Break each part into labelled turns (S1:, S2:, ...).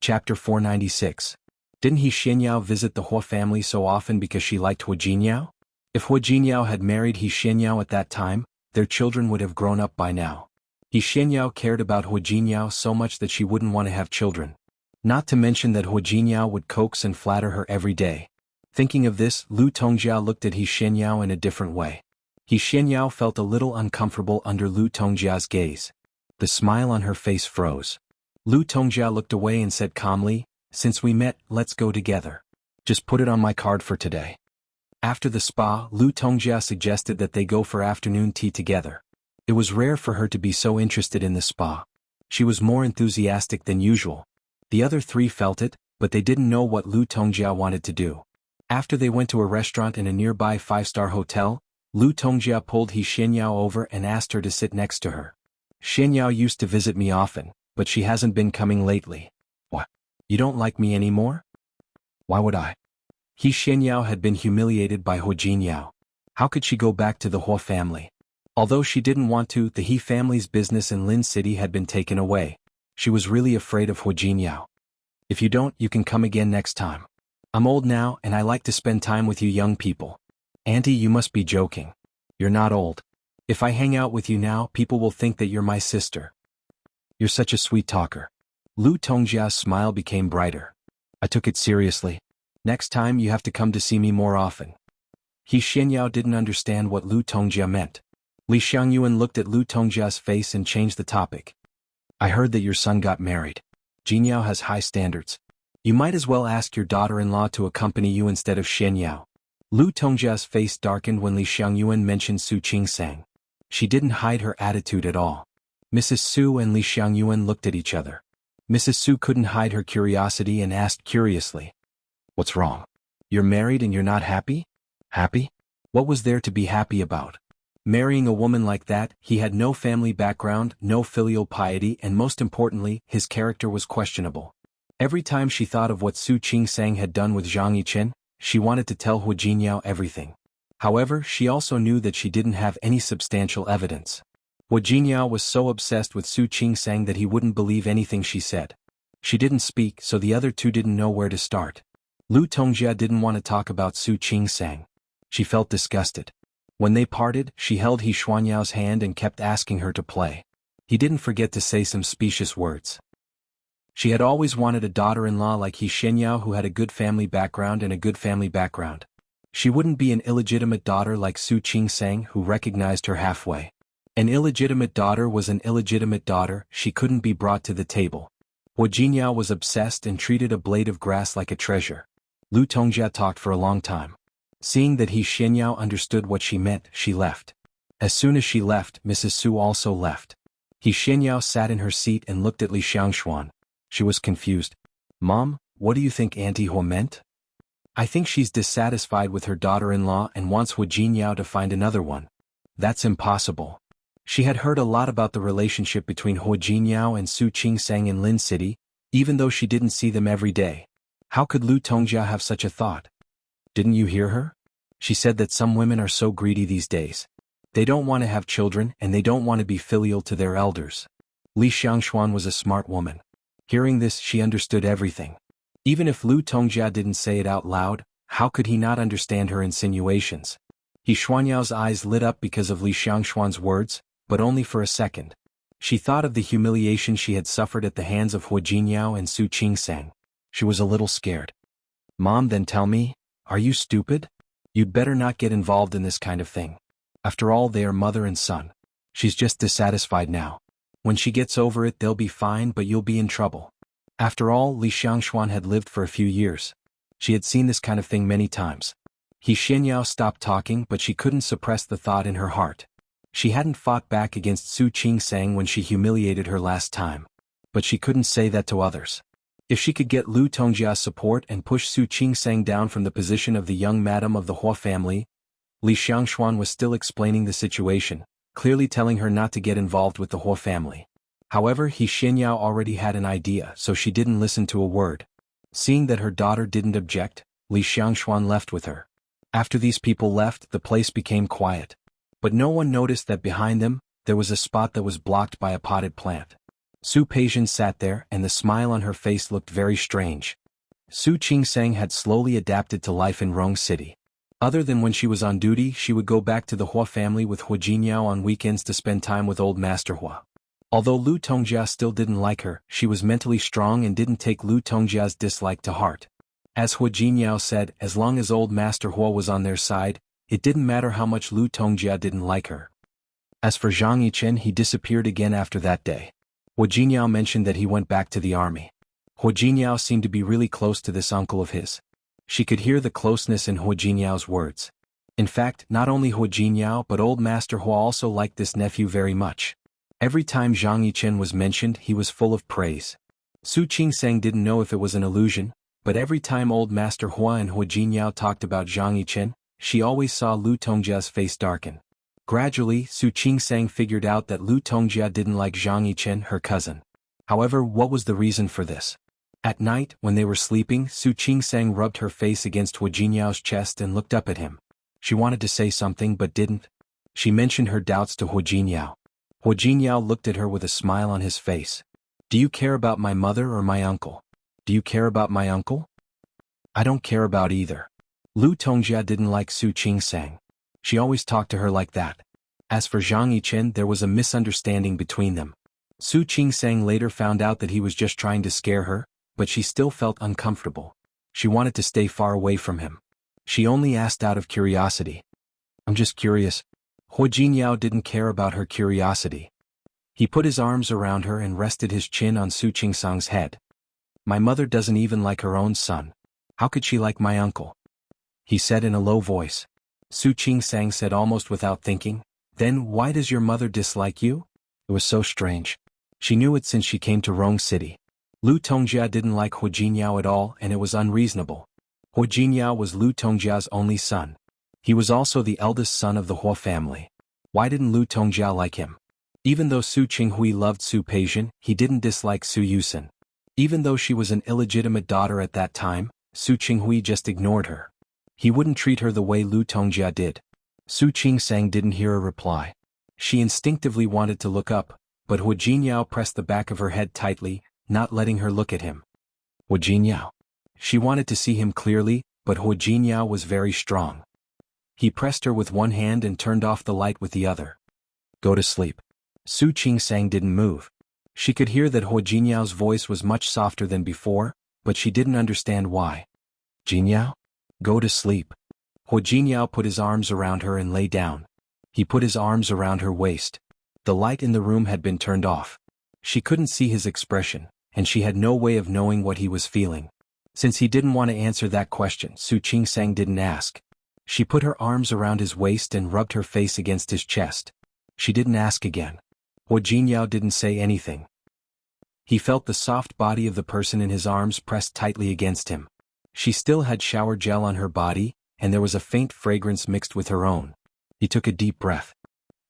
S1: Chapter 496. Didn't he Xianyao visit the Hua family so often because she liked Hua Jinyao? If Hua Jinyao had married He Xianyao at that time, their children would have grown up by now. He Xianyao cared about Hua Jinyao so much that she wouldn't want to have children. Not to mention that Hua Jinyao would coax and flatter her every day. Thinking of this, Lu Tongjia looked at He Xianyao in a different way. He Xianyao felt a little uncomfortable under Lu Tongjia's gaze. The smile on her face froze. Lu Tongjia looked away and said calmly, "Since we met, let's go together. Just put it on my card for today." After the spa, Lu Tongjia suggested that they go for afternoon tea together. It was rare for her to be so interested in the spa. She was more enthusiastic than usual. The other three felt it, but they didn't know what Lu Tongjia wanted to do. After they went to a restaurant in a nearby 5-star hotel, Lu Tongjia pulled He Xianyao over and asked her to sit next to her. "Xianyao used to visit me often, but she hasn't been coming lately." "What? You don't like me anymore?" "Why would I?" He Xianyao had been humiliated by Hua Jinyao. How could she go back to the Hua family? Although she didn't want to, the He family's business in Lin City had been taken away. She was really afraid of Hua Jinyao. "If you don't, you can come again next time. I'm old now and I like to spend time with you young people." "Auntie, you must be joking. You're not old. If I hang out with you now, people will think that you're my sister. You're such a sweet talker." Lu Tongjia's smile became brighter. "I took it seriously. Next time you have to come to see me more often." He Xianyao didn't understand what Lu Tongjia meant. Li Xiangyuan looked at Lu Tongjia's face and changed the topic. "I heard that your son got married. Jinyao has high standards. You might as well ask your daughter-in-law to accompany you instead of Xianyao." Lu Tongjia's face darkened when Li Xiangyuan mentioned Su Qingsang. She didn't hide her attitude at all. Mrs. Su and Li Xiangyuan looked at each other. Mrs. Su couldn't hide her curiosity and asked curiously, "What's wrong? You're married and you're not happy?" "Happy? What was there to be happy about? Marrying a woman like that, he had no family background, no filial piety, and most importantly, his character was questionable." Every time she thought of what Su Qingsang had done with Zhang Yichen, she wanted to tell Hua Jinyao everything. However, she also knew that she didn't have any substantial evidence. Hua Jinyao was so obsessed with Su Qingsang that he wouldn't believe anything she said. She didn't speak, so the other two didn't know where to start. Lu Tongjia didn't want to talk about Su Qingsang. She felt disgusted. When they parted, she held He Xuanyao's hand and kept asking her to play. He didn't forget to say some specious words. She had always wanted a daughter-in-law like He Xianyao who had a good family background and a good family background. She wouldn't be an illegitimate daughter like Su Qingsang who recognized her halfway. An illegitimate daughter was an illegitimate daughter, she couldn't be brought to the table. Hua Jinyao was obsessed and treated a blade of grass like a treasure. Lu Tongjia talked for a long time. Seeing that He Xianyao understood what she meant, she left. As soon as she left, Mrs. Su also left. He Xianyao sat in her seat and looked at Li Xiangshuan. She was confused. "Mom, what do you think Auntie Hua meant?" "I think she's dissatisfied with her daughter-in-law and wants Hua Jinyao to find another one." "That's impossible." She had heard a lot about the relationship between Hua Jinyao and Su Qingsang in Lin City, even though she didn't see them every day. How could Lu Tongjia have such a thought? "Didn't you hear her? She said that some women are so greedy these days. They don't want to have children and they don't want to be filial to their elders." Li Xiangshuan was a smart woman. Hearing this, she understood everything. Even if Lu Tongjia didn't say it out loud, how could he not understand her insinuations? He Xuanyao's eyes lit up because of Li Xiangshuan's words, but only for a second. She thought of the humiliation she had suffered at the hands of Hua Jinyao and Su Qingsang. She was a little scared. "Mom, then tell me, are you stupid? You'd better not get involved in this kind of thing. After all, they are mother and son. She's just dissatisfied now. When she gets over it, they'll be fine, but you'll be in trouble." After all, Li Xiangshuan had lived for a few years. She had seen this kind of thing many times. He Xianyao stopped talking, but she couldn't suppress the thought in her heart. She hadn't fought back against Su Qingsang when she humiliated her last time. But she couldn't say that to others. If she could get Lu Tongjia's support and push Su Qingsang down from the position of the young madam of the Hua family, Li Xiangshuan was still explaining the situation, clearly telling her not to get involved with the Hua family. However, He Xianyao already had an idea, so she didn't listen to a word. Seeing that her daughter didn't object, Li Xiangshuan left with her. After these people left, the place became quiet. But no one noticed that behind them, there was a spot that was blocked by a potted plant. Su Peijian sat there and the smile on her face looked very strange. Su Qingsang had slowly adapted to life in Rong City. Other than when she was on duty, she would go back to the Hua family with Hua Jinyao on weekends to spend time with old Master Hua. Although Lu Tongjia still didn't like her, she was mentally strong and didn't take Lu Tongjia's dislike to heart. As Hua Jinyao said, as long as old Master Hua was on their side, it didn't matter how much Lu Tongjia didn't like her. As for Zhang Yichen, he disappeared again after that day. Hua Jinyao mentioned that he went back to the army. Hua Jinyao seemed to be really close to this uncle of his. She could hear the closeness in Hua Jinyao's words. In fact, not only Hua Jinyao but old Master Hua also liked this nephew very much. Every time Zhang Yichen was mentioned, he was full of praise. Su Qingsang didn't know if it was an illusion, but every time old Master Hua and Hua Jinyao talked about Zhang Yichen, she always saw Lu Tongjia's face darken. Gradually, Su Qingsang figured out that Lu Tongjia didn't like Zhang Yichen, her cousin. However, what was the reason for this? At night, when they were sleeping, Su Qingsang rubbed her face against Hua Jinyao's chest and looked up at him. She wanted to say something but didn't. She mentioned her doubts to Hua Jinyao. Hua Jinyao looked at her with a smile on his face. Do you care about my mother or my uncle? Do you care about my uncle? I don't care about either. Lu Tongjia didn't like Su Qingsang. She always talked to her like that. As for Zhang Yichen, there was a misunderstanding between them. Su Qingsang later found out that he was just trying to scare her, but she still felt uncomfortable. She wanted to stay far away from him. She only asked out of curiosity. I'm just curious. Hua Jinyao didn't care about her curiosity. He put his arms around her and rested his chin on Su Qingsang's head. My mother doesn't even like her own son. How could she like my uncle? He said in a low voice. Su Qingsang said almost without thinking, then why does your mother dislike you? It was so strange. She knew it since she came to Rong City. Lu Tongjia didn't like Hua Jinyao at all and it was unreasonable. Hua Jinyao was Lu Tongjia's only son. He was also the eldest son of the Hua family. Why didn't Lu Tongjia like him? Even though Su Qinghui loved Su Peijian, he didn't dislike Su Yusen. Even though she was an illegitimate daughter at that time, Su Qinghui just ignored her. He wouldn't treat her the way Lu Tongjia did. Su Qingsang didn't hear a reply. She instinctively wanted to look up, but Hua Jinyao pressed the back of her head tightly, not letting her look at him. Hua Jinyao. She wanted to see him clearly, but Hua Jinyao was very strong. He pressed her with one hand and turned off the light with the other. Go to sleep. Su Qingsang didn't move. She could hear that Hua Jinyao's voice was much softer than before, but she didn't understand why. Jinyao? Go to sleep. Hua Jinyao put his arms around her and lay down. He put his arms around her waist. The light in the room had been turned off. She couldn't see his expression, and she had no way of knowing what he was feeling. Since he didn't want to answer that question, Su Qingsang didn't ask. She put her arms around his waist and rubbed her face against his chest. She didn't ask again. Hua Jinyao didn't say anything. He felt the soft body of the person in his arms pressed tightly against him. She still had shower gel on her body, and there was a faint fragrance mixed with her own. He took a deep breath.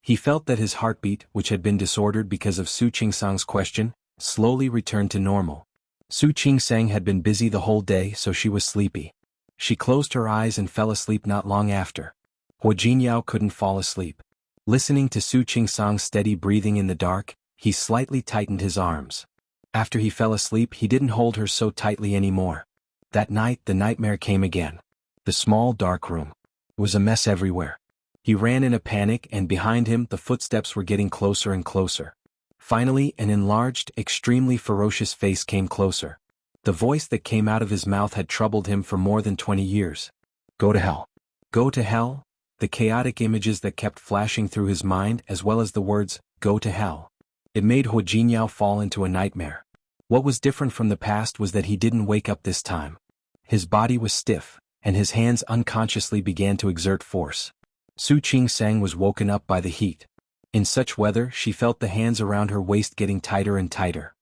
S1: He felt that his heartbeat, which had been disordered because of Su Qingsang's question, slowly returned to normal. Su Qingsang had been busy the whole day, so she was sleepy. She closed her eyes and fell asleep not long after. Hua Jinyao couldn't fall asleep. Listening to Su Qingsang's steady breathing in the dark, he slightly tightened his arms. After he fell asleep, he didn't hold her so tightly anymore. That night, the nightmare came again. The small dark room. It was a mess everywhere. He ran in a panic and behind him the footsteps were getting closer and closer. Finally, an enlarged, extremely ferocious face came closer. The voice that came out of his mouth had troubled him for more than 20 years. Go to hell. Go to hell? The chaotic images that kept flashing through his mind as well as the words, go to hell. It made Hua Jinyao fall into a nightmare. What was different from the past was that he didn't wake up this time. His body was stiff, and his hands unconsciously began to exert force. Su Qingsang was woken up by the heat. In such weather, she felt the hands around her waist getting tighter and tighter.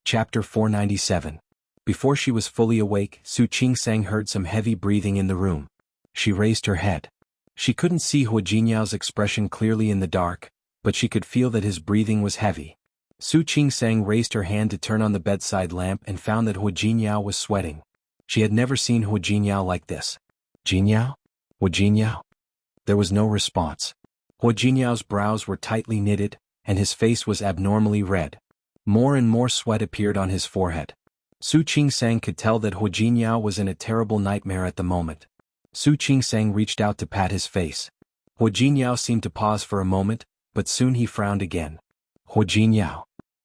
S1: Chapter 497. Before she was fully awake, Su Qingsang heard some heavy breathing in the room. She raised her head. She couldn't see Hua Jinyao's expression clearly in the dark, but she could feel that his breathing was heavy. Su Qingsang raised her hand to turn on the bedside lamp and found that Hua Jinyao was sweating. She had never seen Hua Jinyao like this. Jinyao? Hua Jinyao? There was no response. Hua Jinyao's brows were tightly knitted, and his face was abnormally red. More and more sweat appeared on his forehead. Su Qingsang could tell that Hu Jiniao was in a terrible nightmare at the moment. Su Qingsang reached out to pat his face. Hu Jiniao seemed to pause for a moment, but soon he frowned again. Hu Jiniao.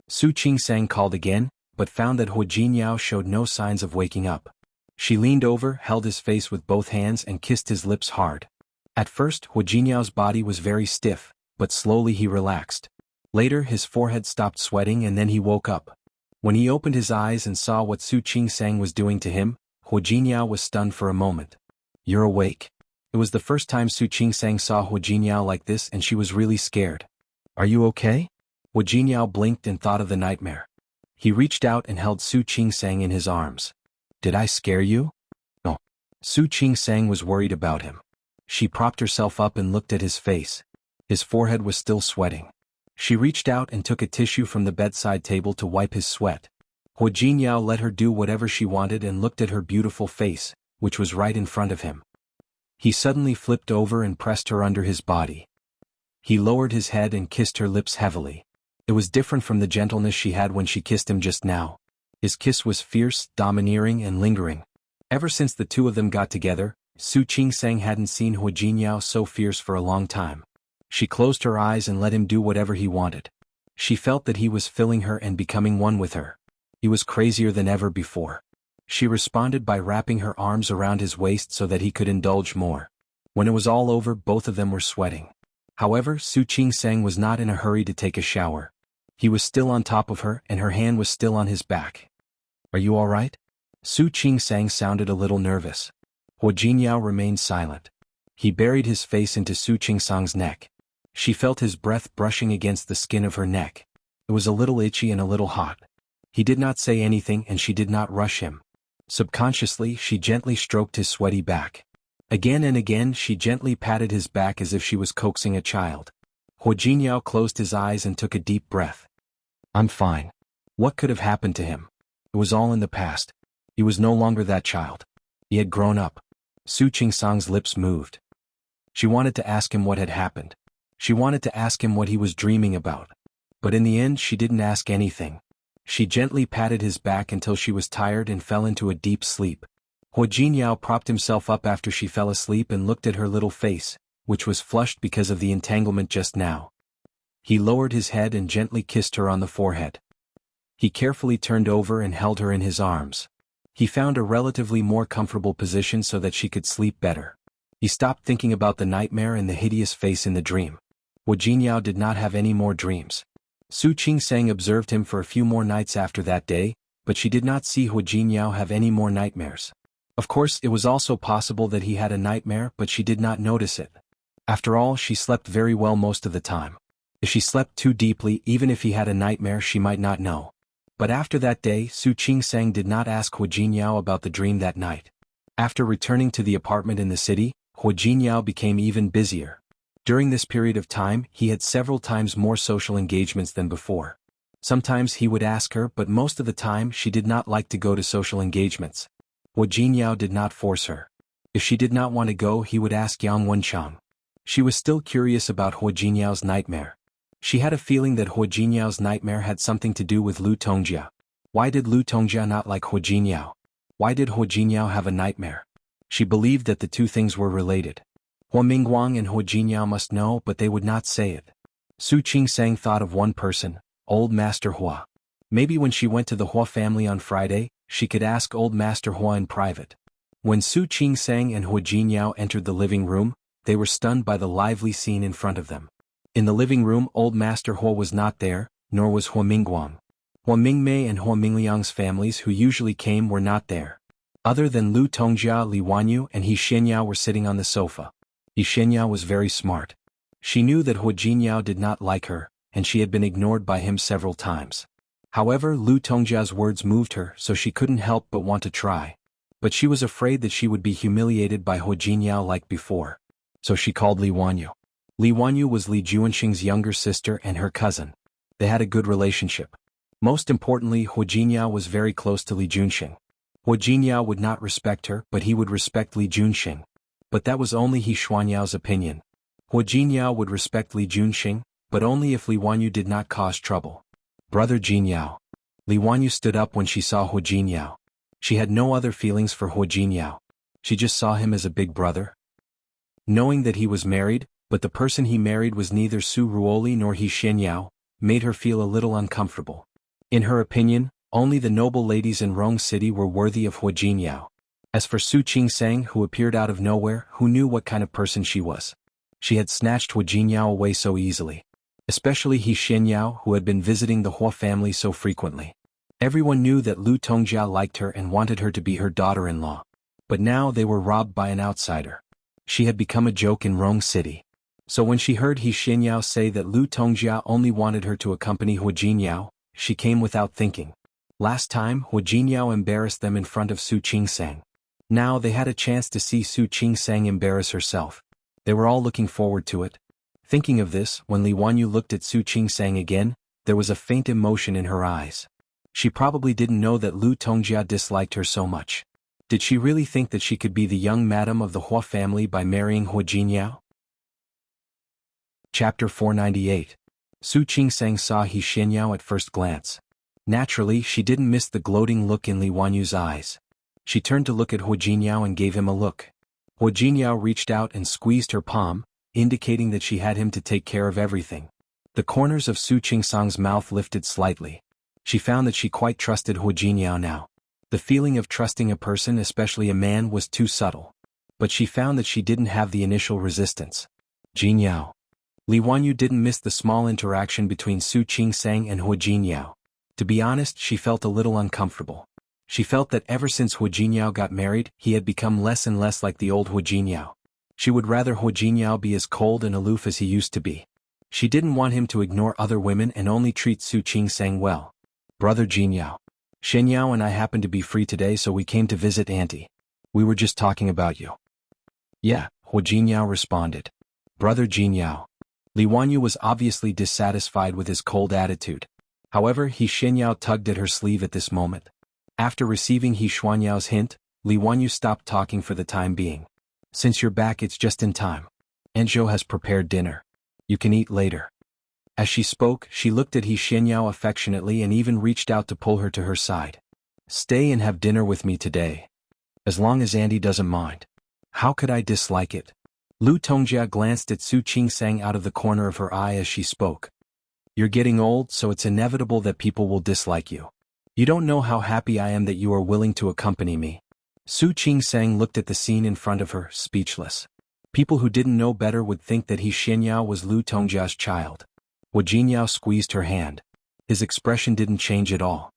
S1: Su Qingsang called again, but found that Hu Jiniao showed no signs of waking up. She leaned over, held his face with both hands and kissed his lips hard. At first, Hu Jiniao's body was very stiff, but slowly he relaxed. Later his forehead stopped sweating and then he woke up. When he opened his eyes and saw what Su Qingsang was doing to him, Hu Jiniao was stunned for a moment. "You're awake." It was the first time Su Qingsang saw Hu Jiniao like this and she was really scared. "Are you okay?" Hu Jiniao blinked and thought of the nightmare. He reached out and held Su Qingsang in his arms. "Did I scare you?" "No." Su Qingsang was worried about him. She propped herself up and looked at his face. His forehead was still sweating. She reached out and took a tissue from the bedside table to wipe his sweat. Hu Jiniao let her do whatever she wanted and looked at her beautiful face, which was right in front of him. He suddenly flipped over and pressed her under his body. He lowered his head and kissed her lips heavily. It was different from the gentleness she had when she kissed him just now. His kiss was fierce, domineering and lingering. Ever since the two of them got together, Su Qingsang hadn't seen Hu Jiniao so fierce for a long time. She closed her eyes and let him do whatever he wanted. She felt that he was filling her and becoming one with her. He was crazier than ever before. She responded by wrapping her arms around his waist so that he could indulge more. When it was all over, both of them were sweating. However, Su Qingsang was not in a hurry to take a shower. He was still on top of her and her hand was still on his back. "Are you all right?" Su Qingsang sounded a little nervous. Hu Jiniao remained silent. He buried his face into Su Qingsang's neck. She felt his breath brushing against the skin of her neck. It was a little itchy and a little hot. He did not say anything and she did not rush him. Subconsciously, she gently stroked his sweaty back. Again and again she gently patted his back as if she was coaxing a child. Hu Jiniao closed his eyes and took a deep breath. "I'm fine." What could have happened to him? It was all in the past. He was no longer that child. He had grown up. Su Qingsang's lips moved. She wanted to ask him what had happened. She wanted to ask him what he was dreaming about. But in the end she didn't ask anything. She gently patted his back until she was tired and fell into a deep sleep. Hu Jiniao propped himself up after she fell asleep and looked at her little face, which was flushed because of the entanglement just now. He lowered his head and gently kissed her on the forehead. He carefully turned over and held her in his arms. He found a relatively more comfortable position so that she could sleep better. He stopped thinking about the nightmare and the hideous face in the dream. Hu Jiniao did not have any more dreams. Su Qingsang observed him for a few more nights after that day, but she did not see Hu Jiniao have any more nightmares. Of course, it was also possible that he had a nightmare but she did not notice it. After all, she slept very well most of the time. If she slept too deeply, even if he had a nightmare, she might not know. But after that day, Su Qingsang did not ask Hu Jiniao about the dream that night. After returning to the apartment in the city, Hu Jiniao became even busier. During this period of time, he had several times more social engagements than before. Sometimes he would ask her, but most of the time she did not like to go to social engagements. Hu Jiniao did not force her. If she did not want to go, he would ask Yang Wenchang. She was still curious about Hu Jiniao's nightmare. She had a feeling that Hu Jiniao's nightmare had something to do with Lu Tongjia. Why did Lu Tongjia not like Hu Jiniao? Why did Hu Jiniao have a nightmare? She believed that the two things were related. Hua Mingguang and Hu Jiniao must know, but they would not say it. Su Qingsang thought of one person, Old Master Hua. Maybe when she went to the Hua family on Friday, she could ask Old Master Hua in private. When Su Qingsang and Hu Jiniao entered the living room, they were stunned by the lively scene in front of them. In the living room, Old Master Hua was not there, nor was Hua Mingguang. Hua Mingmei and Hua Mingliang's families who usually came were not there. Other than Lu Tongjia, Li Wanyu and He Xianyao were sitting on the sofa. He Xianyao was very smart. She knew that Hu Jiniao did not like her, and she had been ignored by him several times. However, Lu Tongjia's words moved her, so she couldn't help but want to try. But she was afraid that she would be humiliated by Hu Jiniao like before. So she called Li Wanyu. Li Wanyu was Li Juanxing's younger sister and her cousin. They had a good relationship. Most importantly, Hu Jiniao was very close to Li Junxing. Hu Jiniao would not respect her, but he would respect Li Junxing. But that was only He Xuanyao's opinion. Hu Jiniao would respect Li Junxing, but only if Li Wanyu did not cause trouble. Brother Jinyao. Li Wanyu stood up when she saw Hu Jinyao. She had no other feelings for Hu Jinyao. She just saw him as a big brother. Knowing that he was married, but the person he married was neither Su Ruoli nor He Xianyao, made her feel a little uncomfortable. In her opinion, only the noble ladies in Rong City were worthy of Hu Jinyao. As for Su Qingsang, who appeared out of nowhere, who knew what kind of person she was? She had snatched Hu Jinyao away so easily. Especially He Xianyao, who had been visiting the Hua family so frequently. Everyone knew that Lu Tongjia liked her and wanted her to be her daughter-in-law. But now they were robbed by an outsider. She had become a joke in Rong City. So when she heard He Xianyao say that Lu Tongjia only wanted her to accompany Hu Jinyao, she came without thinking. Last time, Hu Jinyao embarrassed them in front of Su Qingsang. Now they had a chance to see Su Qingsang embarrass herself. They were all looking forward to it. Thinking of this, when Li Wanyu looked at Su Qingsang again, there was a faint emotion in her eyes. She probably didn't know that Lu Tongjia disliked her so much. Did she really think that she could be the young madam of the Hua family by marrying Hu Jinyao? Chapter 498. Su Qingsang saw He Xianyao at first glance. Naturally, she didn't miss the gloating look in Li Wanyu's eyes. She turned to look at Hu Jinyao and gave him a look. Hu Jinyao reached out and squeezed her palm, indicating that she had him to take care of everything. The corners of Su Qingsang's mouth lifted slightly. She found that she quite trusted Hu Jinyao now. The feeling of trusting a person, especially a man, was too subtle. But she found that she didn't have the initial resistance. Jinyao. Li Wanyu didn't miss the small interaction between Su Qingsang and Hu Jinyao. To be honest, she felt a little uncomfortable. She felt that ever since Hu Jinyao got married, he had become less and less like the old Hu Jinyao. She would rather Hu Jinyao be as cold and aloof as he used to be. She didn't want him to ignore other women and only treat Su Qingsang well. Brother Jinyao. Shenyao and I happened to be free today, so we came to visit Auntie. We were just talking about you. Yeah, Hu Jinyao responded. Brother Jinyao. Li Wanyu was obviously dissatisfied with his cold attitude. However, He Xianyao tugged at her sleeve at this moment. After receiving He Xuanyao's hint, Li Wanyu stopped talking for the time being. Since you're back, it's just in time. Anzhou has prepared dinner. You can eat later. As she spoke, she looked at He Xianyao affectionately and even reached out to pull her to her side. Stay and have dinner with me today. As long as Auntie doesn't mind. How could I dislike it? Lu Tongjia glanced at Su Qingsang out of the corner of her eye as she spoke. You're getting old, so it's inevitable that people will dislike you. You don't know how happy I am that you are willing to accompany me. Su Qingsang looked at the scene in front of her, speechless. People who didn't know better would think that He Xianyao was Lu Tongjia's child. Hu Jinyao squeezed her hand. His expression didn't change at all.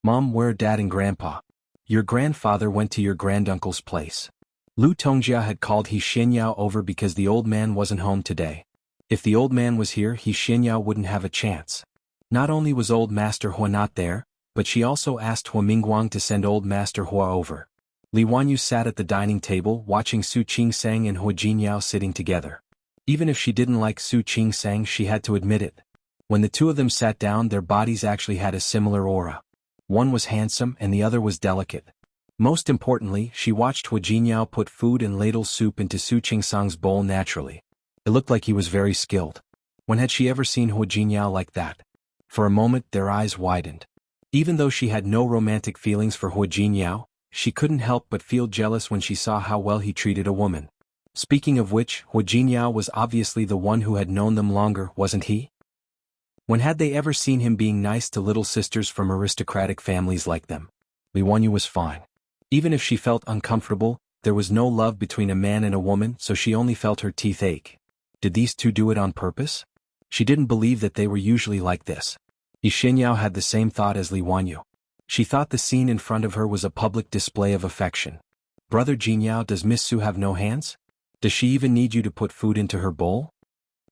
S1: Mom, where are Dad and Grandpa? Your grandfather went to your granduncle's place. Lu Tongjia had called He Xianyao over because the old man wasn't home today. If the old man was here, He Xianyao wouldn't have a chance. Not only was old Master Hua not there, but she also asked Hua Mingguang to send old Master Hua over. Li Wanyu sat at the dining table watching Su Qingsang and Hu Jinyao sitting together. Even if she didn't like Su Qingsang, she had to admit it. When the two of them sat down, their bodies actually had a similar aura. One was handsome and the other was delicate. Most importantly, she watched Hu Jinyao put food and ladle soup into Su Qingsang's bowl naturally. It looked like he was very skilled. When had she ever seen Hu Jinyao like that? For a moment, their eyes widened. Even though she had no romantic feelings for Hu Jinyao, she couldn't help but feel jealous when she saw how well he treated a woman. Speaking of which, Hu Jinyao was obviously the one who had known them longer, wasn't he? When had they ever seen him being nice to little sisters from aristocratic families like them? Li Wanyu was fine. Even if she felt uncomfortable, there was no love between a man and a woman, so she only felt her teeth ache. Did these two do it on purpose? She didn't believe that they were usually like this. He Xianyao had the same thought as Li Wanyu. She thought the scene in front of her was a public display of affection. Brother Jinyao, does Miss Su have no hands? Does she even need you to put food into her bowl?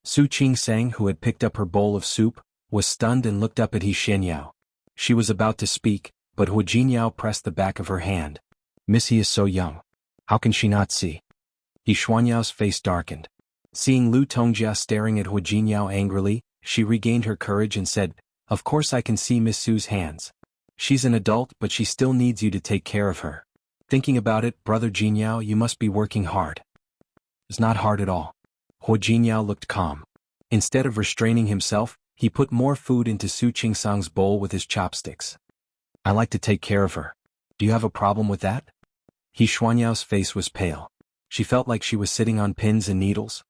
S1: Su Qingsang, who had picked up her bowl of soup, was stunned and looked up at He Xianyao. She was about to speak, but Hu Jinyao pressed the back of her hand. Missy is so young. How can she not see? He Xuanyao's face darkened. Seeing Lu Tongjia staring at Hu Jinyao angrily, she regained her courage and said, Of course I can see Miss Su's hands. She's an adult, but she still needs you to take care of her. Thinking about it, Brother Jinyao, you must be working hard. It's not hard at all. Hu Jinyao looked calm. Instead of restraining himself, he put more food into Su Qingsang's bowl with his chopsticks. I like to take care of her. Do you have a problem with that? He Xuanyao's face was pale. She felt like she was sitting on pins and needles.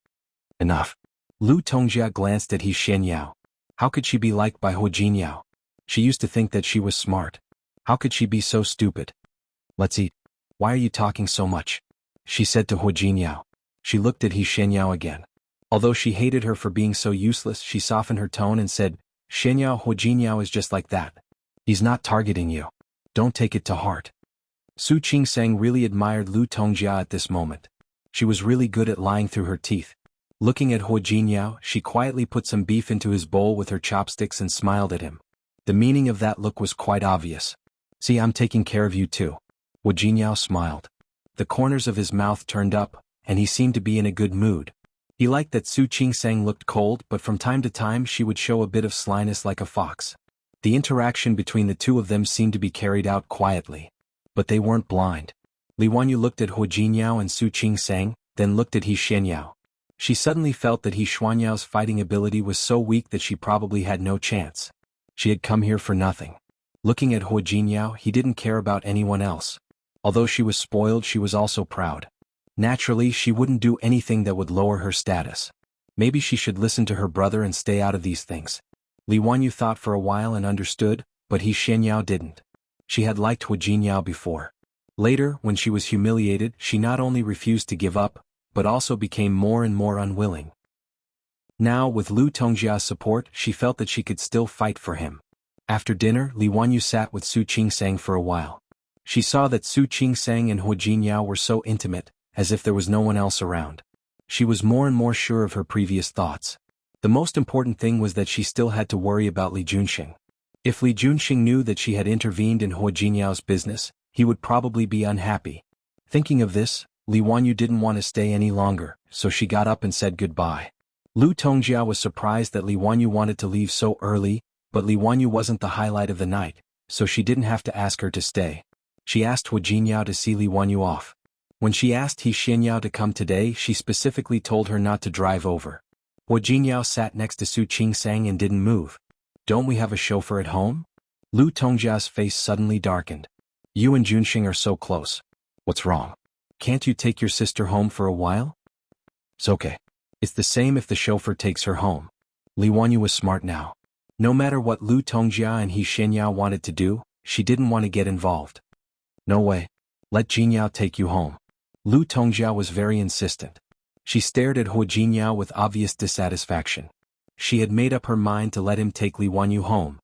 S1: Enough. Lu Tongjia glanced at He Xianyao. How could she be liked by He Jinyao? She used to think that she was smart. How could she be so stupid? Let's eat. Why are you talking so much? She said to He Jinyao. She looked at He Xianyao again. Although she hated her for being so useless, she softened her tone and said, Xianyao, He Jinyao is just like that. He's not targeting you. Don't take it to heart. Su Qingsang really admired Lu Tongjia at this moment. She was really good at lying through her teeth. Looking at He Jinyao, she quietly put some beef into his bowl with her chopsticks and smiled at him. The meaning of that look was quite obvious. See, I'm taking care of you too. He Jinyao smiled. The corners of his mouth turned up, and he seemed to be in a good mood. He liked that Su Qingsang looked cold, but from time to time she would show a bit of slyness like a fox. The interaction between the two of them seemed to be carried out quietly. But they weren't blind. Li Wanyu looked at He Jinyao and Su Qingsang, then looked at He Xianyao. She suddenly felt that He Xuanyao's fighting ability was so weak that she probably had no chance. She had come here for nothing. Looking at He Jinyao, he didn't care about anyone else. Although she was spoiled, she was also proud. Naturally, she wouldn't do anything that would lower her status. Maybe she should listen to her brother and stay out of these things. Li Wanyu thought for a while and understood, but He Xianyao didn't. She had liked He Jinyao before. Later, when she was humiliated, she not only refused to give up, but also became more and more unwilling. Now, with Lu Tongjia's support, she felt that she could still fight for him. After dinner, Li Wanyu sat with Su Qingsang for a while. She saw that Su Qingsang and He Jinyao were so intimate, as if there was no one else around. She was more and more sure of her previous thoughts. The most important thing was that she still had to worry about Li Junxing. If Li Junxing knew that she had intervened in He Jinyao's business, he would probably be unhappy. Thinking of this, Li Wanyu didn't want to stay any longer, so she got up and said goodbye. Lu Tongjia was surprised that Li Wanyu wanted to leave so early, but Li Wanyu wasn't the highlight of the night, so she didn't have to ask her to stay. She asked He Jinyao to see Li Wanyu off. When she asked He Xianyao to come today, she specifically told her not to drive over. He Jinyao sat next to Su Qingsang and didn't move. Don't we have a chauffeur at home? Lu Tongjia's face suddenly darkened. You and Junxing are so close. What's wrong? Can't you take your sister home for a while? It's okay. It's the same if the chauffeur takes her home. Li Wanyu was smart now. No matter what Lu Tongjia and He Xianyao wanted to do, she didn't want to get involved. No way. Let Jinyao take you home. Lu Tongjia was very insistent. She stared at He Jinyao with obvious dissatisfaction. She had made up her mind to let him take Li Wanyu home.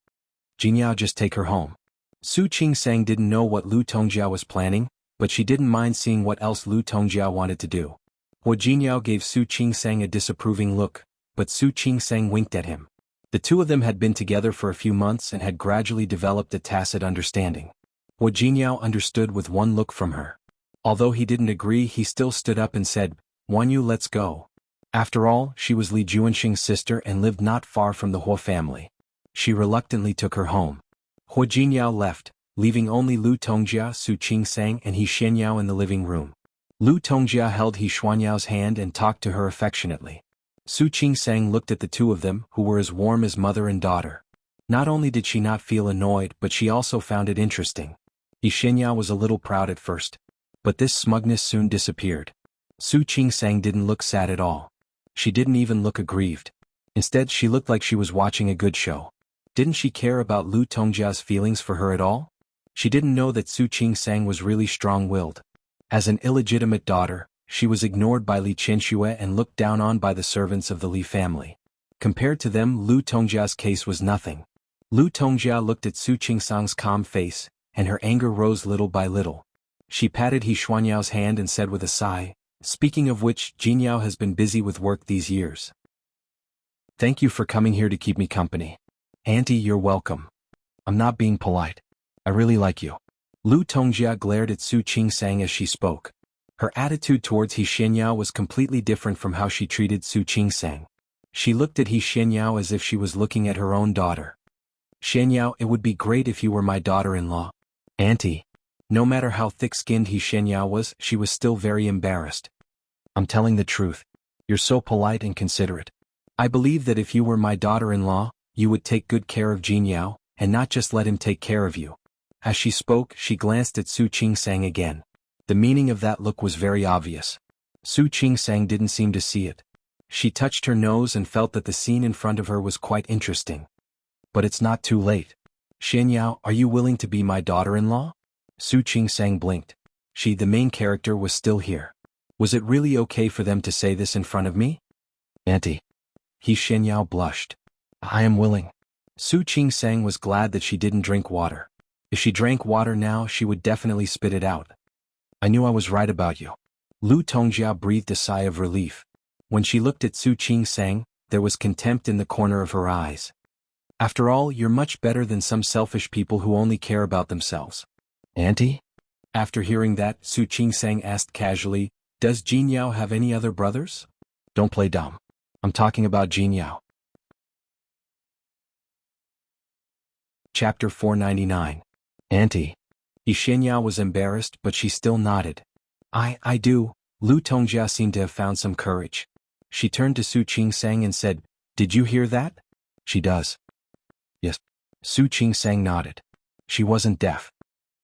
S1: Jinyao, just take her home. Su Qingsang didn't know what Lu Tongjia was planning, but she didn't mind seeing what else Lu Tongjia wanted to do. He Jinyao gave Su Qingsang a disapproving look, but Su Qingsang winked at him. The two of them had been together for a few months and had gradually developed a tacit understanding. He Jinyao understood with one look from her. Although he didn't agree, he still stood up and said, Wanyu, let's go. After all, she was Li Junxing's sister and lived not far from the He family. She reluctantly took her home. He Jinyao left, leaving only Lu Tongjia, Su Qingsang and He Xianyao in the living room. Lu Tongjia held He Xuanyao's hand and talked to her affectionately. Su Qingsang looked at the two of them, who were as warm as mother and daughter. Not only did she not feel annoyed, but she also found it interesting. He Xianyao was a little proud at first. But this smugness soon disappeared. Su Qingsang didn't look sad at all. She didn't even look aggrieved. Instead, she looked like she was watching a good show. Didn't she care about Lu Tongjia's feelings for her at all? She didn't know that Su Qingsang was really strong-willed. As an illegitimate daughter, she was ignored by Li Qianxue and looked down on by the servants of the Li family. Compared to them, Lu Tongjia's case was nothing. Lu Tongjia looked at Su Qingsang's calm face, and her anger rose little by little. She patted He Xuanyao's hand and said with a sigh, speaking of which, Jinyao has been busy with work these years. Thank you for coming here to keep me company. Auntie, you're welcome. I'm not being polite. I really like you. Lu Tongjia glared at Su Qingsang as she spoke. Her attitude towards He Xianyao was completely different from how she treated Su Qingsang. She looked at He Xianyao as if she was looking at her own daughter. Xianyao, it would be great if you were my daughter-in-law. Auntie. No matter how thick-skinned He Xianyao was, she was still very embarrassed. I'm telling the truth. You're so polite and considerate. I believe that if you were my daughter-in-law, you would take good care of Jinyao, and not just let him take care of you. As she spoke, she glanced at Su Qingsang again. The meaning of that look was very obvious. Su Qingsang didn't seem to see it. She touched her nose and felt that the scene in front of her was quite interesting. But it's not too late. Xianyao, are you willing to be my daughter-in-law? Su Qingsang blinked. She, the main character, was still here. Was it really okay for them to say this in front of me? Auntie. Xianyao blushed. I am willing. Su Qingsang was glad that she didn't drink water. If she drank water now, she would definitely spit it out. I knew I was right about you. Lu Tongjia breathed a sigh of relief. When she looked at Su Qingsang, there was contempt in the corner of her eyes. After all, you're much better than some selfish people who only care about themselves. Auntie? After hearing that, Su Qingsang asked casually, does Jinyao have any other brothers? Don't play dumb. I'm talking about Jinyao. Chapter 499. Auntie. Xianyao was embarrassed, but she still nodded. I do. Lu Tongjia seemed to have found some courage. She turned to Su Qingsang and said, did you hear that? She does. Yes. Su Qingsang nodded. She wasn't deaf.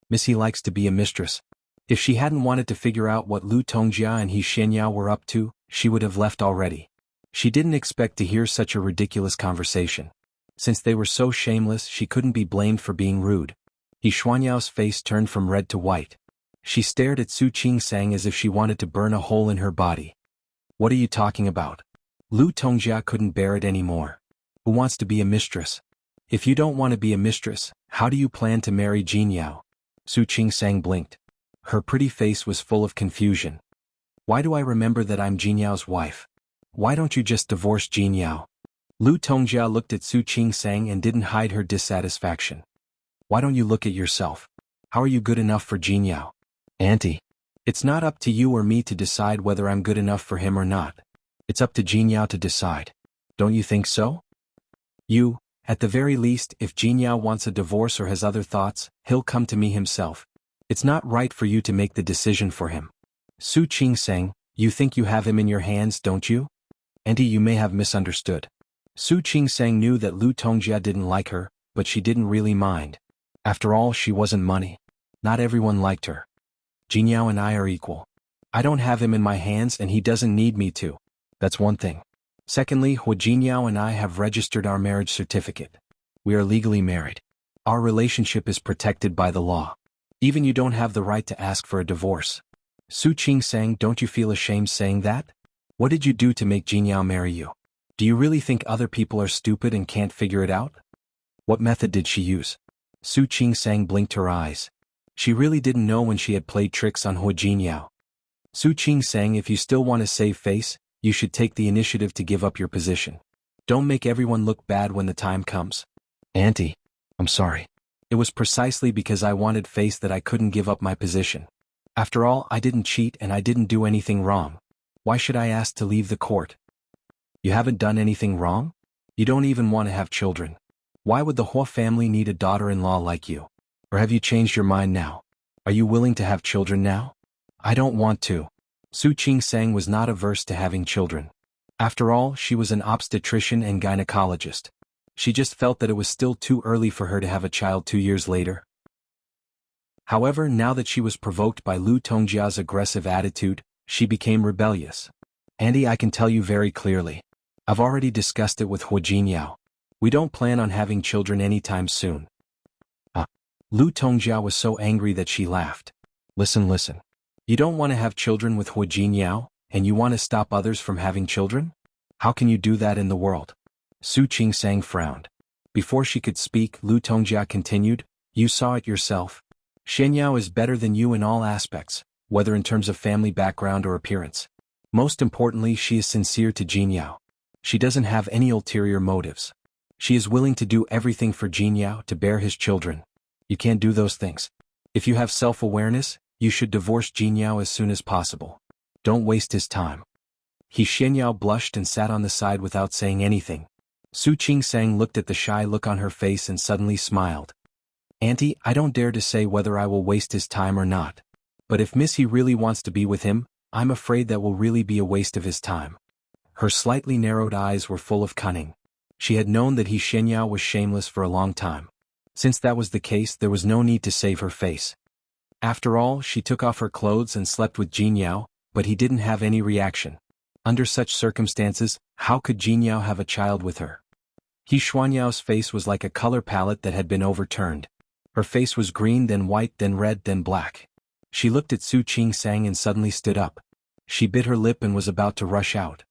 S1: Missy likes to be a mistress. If she hadn't wanted to figure out what Lu Tongjia and Xianyao were up to, she would have left already. She didn't expect to hear such a ridiculous conversation. Since they were so shameless, she couldn't be blamed for being rude. Xianyao's face turned from red to white. She stared at Su Qingsang as if she wanted to burn a hole in her body. What are you talking about? Lu Tongjia couldn't bear it anymore. Who wants to be a mistress? If you don't want to be a mistress, how do you plan to marry Jinyao? Su Qingsang blinked. Her pretty face was full of confusion. Why do I remember that I'm Jinyao's wife? Why don't you just divorce Jinyao? Lu Tongjia looked at Su Qingsang and didn't hide her dissatisfaction. Why don't you look at yourself? How are you good enough for Jinyao? Auntie. It's not up to you or me to decide whether I'm good enough for him or not. It's up to Jinyao to decide. Don't you think so? At the very least, if Jinyao wants a divorce or has other thoughts, he'll come to me himself. It's not right for you to make the decision for him. Su Qingsang, you think you have him in your hands, don't you? Auntie, you may have misunderstood. Su Qingsang knew that Lu Tongjia didn't like her, but she didn't really mind. After all, she wasn't money. Not everyone liked her. Jinyao and I are equal. I don't have him in my hands and he doesn't need me to. That's one thing. Secondly, Jinyao and I have registered our marriage certificate. We are legally married. Our relationship is protected by the law. Even you don't have the right to ask for a divorce. Su Qingsang, don't you feel ashamed saying that? What did you do to make Jinyao marry you? Do you really think other people are stupid and can't figure it out? What method did she use? Su Qingsang blinked her eyes. She really didn't know when she had played tricks on Jinyao. Su Qingsang, if you still want to save face, you should take the initiative to give up your position. Don't make everyone look bad when the time comes. Auntie, I'm sorry. It was precisely because I wanted face that I couldn't give up my position. After all, I didn't cheat and I didn't do anything wrong. Why should I ask to leave the court? You haven't done anything wrong? You don't even want to have children. Why would the Hua family need a daughter-in-law like you? Or have you changed your mind now? Are you willing to have children now? I don't want to. Su Qingsang was not averse to having children. After all, she was an obstetrician and gynecologist. She just felt that it was still too early for her to have a child 2 years later. However, now that she was provoked by Lu Tongjia's aggressive attitude, she became rebellious. Auntie, I can tell you very clearly. I've already discussed it with Jinyao. We don't plan on having children anytime soon. Lu Tongjia was so angry that she laughed. Listen. You don't want to have children with Jinyao, and you want to stop others from having children? How can you do that in the world? Su Qingsang frowned. Before she could speak, Lu Tongjia continued, you saw it yourself. Xianyao is better than you in all aspects, whether in terms of family background or appearance. Most importantly, she is sincere to Jinyao. She doesn't have any ulterior motives. She is willing to do everything for Jinyao to bear his children. You can't do those things. If you have self-awareness, you should divorce Jinyao as soon as possible. Don't waste his time. Xianyao blushed and sat on the side without saying anything. Su Qingsang looked at the shy look on her face and suddenly smiled. Auntie, I don't dare to say whether I will waste his time or not. But if Missy really wants to be with him, I'm afraid that will really be a waste of his time. Her slightly narrowed eyes were full of cunning. She had known that He Shenyao was shameless for a long time. Since that was the case, there was no need to save her face. After all, she took off her clothes and slept with Jinyao, but he didn't have any reaction. Under such circumstances, how could Jinyao have a child with her? He Xuanyao's face was like a color palette that had been overturned. Her face was green, then white, then red, then black. She looked at Su Qingsang and suddenly stood up. She bit her lip and was about to rush out.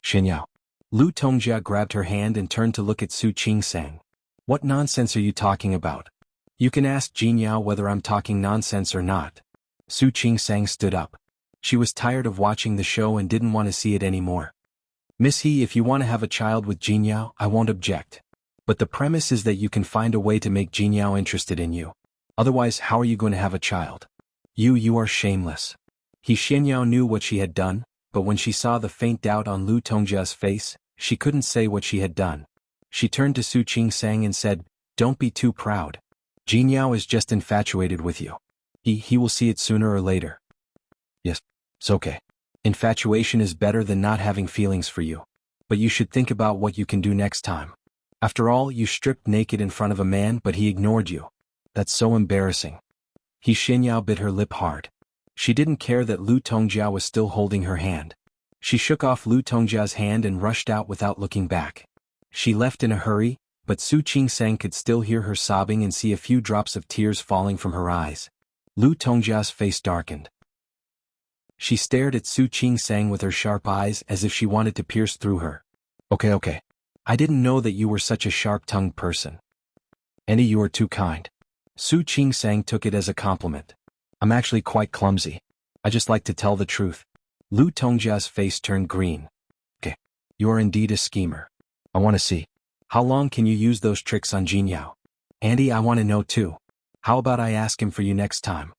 S1: Shenyao. Lu Tongjia grabbed her hand and turned to look at Su Qingsang. What nonsense are you talking about? You can ask Jinyao whether I'm talking nonsense or not. Su Qingsang stood up. She was tired of watching the show and didn't want to see it anymore. Miss He, if you want to have a child with Jinyao, I won't object. But the premise is that you can find a way to make Jinyao interested in you. Otherwise, how are you going to have a child? You are shameless. He Shenyao knew what she had done, but when she saw the faint doubt on Lu Tongjia's face, she couldn't say what she had done. She turned to Su Qingsang and said, "Don't be too proud. Jinyao is just infatuated with you. He will see it sooner or later." Yes, it's okay. Infatuation is better than not having feelings for you. But you should think about what you can do next time. After all, you stripped naked in front of a man but he ignored you. That's so embarrassing. He Shenyao bit her lip hard. She didn't care that Lu Tongjia was still holding her hand. She shook off Lu Tongjia's hand and rushed out without looking back. She left in a hurry, but Su Qingsang could still hear her sobbing and see a few drops of tears falling from her eyes. Lu Tongjia's face darkened. She stared at Su Qingsang with her sharp eyes as if she wanted to pierce through her. Okay. I didn't know that you were such a sharp-tongued person. Annie, you are too kind. Su Qingsang took it as a compliment. I'm actually quite clumsy. I just like to tell the truth. Lu Tongjia's face turned green. Okay. You are indeed a schemer. I want to see. How long can you use those tricks on Jinyao? Andy, I want to know too. How about I ask him for you next time?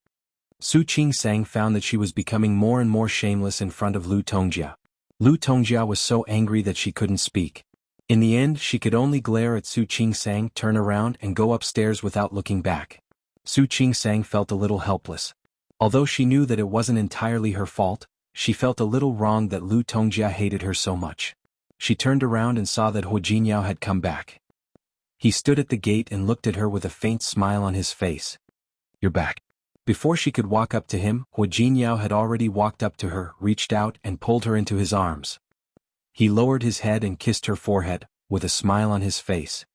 S1: Su Qingsang found that she was becoming more and more shameless in front of Lu Tongjia. Lu Tongjia was so angry that she couldn't speak. In the end, she could only glare at Su Qingsang, turn around and go upstairs without looking back. Su Qingsang felt a little helpless. Although she knew that it wasn't entirely her fault, she felt a little wrong that Lu Tongjia hated her so much. She turned around and saw that Hu Jinyao had come back. He stood at the gate and looked at her with a faint smile on his face. You're back. Before she could walk up to him, Hu Jinyao had already walked up to her, reached out and pulled her into his arms. He lowered his head and kissed her forehead, with a smile on his face.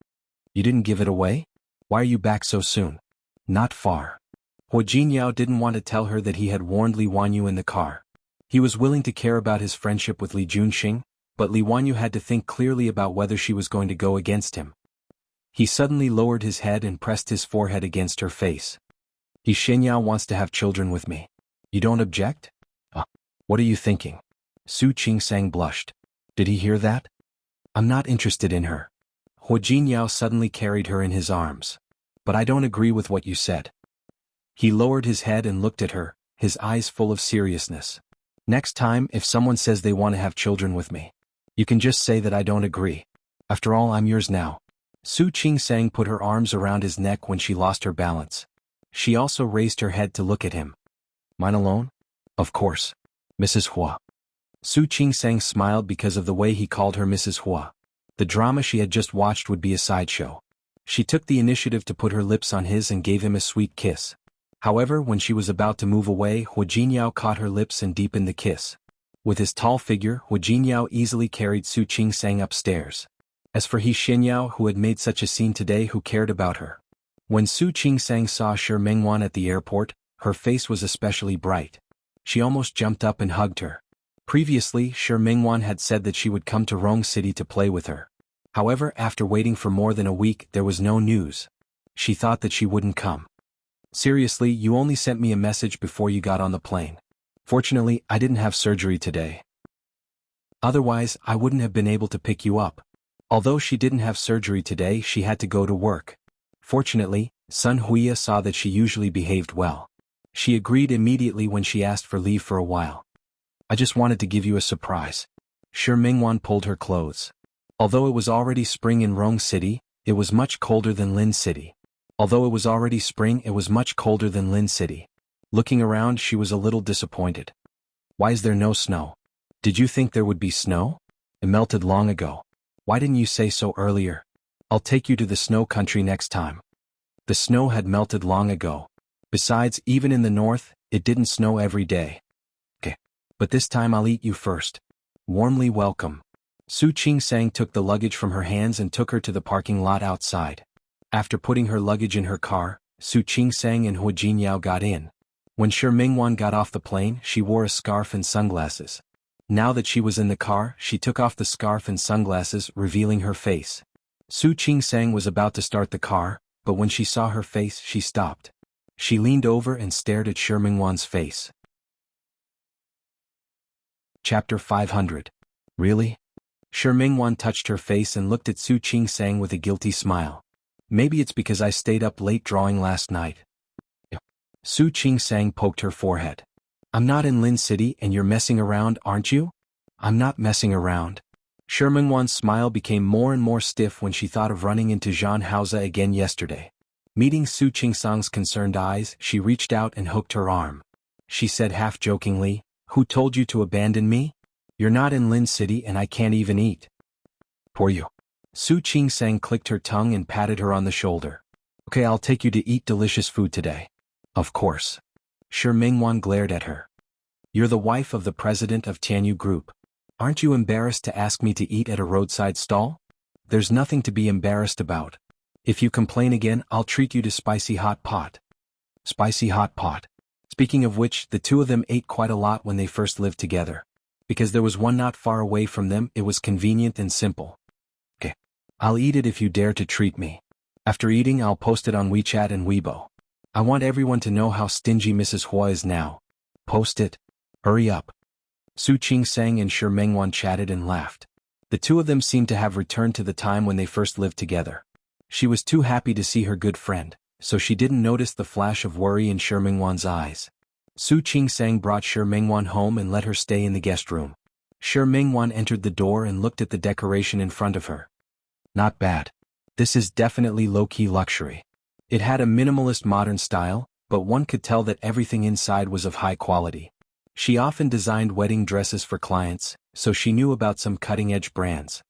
S1: You didn't give it away? Why are you back so soon? Not far. Hu Jinyao didn't want to tell her that he had warned Li Wanyu in the car. He was willing to care about his friendship with Li Junxing, but Li Wanyu had to think clearly about whether she was going to go against him. He suddenly lowered his head and pressed his forehead against her face. He Shenyao wants to have children with me. You don't object? What are you thinking? Su Qingsang blushed. Did he hear that? I'm not interested in her. Hu Jinyao suddenly carried her in his arms. But I don't agree with what you said. He lowered his head and looked at her, his eyes full of seriousness. Next time, if someone says they want to have children with me, you can just say that I don't agree. After all, I'm yours now. Su Qingsang put her arms around his neck when she lost her balance. She also raised her head to look at him. Mine alone? Of course. Mrs. Hua. Su Qingsang smiled because of the way he called her Mrs. Hua. The drama she had just watched would be a sideshow. She took the initiative to put her lips on his and gave him a sweet kiss. However, when she was about to move away, Hu Jinyao caught her lips and deepened the kiss. With his tall figure, Hu Jinyao easily carried Su Qingsang upstairs. As for He Shenyao, who had made such a scene today, who cared about her? When Su Qingsang saw Shi Mengwan at the airport, her face was especially bright. She almost jumped up and hugged her. Previously, Shi Mengwan had said that she would come to Rong City to play with her. However, after waiting for more than a week, there was no news. She thought that she wouldn't come. Seriously, you only sent me a message before you got on the plane. Fortunately, I didn't have surgery today. Otherwise, I wouldn't have been able to pick you up. Although she didn't have surgery today, she had to go to work. Fortunately, Sun Huiya saw that she usually behaved well. She agreed immediately when she asked for leave for a while. I just wanted to give you a surprise. Shi Mengwan pulled her clothes. Although it was already spring in Rong City, it was much colder than Lin City. Looking around, she was a little disappointed. Why is there no snow? Did you think there would be snow? It melted long ago. Why didn't you say so earlier? I'll take you to the snow country next time. The snow had melted long ago. Besides, even in the north, it didn't snow every day. Okay. But this time I'll eat you first. Warmly welcome. Su Qingsang took the luggage from her hands and took her to the parking lot outside. After putting her luggage in her car, Su Qingsang and Hua Jinyao got in. When Shi Mingwan got off the plane, she wore a scarf and sunglasses. Now that she was in the car, she took off the scarf and sunglasses, revealing her face. Su Qingsang was about to start the car, but when she saw her face, she stopped. She leaned over and stared at Shi Mingwan's face. Chapter 500. Really? Shi Mingwan touched her face and looked at Su Qingsang with a guilty smile. Maybe it's because I stayed up late drawing last night. Su Qingsang poked her forehead. I'm not in Lin City and you're messing around, aren't you? I'm not messing around. Shi Mingwan's smile became more and more stiff when she thought of running into Zhan Haoza again yesterday. Meeting Su Qingsang's concerned eyes, she reached out and hooked her arm. She said half-jokingly, "Who told you to abandon me? You're not in Lin City and I can't even eat." "Poor you." Su Qingsang clicked her tongue and patted her on the shoulder. "Okay, I'll take you to eat delicious food today." "Of course." Shi Mingwan glared at her. "You're the wife of the president of Tianyu Group. Aren't you embarrassed to ask me to eat at a roadside stall? There's nothing to be embarrassed about. If you complain again, I'll treat you to spicy hot pot." Spicy hot pot. Speaking of which, the two of them ate quite a lot when they first lived together. Because there was one not far away from them, it was convenient and simple. "Okay. I'll eat it if you dare to treat me. After eating, I'll post it on WeChat and Weibo. I want everyone to know how stingy Mrs. Hua is now. Post it. Hurry up." Su Qingsang and Shi Mingwan chatted and laughed. The two of them seemed to have returned to the time when they first lived together. She was too happy to see her good friend, so she didn't notice the flash of worry in Shi Mingwan's eyes. Su Qingsang brought Shi Mingwan home and let her stay in the guest room. Shi Mingwan entered the door and looked at the decoration in front of her. Not bad. This is definitely low-key luxury. It had a minimalist modern style, but one could tell that everything inside was of high quality. She often designed wedding dresses for clients, so she knew about some cutting-edge brands.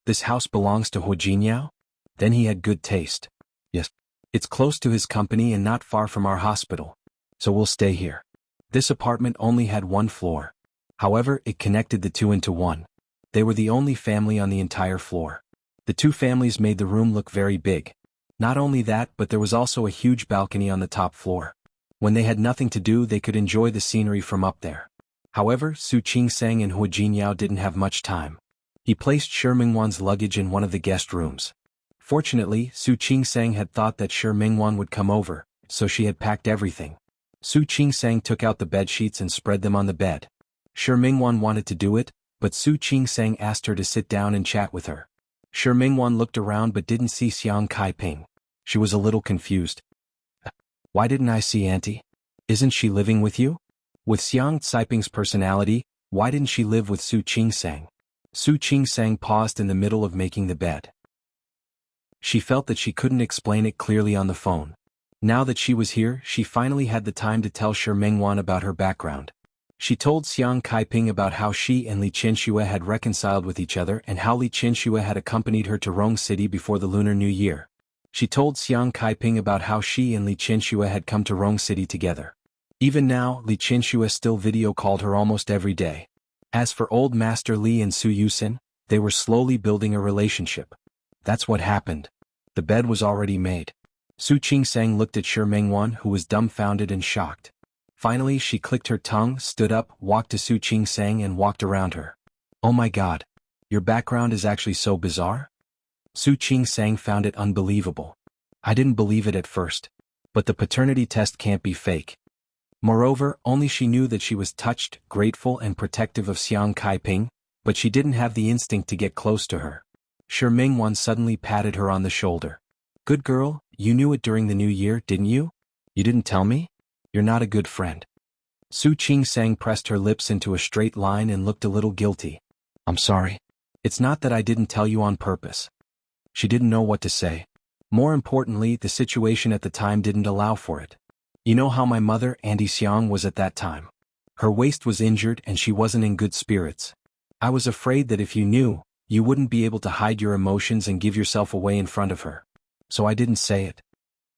S1: This house belongs to Hua Jinyao? Then he had good taste. Yes. It's close to his company and not far from our hospital. So we'll stay here. This apartment only had one floor. However, it connected the two into one. They were the only family on the entire floor. The two families made the room look very big. Not only that, but there was also a huge balcony on the top floor. When they had nothing to do, they could enjoy the scenery from up there. However, Su Qingsang and Hua Jinyao didn't have much time. He placed Shi Mingwan's luggage in one of the guest rooms. Fortunately, Su Qingsang had thought that Shi Mingwan would come over, so she had packed everything. Su Qingsang took out the bedsheets and spread them on the bed. Shi Mingwan wanted to do it, but Su Qingsang asked her to sit down and chat with her. Shi Mingwan looked around but didn't see Xiang Kaiping. She was a little confused. Why didn't I see Auntie? Isn't she living with you? With Xiang Caiping's personality, why didn't she live with Su Qingsang? Su Qingsang paused in the middle of making the bed. She felt that she couldn't explain it clearly on the phone. Now that she was here, she finally had the time to tell Shi Mingwan about her background. She told Xiang Kaiping about how she and Li Qianxue had reconciled with each other and how Li Qianxue had accompanied her to Rong City before the Lunar New Year. She told Xiang Kaiping about how she and Li Qianxue had come to Rong City together. Even now, Li Qianxue still video-called her almost every day. As for Old Master Li and Su Yusin, they were slowly building a relationship. That's what happened. The bed was already made. Su Qingsang looked at Shi Mingwan, who was dumbfounded and shocked. Finally, she clicked her tongue, stood up, walked to Su Qingsang and walked around her. "Oh my God. Your background is actually so bizarre?" Su Qingsang found it unbelievable. "I didn't believe it at first. But the paternity test can't be fake." Moreover, only she knew that she was touched, grateful and protective of Xiang Kaiping, but she didn't have the instinct to get close to her. Shi Mingwan suddenly patted her on the shoulder. "Good girl, you knew it during the New Year, didn't you? You didn't tell me? You're not a good friend." Su Qingsang pressed her lips into a straight line and looked a little guilty. "I'm sorry. It's not that I didn't tell you on purpose." She didn't know what to say. More importantly, the situation at the time didn't allow for it. You know how my mother, Auntie Xiang, was at that time. Her waist was injured and she wasn't in good spirits. I was afraid that if you knew, you wouldn't be able to hide your emotions and give yourself away in front of her. So I didn't say it.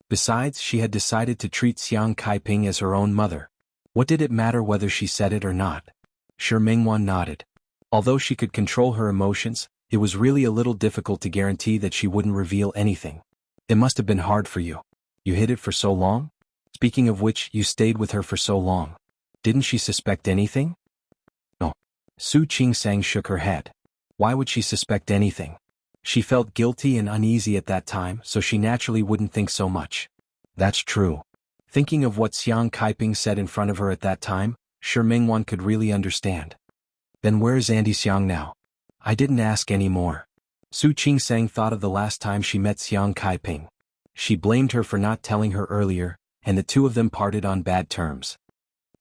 S1: Besides, she had decided to treat Xiang Kaiping as her own mother. What did it matter whether she said it or not? Shi Mingwan nodded. Although she could control her emotions, it was really a little difficult to guarantee that she wouldn't reveal anything. It must have been hard for you. You hid it for so long? Speaking of which, you stayed with her for so long. Didn't she suspect anything? No. Su Qingsang shook her head. Why would she suspect anything? She felt guilty and uneasy at that time, so she naturally wouldn't think so much. That's true. Thinking of what Xiang Kaiping said in front of her at that time, Shi Mingwan could really understand. Then where is Auntie Xiang now? I didn't ask any more. Su Qingsang thought of the last time she met Xiang Kaiping. She blamed her for not telling her earlier, and the two of them parted on bad terms.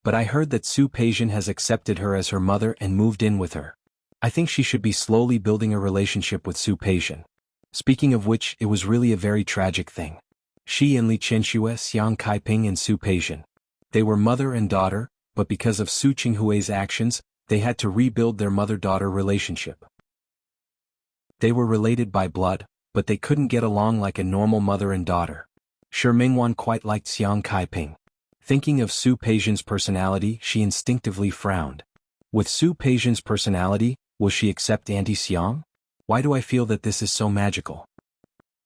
S1: But I heard that Su Peijian has accepted her as her mother and moved in with her. I think she should be slowly building a relationship with Su Peijian. Speaking of which, it was really a very tragic thing. She and Li Qianxue, Xiang Kaiping and Su Peijian. They were mother and daughter, but because of Su Qinghui's actions, they had to rebuild their mother-daughter relationship. They were related by blood, but they couldn't get along like a normal mother and daughter. Shi Mingwan quite liked Xiang Kaiping. Thinking of Su Peijian's personality, she instinctively frowned. With Su Peijian's personality, will she accept Auntie Xiang? Why do I feel that this is so magical?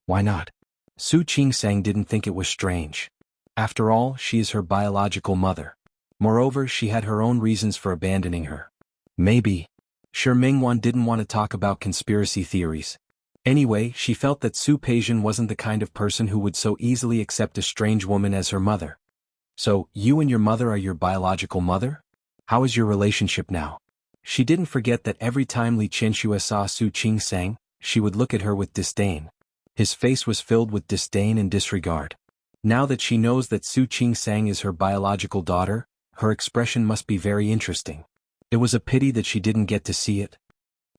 S1: Why not? Su Qingsang didn't think it was strange. After all, she is her biological mother. Moreover, she had her own reasons for abandoning her. Maybe. Shi Mingwan didn't want to talk about conspiracy theories. Anyway, she felt that Su Peijian wasn't the kind of person who would so easily accept a strange woman as her mother. So, you and your mother are your biological mother? How is your relationship now? She didn't forget that every time Li Qianxue saw Su Qingsang, she would look at her with disdain. His face was filled with disdain and disregard. Now that she knows that Su Qingsang is her biological daughter, her expression must be very interesting. It was a pity that she didn't get to see it.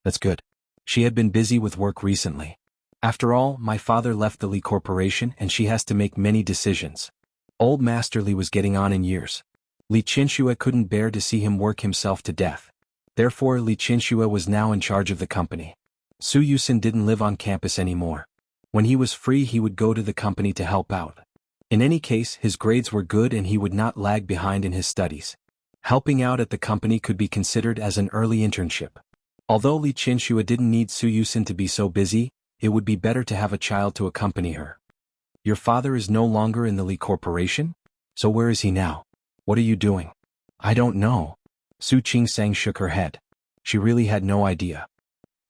S1: That's good. She had been busy with work recently. After all, my father left the Li Corporation and she has to make many decisions. Old Master Li was getting on in years. Li Qianxue couldn't bear to see him work himself to death. Therefore, Li Qianxue was now in charge of the company. Su Yusin didn't live on campus anymore. When he was free, he would go to the company to help out. In any case, his grades were good and he would not lag behind in his studies. Helping out at the company could be considered as an early internship. Although Li Qianxue didn't need Su Yusin to be so busy, it would be better to have a child to accompany her. Your father is no longer in the Li Corporation? So where is he now? What are you doing? I don't know. Su Qingsang shook her head. She really had no idea.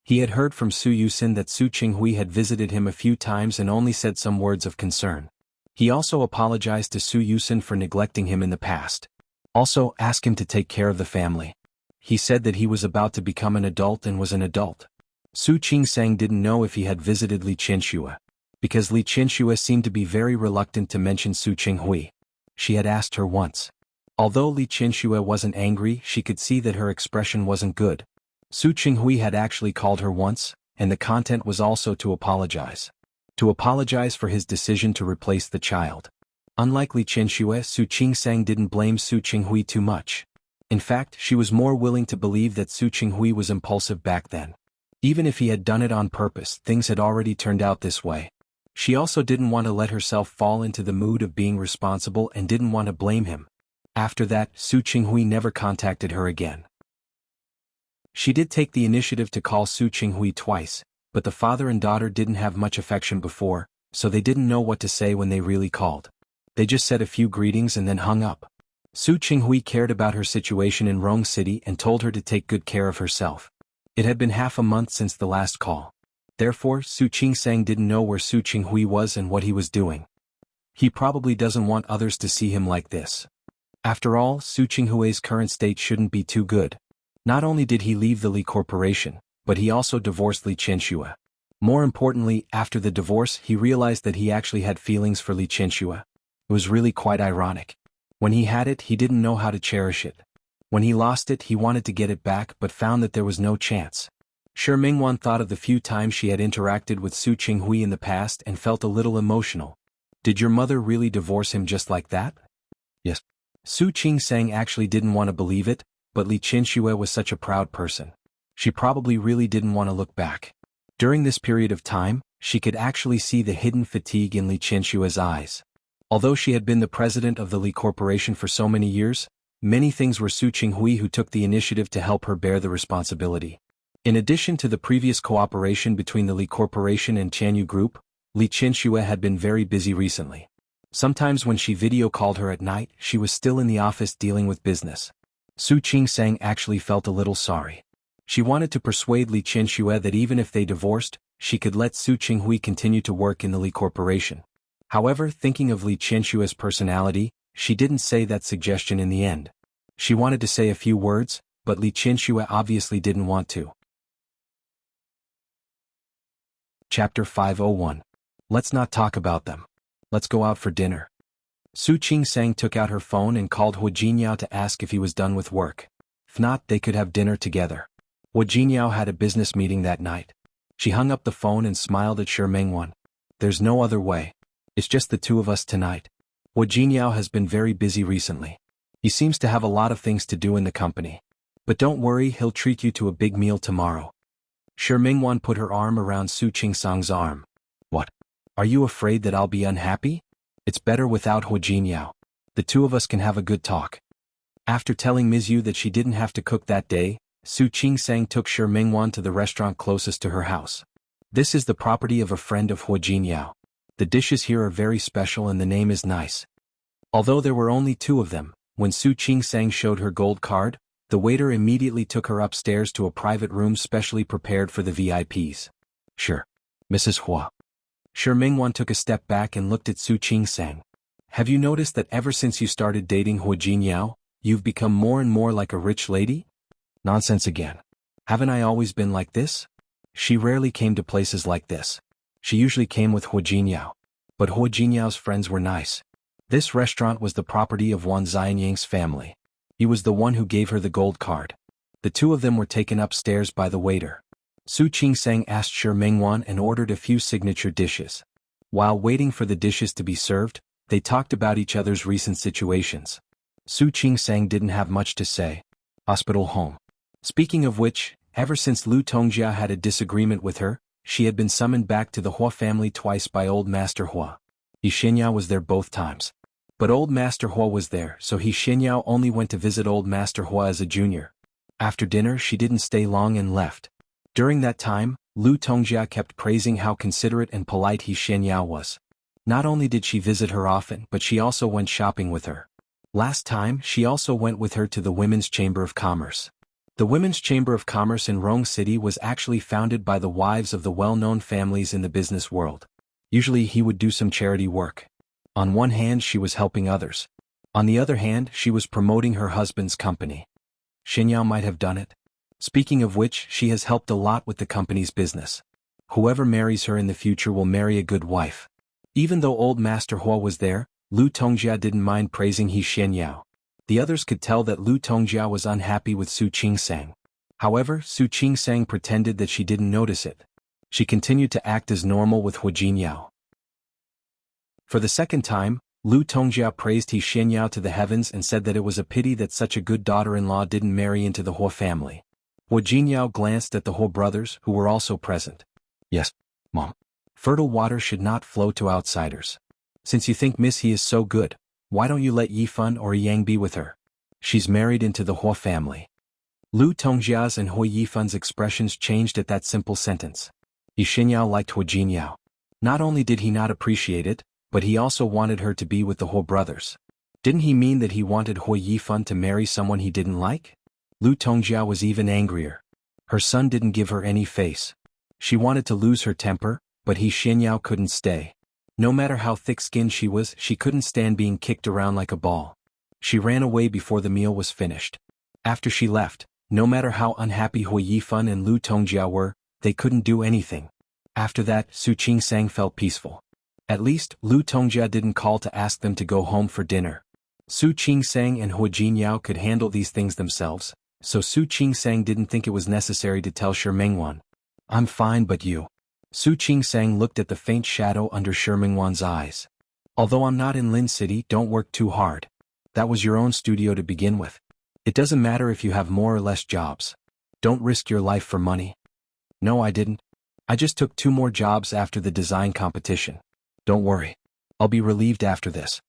S1: He had heard from Su Yusin that Su Qinghui had visited him a few times and only said some words of concern. He also apologized to Su Yusin for neglecting him in the past. Also, asked him to take care of the family. He said that he was about to become an adult and was an adult. Su Qingsang didn't know if he had visited Li Qianxue. Because Li Qianxue seemed to be very reluctant to mention Su Qinghui. She had asked her once. Although Li Qianxue wasn't angry, she could see that her expression wasn't good. Su Qinghui had actually called her once, and the content was also to apologize. To apologize for his decision to replace the child. Unlike Li Qianxue, Su Qingsang didn't blame Su Qinghui too much. In fact, she was more willing to believe that Su Qinghui was impulsive back then. Even if he had done it on purpose, things had already turned out this way. She also didn't want to let herself fall into the mood of being responsible and didn't want to blame him. After that, Su Qinghui never contacted her again. She did take the initiative to call Su Qinghui twice, but the father and daughter didn't have much affection before, so they didn't know what to say when they really called. They just said a few greetings and then hung up. Su Qinghui cared about her situation in Rong City and told her to take good care of herself. It had been half a month since the last call. Therefore, Su Qingsang didn't know where Su Qinghui was and what he was doing. He probably doesn't want others to see him like this. After all, Su Qinghui's current state shouldn't be too good. Not only did he leave the Li Corporation, but he also divorced Li Qianxue. More importantly, after the divorce, he realized that he actually had feelings for Li Qianxue. It was really quite ironic. When he had it, he didn't know how to cherish it. When he lost it, he wanted to get it back but found that there was no chance. Shi Mingwan thought of the few times she had interacted with Su Qinghui in the past and felt a little emotional. Did your mother really divorce him just like that? Yes. Su Qingsang actually didn't want to believe it, but Li Qianxue was such a proud person. She probably really didn't want to look back. During this period of time, she could actually see the hidden fatigue in Li Qianshua's eyes. Although she had been the president of the Li Corporation for so many years, many things were Su Qinghui who took the initiative to help her bear the responsibility. In addition to the previous cooperation between the Li Corporation and Qianyu Group, Li Qianshua had been very busy recently. Sometimes when she video called her at night, she was still in the office dealing with business. Su Qingsang actually felt a little sorry. She wanted to persuade Li Qianshua that even if they divorced, she could let Su Qinghui continue to work in the Li Corporation. However, thinking of Li Qianshua's personality, she didn't say that suggestion in the end. She wanted to say a few words, but Li Qianshua obviously didn't want to. Chapter 501. Let's not talk about them. Let's go out for dinner. Su Qingsang took out her phone and called Hua Jinyao to ask if he was done with work. If not, they could have dinner together. Hua Jinyao had a business meeting that night. She hung up the phone and smiled at Shi Mengwan. There's no other way. It's just the two of us tonight. Hua Jinyao has been very busy recently. He seems to have a lot of things to do in the company. But don't worry, he'll treat you to a big meal tomorrow. Shi Mengwan put her arm around Su Qingsang's arm. What? Are you afraid that I'll be unhappy? It's better without Hua Jinyao. The two of us can have a good talk. After telling Ms. Yu that she didn't have to cook that day, Su Qingsang took Shi Mengwan to the restaurant closest to her house. This is the property of a friend of Hua Jinyao. The dishes here are very special and the name is nice. Although there were only two of them, when Su Qingsang showed her gold card, the waiter immediately took her upstairs to a private room specially prepared for the VIPs. Sure. Mrs. Hua. Shi Mengwan took a step back and looked at Su Qingsang. Have you noticed that ever since you started dating Hua Jinyao, you've become more and more like a rich lady? Nonsense again. Haven't I always been like this? She rarely came to places like this. She usually came with Hua Jinyao. But Hua Jinyao's friends were nice. This restaurant was the property of Wan Xianyang's family. He was the one who gave her the gold card. The two of them were taken upstairs by the waiter. Su Qingsang asked Shi Mengwan and ordered a few signature dishes. While waiting for the dishes to be served, they talked about each other's recent situations. Su Qingsang didn't have much to say. Hospital home. Speaking of which, ever since Lu Tongjia had a disagreement with her, she had been summoned back to the Hua family twice by Old Master Hua. He Xianyao was there both times. But Old Master Hua was there, so He Xianyao only went to visit Old Master Hua as a junior. After dinner she didn't stay long and left. During that time, Lu Tongjia kept praising how considerate and polite He Xianyao was. Not only did she visit her often, but she also went shopping with her. Last time, she also went with her to the Women's Chamber of Commerce. The Women's Chamber of Commerce in Rong City was actually founded by the wives of the well-known families in the business world. Usually he would do some charity work. On one hand she was helping others. On the other hand she was promoting her husband's company. Xianyao might have done it. Speaking of which, she has helped a lot with the company's business. Whoever marries her in the future will marry a good wife. Even though Old Master Hua was there, Lu Tongjia didn't mind praising He Xianyao. The others could tell that Lu Tongjia was unhappy with Su Qingsang. However, Su Qingsang pretended that she didn't notice it. She continued to act as normal with Hua Jinyao. For the second time, Lu Tongjia praised He Xianyao to the heavens and said that it was a pity that such a good daughter-in-law didn't marry into the Hua family. Hua Jinyao glanced at the Hua brothers, who were also present. Yes, Mom. Fertile water should not flow to outsiders. Since you think Miss He is so good, why don't you let Yifan or Yang be with her? She's married into the Hua family. Lu Tongjia's and Hua Yifan's expressions changed at that simple sentence. He Xianyao liked Hua Jinyao. Not only did he not appreciate it, but he also wanted her to be with the Hua brothers. Didn't he mean that he wanted Hua Yifan to marry someone he didn't like? Lu Tongjia was even angrier. Her son didn't give her any face. She wanted to lose her temper, but He Xianyao couldn't stay. No matter how thick-skinned she was, she couldn't stand being kicked around like a ball. She ran away before the meal was finished. After she left, no matter how unhappy Hua Yifan and Lu Tongjia were, they couldn't do anything. After that, Su Qingsang felt peaceful. At least, Lu Tongjia didn't call to ask them to go home for dinner. Su Qingsang and Hua Jinyao could handle these things themselves, so Su Qingsang didn't think it was necessary to tell Shi Mengwan. I'm fine, but you. Su Qingsang looked at the faint shadow under Shi Mengwan's eyes. Although I'm not in Lin City, don't work too hard. That was your own studio to begin with. It doesn't matter if you have more or less jobs. Don't risk your life for money. No, I didn't. I just took 2 more jobs after the design competition. Don't worry. I'll be relieved after this.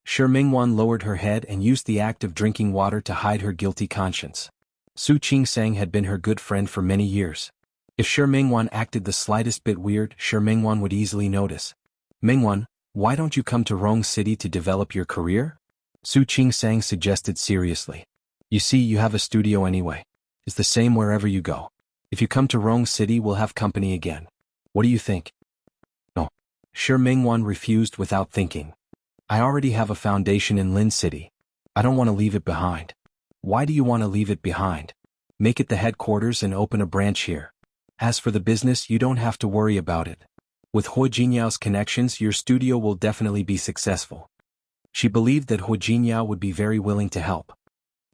S1: Shi Mingwan lowered her head and used the act of drinking water to hide her guilty conscience. Su Qingsang had been her good friend for many years. If Shi Mingwan acted the slightest bit weird, Shi Mingwan would easily notice. Mingwan, why don't you come to Rong City to develop your career? Su Qingsang suggested seriously. You see, you have a studio anyway. It's the same wherever you go. If you come to Rong City, we'll have company again. What do you think? No. Shi Mingwan refused without thinking. I already have a foundation in Lin City. I don't want to leave it behind. Why do you want to leave it behind? Make it the headquarters and open a branch here. As for the business, you don't have to worry about it. With Hu Jinyao's connections, your studio will definitely be successful. She believed that Hu Jinyao would be very willing to help.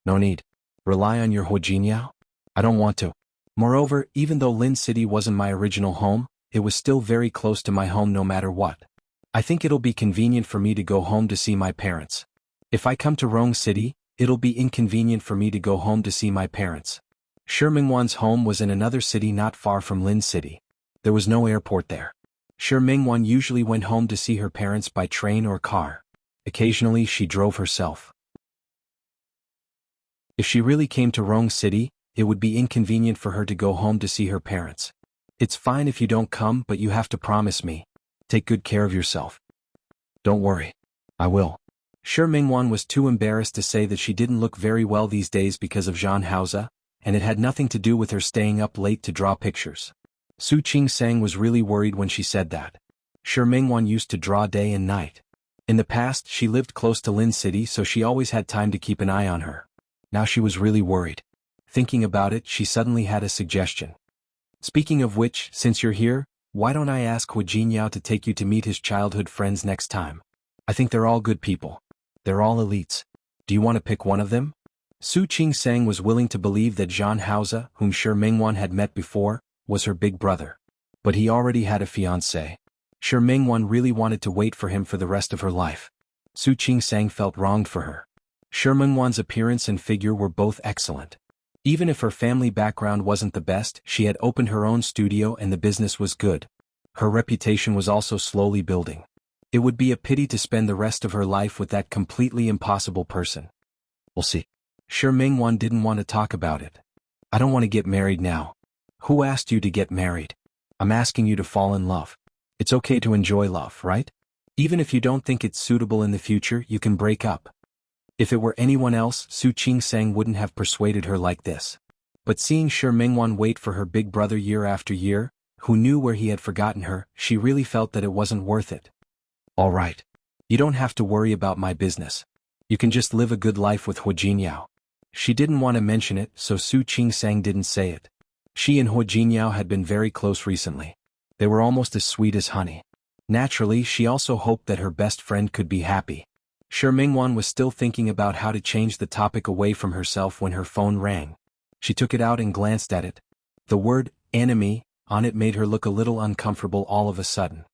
S1: No need. Rely on your Hu Jinyao? I don't want to. Moreover, even though Lin City wasn't my original home, it was still very close to my home no matter what. I think it'll be convenient for me to go home to see my parents. If I come to Rong City, it'll be inconvenient for me to go home to see my parents. Shi Mingwan's home was in another city not far from Lin City. There was no airport there. Shi Mingwan usually went home to see her parents by train or car. Occasionally she drove herself. If she really came to Rong City, it would be inconvenient for her to go home to see her parents. It's fine if you don't come, but you have to promise me. Take good care of yourself. Don't worry. I will. Shi Mingwan was too embarrassed to say that she didn't look very well these days because of Zhang Haoze, and it had nothing to do with her staying up late to draw pictures. Su Qingsang was really worried when she said that. Shi Mingwan used to draw day and night. In the past, she lived close to Lin City, so she always had time to keep an eye on her. Now she was really worried. Thinking about it, she suddenly had a suggestion. Speaking of which, since you're here, why don't I ask Hu Jinyao to take you to meet his childhood friends next time? I think they're all good people. They're all elites. Do you want to pick one of them? Su Qingsang was willing to believe that Zhang Haoze, whom Shi Mingwan had met before, was her big brother. But he already had a fiancée. Shi Mingwan really wanted to wait for him for the rest of her life. Su Qingsang felt wronged for her. Shi Mingwan's appearance and figure were both excellent. Even if her family background wasn't the best, she had opened her own studio and the business was good. Her reputation was also slowly building. It would be a pity to spend the rest of her life with that completely impossible person. We'll see. Shi Mingwan didn't want to talk about it. I don't want to get married now. Who asked you to get married? I'm asking you to fall in love. It's okay to enjoy love, right? Even if you don't think it's suitable in the future, you can break up. If it were anyone else, Su Qingsang wouldn't have persuaded her like this. But seeing Shi Mingwan wait for her big brother year after year, who knew where he had forgotten her, she really felt that it wasn't worth it. All right. You don't have to worry about my business. You can just live a good life with Hu Jinyao. She didn't want to mention it, so Su Qingsang didn't say it. She and Hu Jinyao had been very close recently. They were almost as sweet as honey. Naturally, she also hoped that her best friend could be happy. Shi Mingwan was still thinking about how to change the topic away from herself when her phone rang. She took it out and glanced at it. The word, enemy, on it made her look a little uncomfortable all of a sudden.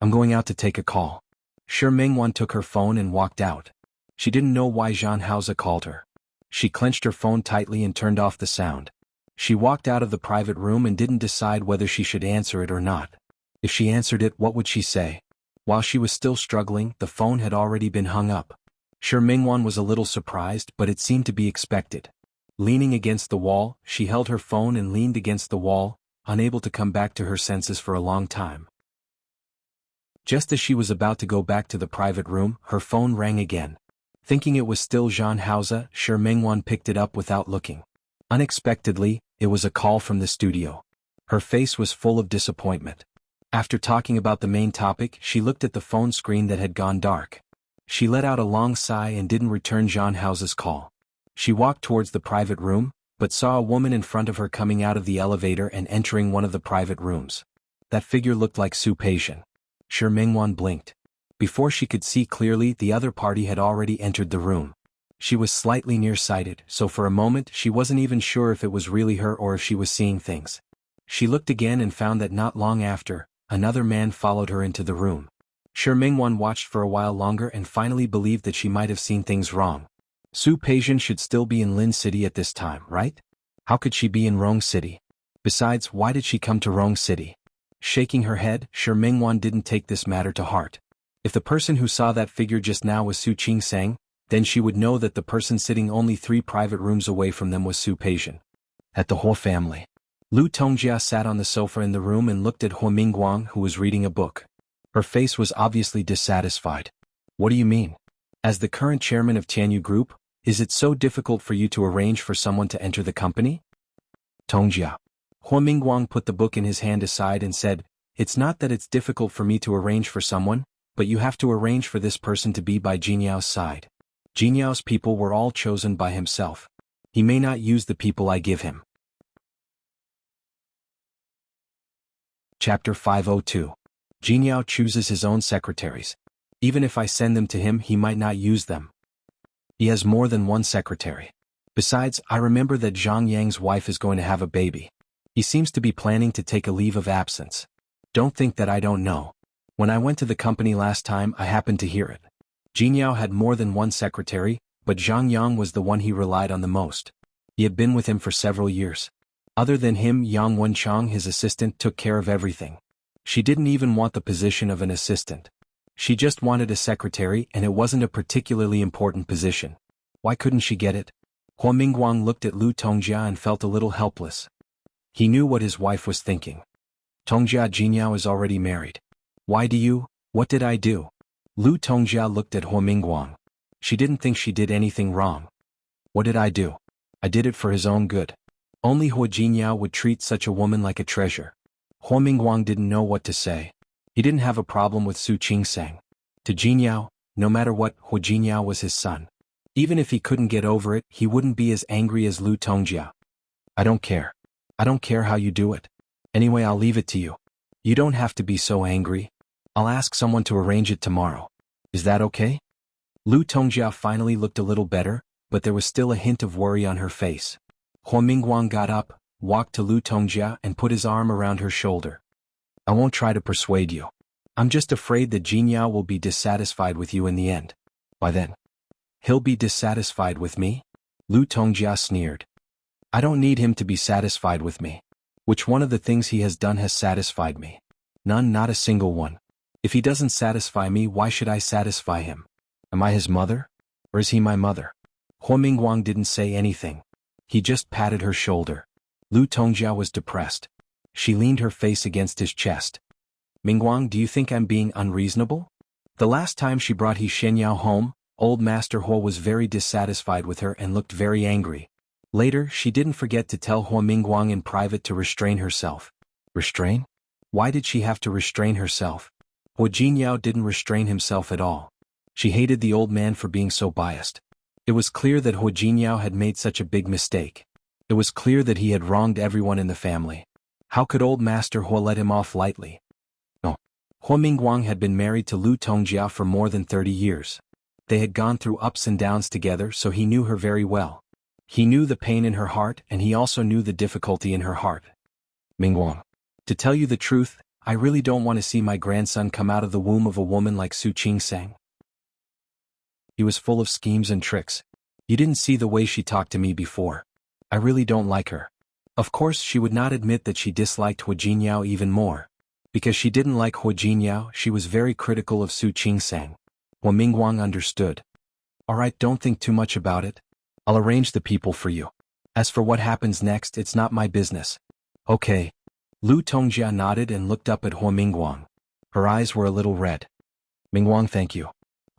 S1: I'm going out to take a call. Shi Mingwan took her phone and walked out. She didn't know why Zhang Haoze called her. She clenched her phone tightly and turned off the sound. She walked out of the private room and didn't decide whether she should answer it or not. If she answered it, what would she say? While she was still struggling, the phone had already been hung up. Shi Mingwan was a little surprised, but it seemed to be expected. Leaning against the wall, she held her phone and leaned against the wall, unable to come back to her senses for a long time. Just as she was about to go back to the private room, her phone rang again. Thinking it was still Zhang Haoze, Shi Mingwan picked it up without looking. Unexpectedly, it was a call from the studio. Her face was full of disappointment. After talking about the main topic, she looked at the phone screen that had gone dark. She let out a long sigh and didn't return Zhang Haoze's call. She walked towards the private room, but saw a woman in front of her coming out of the elevator and entering one of the private rooms. That figure looked like Su Peixian. Shi Mingwan blinked. Before she could see clearly, the other party had already entered the room. She was slightly nearsighted, so for a moment she wasn't even sure if it was really her or if she was seeing things. She looked again and found that not long after, another man followed her into the room. Shi Mingwan watched for a while longer and finally believed that she might have seen things wrong. Su Peixian should still be in Lin City at this time, right? How could she be in Rong City? Besides, why did she come to Rong City? Shaking her head, Shi Mingwan didn't take this matter to heart. If the person who saw that figure just now was Su Qingsang, then she would know that the person sitting only 3 private rooms away from them was Su Peixian. At the Huo family. Lu Tongjia sat on the sofa in the room and looked at Huo Mingguang, who was reading a book. Her face was obviously dissatisfied. What do you mean? As the current chairman of Tianyu Group, is it so difficult for you to arrange for someone to enter the company? Tongjia. Huo Mingguang put the book in his hand aside and said, it's not that it's difficult for me to arrange for someone, but you have to arrange for this person to be by Jinyao's side. Jinyao's people were all chosen by himself. He may not use the people I give him. Chapter 502. Jinyao chooses his own secretaries. Even if I send them to him, he might not use them. He has more than one secretary. Besides, I remember that Zhang Yang's wife is going to have a baby. He seems to be planning to take a leave of absence. Don't think that I don't know. When I went to the company last time, I happened to hear it. Jinyao had more than one secretary, but Zhang Yang was the one he relied on the most. He had been with him for several years. Other than him, Yang Wenchang, his assistant, took care of everything. She didn't even want the position of an assistant. She just wanted a secretary, and it wasn't a particularly important position. Why couldn't she get it? Huo Mingguang looked at Lu Tongjia and felt a little helpless. He knew what his wife was thinking. Tongjia, Jinyao is already married. What did I do? Lu Tongjia looked at Huo Mingguang. She didn't think she did anything wrong. What did I do? I did it for his own good. Only Huo Jinyao would treat such a woman like a treasure. Huo Mingguang didn't know what to say. He didn't have a problem with Su Qingsang. To Jinyao, no matter what, Huo Jinyao was his son. Even if he couldn't get over it, he wouldn't be as angry as Lu Tongjia. I don't care. I don't care how you do it. Anyway, I'll leave it to you. You don't have to be so angry. I'll ask someone to arrange it tomorrow. Is that okay? Lu Tongjia finally looked a little better, but there was still a hint of worry on her face. Huo Mingguang got up, walked to Lu Tongjia and put his arm around her shoulder. I won't try to persuade you. I'm just afraid that Jinyao will be dissatisfied with you in the end. Why then? He'll be dissatisfied with me? Lu Tongjia sneered. I don't need him to be satisfied with me. Which one of the things he has done has satisfied me? None, not a single one. If he doesn't satisfy me, why should I satisfy him? Am I his mother? Or is he my mother? Huo Mingguang didn't say anything. He just patted her shoulder. Lu Tongjia was depressed. She leaned her face against his chest. Mingguang, do you think I'm being unreasonable? The last time she brought He Shenyao home, old Master Huo was very dissatisfied with her and looked very angry. Later, she didn't forget to tell Huo Mingguang in private to restrain herself. Restrain? Why did she have to restrain herself? Huo Jinyao didn't restrain himself at all. She hated the old man for being so biased. It was clear that Huo Jinyao had made such a big mistake. It was clear that he had wronged everyone in the family. How could old Master Huo let him off lightly? No. Huo Mingguang had been married to Lu Tongjia for more than 30 years. They had gone through ups and downs together, so he knew her very well. He knew the pain in her heart, and he also knew the difficulty in her heart. Mingguang. To tell you the truth, I really don't want to see my grandson come out of the womb of a woman like Su Qingsang. He was full of schemes and tricks. You didn't see the way she talked to me before. I really don't like her. Of course, she would not admit that she disliked Huo Jinyao even more. Because she didn't like Huo Jinyao, she was very critical of Su Qingsang. Huo Mingguang understood. Alright, don't think too much about it. I'll arrange the people for you. As for what happens next, it's not my business. Okay. Lu Tongjia nodded and looked up at Huo Mingguang. Her eyes were a little red. Mingguang, thank you.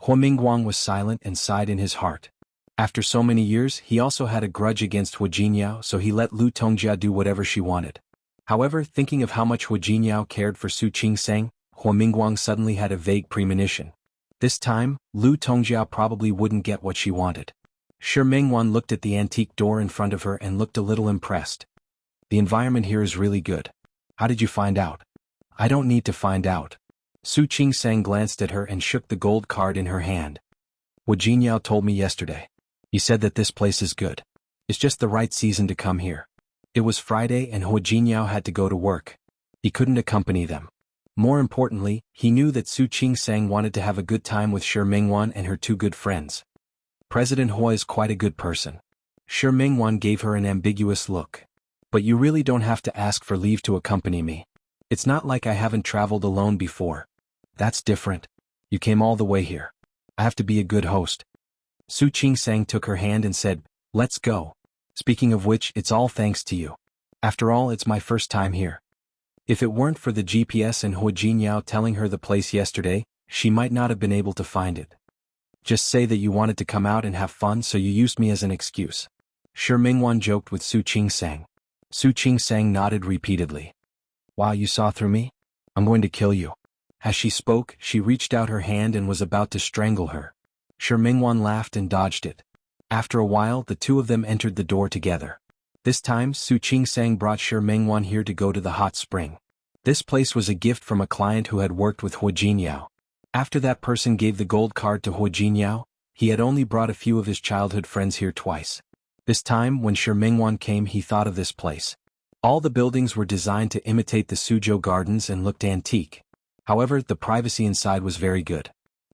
S1: Huo Mingguang was silent and sighed in his heart. After so many years, he also had a grudge against Huo Jinyao, so he let Lu Tongjia do whatever she wanted. However, thinking of how much Huo Jinyao cared for Su Qingsang, Huo Mingguang suddenly had a vague premonition. This time, Lu Tongjia probably wouldn't get what she wanted. Shi Mingguang looked at the antique door in front of her and looked a little impressed. The environment here is really good. How did you find out? I don't need to find out. Su Qingsang glanced at her and shook the gold card in her hand. Huo Jinyao told me yesterday. He said that this place is good. It's just the right season to come here. It was Friday and Huo Jinyao had to go to work. He couldn't accompany them. More importantly, he knew that Su Qingsang wanted to have a good time with Shi Mingguang and her 2 good friends. President Huo is quite a good person. Shi Mingwan gave her an ambiguous look. But you really don't have to ask for leave to accompany me. It's not like I haven't traveled alone before. That's different. You came all the way here. I have to be a good host. Su Qingsang took her hand and said, let's go. Speaking of which, it's all thanks to you. After all, it's my first time here. If it weren't for the GPS and Hua Jinyao telling her the place yesterday, she might not have been able to find it. Just say that you wanted to come out and have fun, so you used me as an excuse. Shi Mingwan joked with Su Qingsang. Su Qingsang nodded repeatedly. Wow, you saw through me? I'm going to kill you. As she spoke, she reached out her hand and was about to strangle her. Shi Mingwan laughed and dodged it. After a while, the two of them entered the door together. This time, Su Qingsang brought Shi Mingwan here to go to the hot spring. This place was a gift from a client who had worked with Hua Jinyao. After that person gave the gold card to Hua Jinyao, he had only brought a few of his childhood friends here twice. This time, when Shi Mingwan came, he thought of this place. All the buildings were designed to imitate the Suzhou Gardens and looked antique. However, the privacy inside was very good.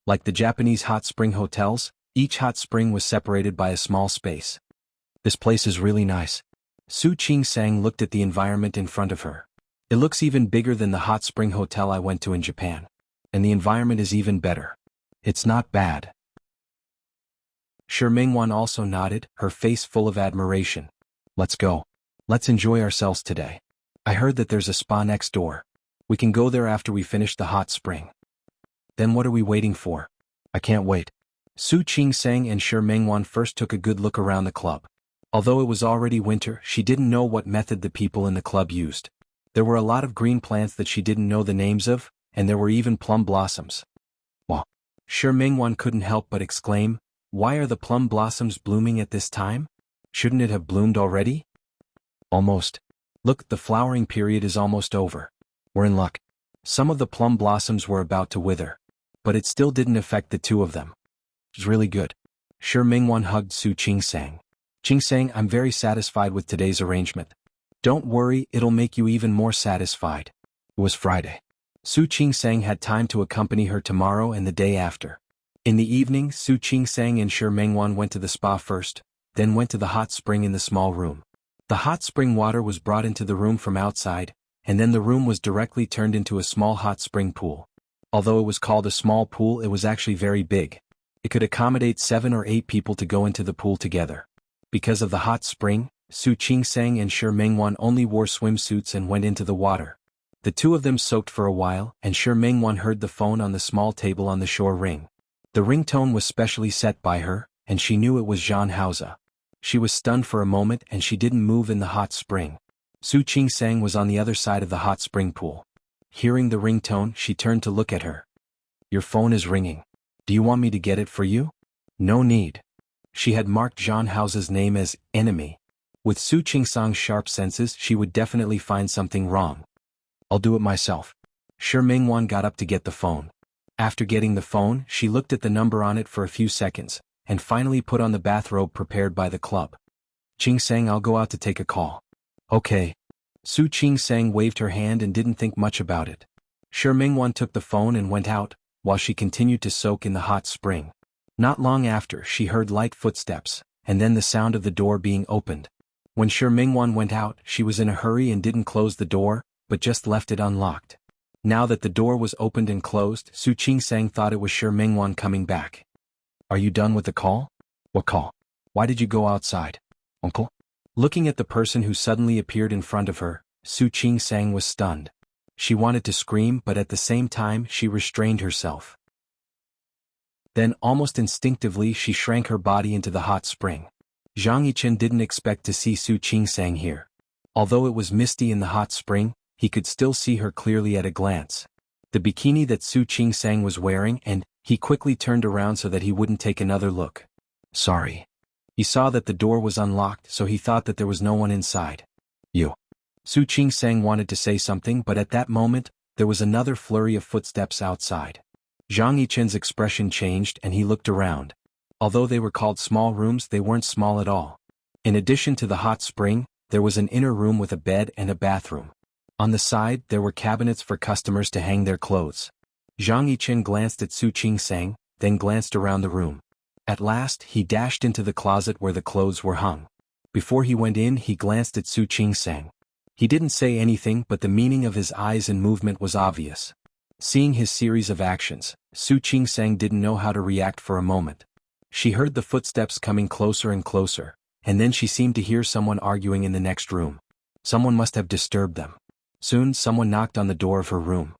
S1: Like the Japanese hot spring hotels, each hot spring was separated by a small space. This place is really nice. Su Qingsang looked at the environment in front of her. It looks even bigger than the hot spring hotel I went to in Japan. And the environment is even better. It's not bad. Shi Mingwan also nodded, her face full of admiration. Let's go. Let's enjoy ourselves today. I heard that there's a spa next door. We can go there after we finish the hot spring. Then what are we waiting for? I can't wait. Su Qingsang and Shi Mingwan first took a good look around the club. Although it was already winter, she didn't know what method the people in the club used. There were a lot of green plants that she didn't know the names of, and there were even plum blossoms. Wow. Shi Mingwan couldn't help but exclaim, why are the plum blossoms blooming at this time? Shouldn't it have bloomed already? Almost. Look, the flowering period is almost over. We're in luck. Some of the plum blossoms were about to wither. But it still didn't affect the two of them. It's really good. Shi Mingwan hugged Su Qingsang. Qingsang, I'm very satisfied with today's arrangement. Don't worry, it'll make you even more satisfied. It was Friday. Su Qingsang had time to accompany her tomorrow and the day after. In the evening, Su Qingsang and Shi Mingwan went to the spa first, then went to the hot spring in the small room. The hot spring water was brought into the room from outside, and then the room was directly turned into a small hot spring pool. Although it was called a small pool, it was actually very big. It could accommodate 7 or 8 people to go into the pool together. Because of the hot spring, Su Qingsang and Shi Mingwan only wore swimsuits and went into the water. The two of them soaked for a while, and Shi Mingwan heard the phone on the small table on the shore ring. The ringtone was specially set by her, and she knew it was Zhang Haoze. She was stunned for a moment and she didn't move in the hot spring. Su Qingsang was on the other side of the hot spring pool. Hearing the ringtone, she turned to look at her. Your phone is ringing. Do you want me to get it for you? No need. She had marked Zhang Haoze's name as enemy. With Su Qingsang's sharp senses, she would definitely find something wrong. I'll do it myself. Shi Mingwan got up to get the phone. After getting the phone, she looked at the number on it for a few seconds, and finally put on the bathrobe prepared by the club. Qingsang, I'll go out to take a call. Okay. Su Qingsang waved her hand and didn't think much about it. Shi Mingwan took the phone and went out, while she continued to soak in the hot spring. Not long after, she heard light footsteps, and then the sound of the door being opened. When Shi Mingwan went out, she was in a hurry and didn't close the door, but just left it unlocked. Now that the door was opened and closed, Su Qingsang thought it was Shi Mingwan coming back. Are you done with the call? What call? Why did you go outside? Uncle? Looking at the person who suddenly appeared in front of her, Su Qingsang was stunned. She wanted to scream, but at the same time she restrained herself. Then almost instinctively she shrank her body into the hot spring. Zhang Yichen didn't expect to see Su Qingsang here. Although it was misty in the hot spring, he could still see her clearly at a glance. The bikini that Su Qingsang was wearing, and he quickly turned around so that he wouldn't take another look. Sorry. He saw that the door was unlocked, so he thought that there was no one inside. You. Su Qingsang wanted to say something, but at that moment, there was another flurry of footsteps outside. Zhang Yichen's expression changed and he looked around. Although they were called small rooms, they weren't small at all. In addition to the hot spring, there was an inner room with a bed and a bathroom. On the side, there were cabinets for customers to hang their clothes. Zhang Yichen glanced at Su Qingsang, then glanced around the room. At last, he dashed into the closet where the clothes were hung. Before he went in, he glanced at Su Qingsang. He didn't say anything, but the meaning of his eyes and movement was obvious. Seeing his series of actions, Su Qingsang didn't know how to react for a moment. She heard the footsteps coming closer and closer, and then she seemed to hear someone arguing in the next room. Someone must have disturbed them. Soon, someone knocked on the door of her room.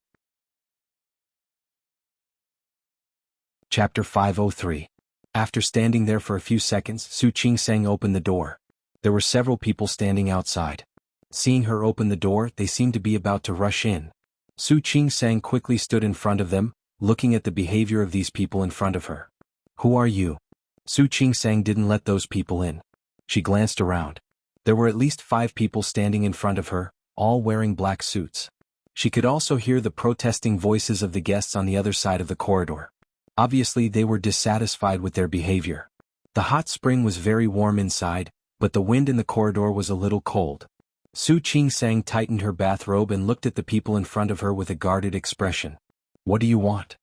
S1: Chapter 503. After standing there for a few seconds, Su Qingsang opened the door. There were several people standing outside. Seeing her open the door, they seemed to be about to rush in. Su Qingsang quickly stood in front of them, looking at the behavior of these people in front of her. Who are you? Su Qingsang didn't let those people in. She glanced around. There were at least 5 people standing in front of her, all wearing black suits. She could also hear the protesting voices of the guests on the other side of the corridor. Obviously, they were dissatisfied with their behavior. The hot spring was very warm inside, but the wind in the corridor was a little cold. Su Qingsang tightened her bathrobe and looked at the people in front of her with a guarded expression. What do you want?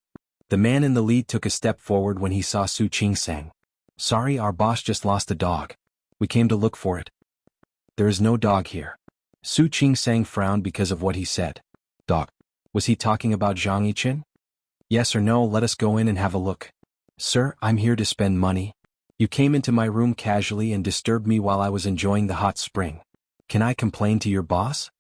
S1: The man in the lead took a step forward when he saw Su Qingsang. Sorry, our boss just lost a dog. We came to look for it. There is no dog here. Su Qingsang frowned because of what he said. Dog. Was he talking about Zhang Yiqin? Yes or no, let us go in and have a look. Sir, I'm here to spend money. You came into my room casually and disturbed me while I was enjoying the hot spring. Can I complain to your boss?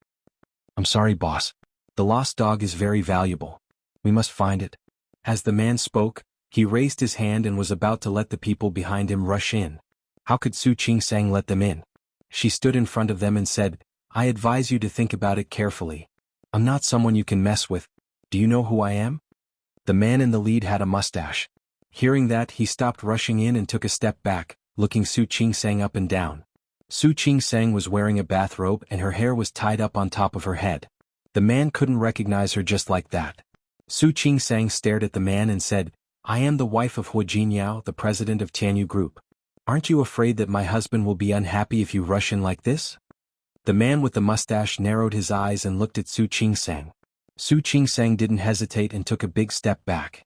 S1: I'm sorry, boss. The lost dog is very valuable. We must find it. As the man spoke, he raised his hand and was about to let the people behind him rush in. How could Su Qingsang let them in? She stood in front of them and said, I advise you to think about it carefully. I'm not someone you can mess with. Do you know who I am? The man in the lead had a mustache. Hearing that, he stopped rushing in and took a step back, looking Su Qingsang up and down. Su Qingsang was wearing a bathrobe and her hair was tied up on top of her head. The man couldn't recognize her just like that. Su Qingsang stared at the man and said, I am the wife of Hu Jinyao, the president of Tianyu Group. Aren't you afraid that my husband will be unhappy if you rush in like this? The man with the mustache narrowed his eyes and looked at Su Qingsang. Su Qingsang didn't hesitate and took a big step back.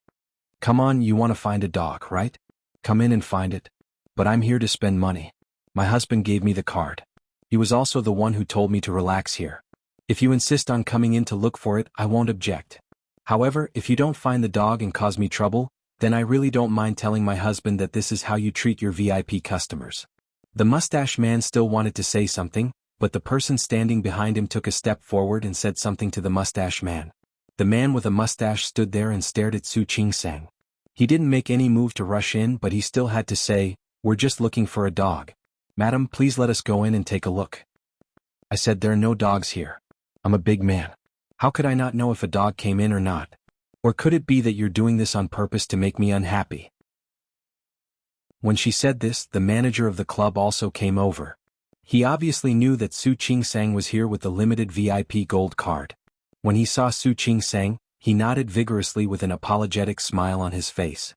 S1: Come on, you want to find a dog, right? Come in and find it. But I'm here to spend money. My husband gave me the card. He was also the one who told me to relax here. If you insist on coming in to look for it, I won't object. However, if you don't find the dog and cause me trouble, then I really don't mind telling my husband that this is how you treat your VIP customers. The mustache man still wanted to say something, but the person standing behind him took a step forward and said something to the mustache man. The man with a mustache stood there and stared at Su Qingsang. He didn't make any move to rush in, but he still had to say, We're just looking for a dog. Madam, please let us go in and take a look. I said there are no dogs here. I'm a big man. How could I not know if a dog came in or not? Or could it be that you're doing this on purpose to make me unhappy? When she said this, the manager of the club also came over. He obviously knew that Su Qingsang was here with the limited VIP gold card. When he saw Su Qingsang, he nodded vigorously with an apologetic smile on his face.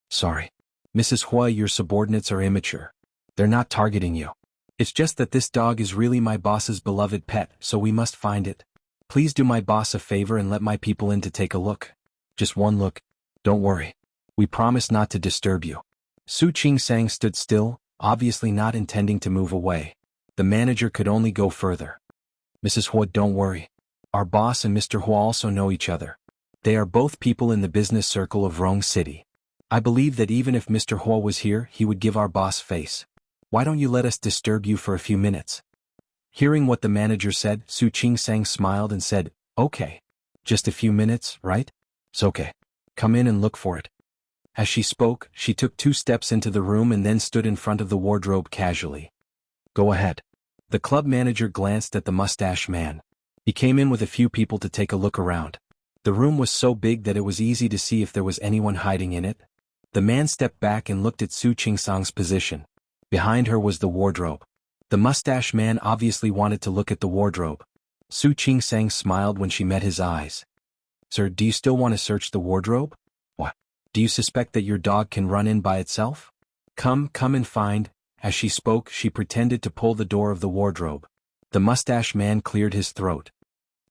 S1: Sorry. Mrs. Hua, your subordinates are immature. They're not targeting you. It's just that this dog is really my boss's beloved pet, so we must find it. Please do my boss a favor and let my people in to take a look. Just one look. Don't worry. We promise not to disturb you. Su Qingsang stood still, obviously not intending to move away. The manager could only go further. Mrs. Hua, don't worry. Our boss and Mr. Hua also know each other. They are both people in the business circle of Rong City. I believe that even if Mr. Hua was here, he would give our boss face. Why don't you let us disturb you for a few minutes? Hearing what the manager said, Su Qingsang smiled and said, Okay. Just a few minutes, right? It's okay. Come in and look for it. As she spoke, she took 2 steps into the room and then stood in front of the wardrobe casually. Go ahead. The club manager glanced at the mustache man. He came in with a few people to take a look around. The room was so big that it was easy to see if there was anyone hiding in it. The man stepped back and looked at Su Qingsang's position. Behind her was the wardrobe. The mustache man obviously wanted to look at the wardrobe. Su Qingsang smiled when she met his eyes. Sir, do you still want to search the wardrobe? What? Do you suspect that your dog can run in by itself? Come and find. As she spoke, she pretended to pull the door of the wardrobe. The mustache man cleared his throat.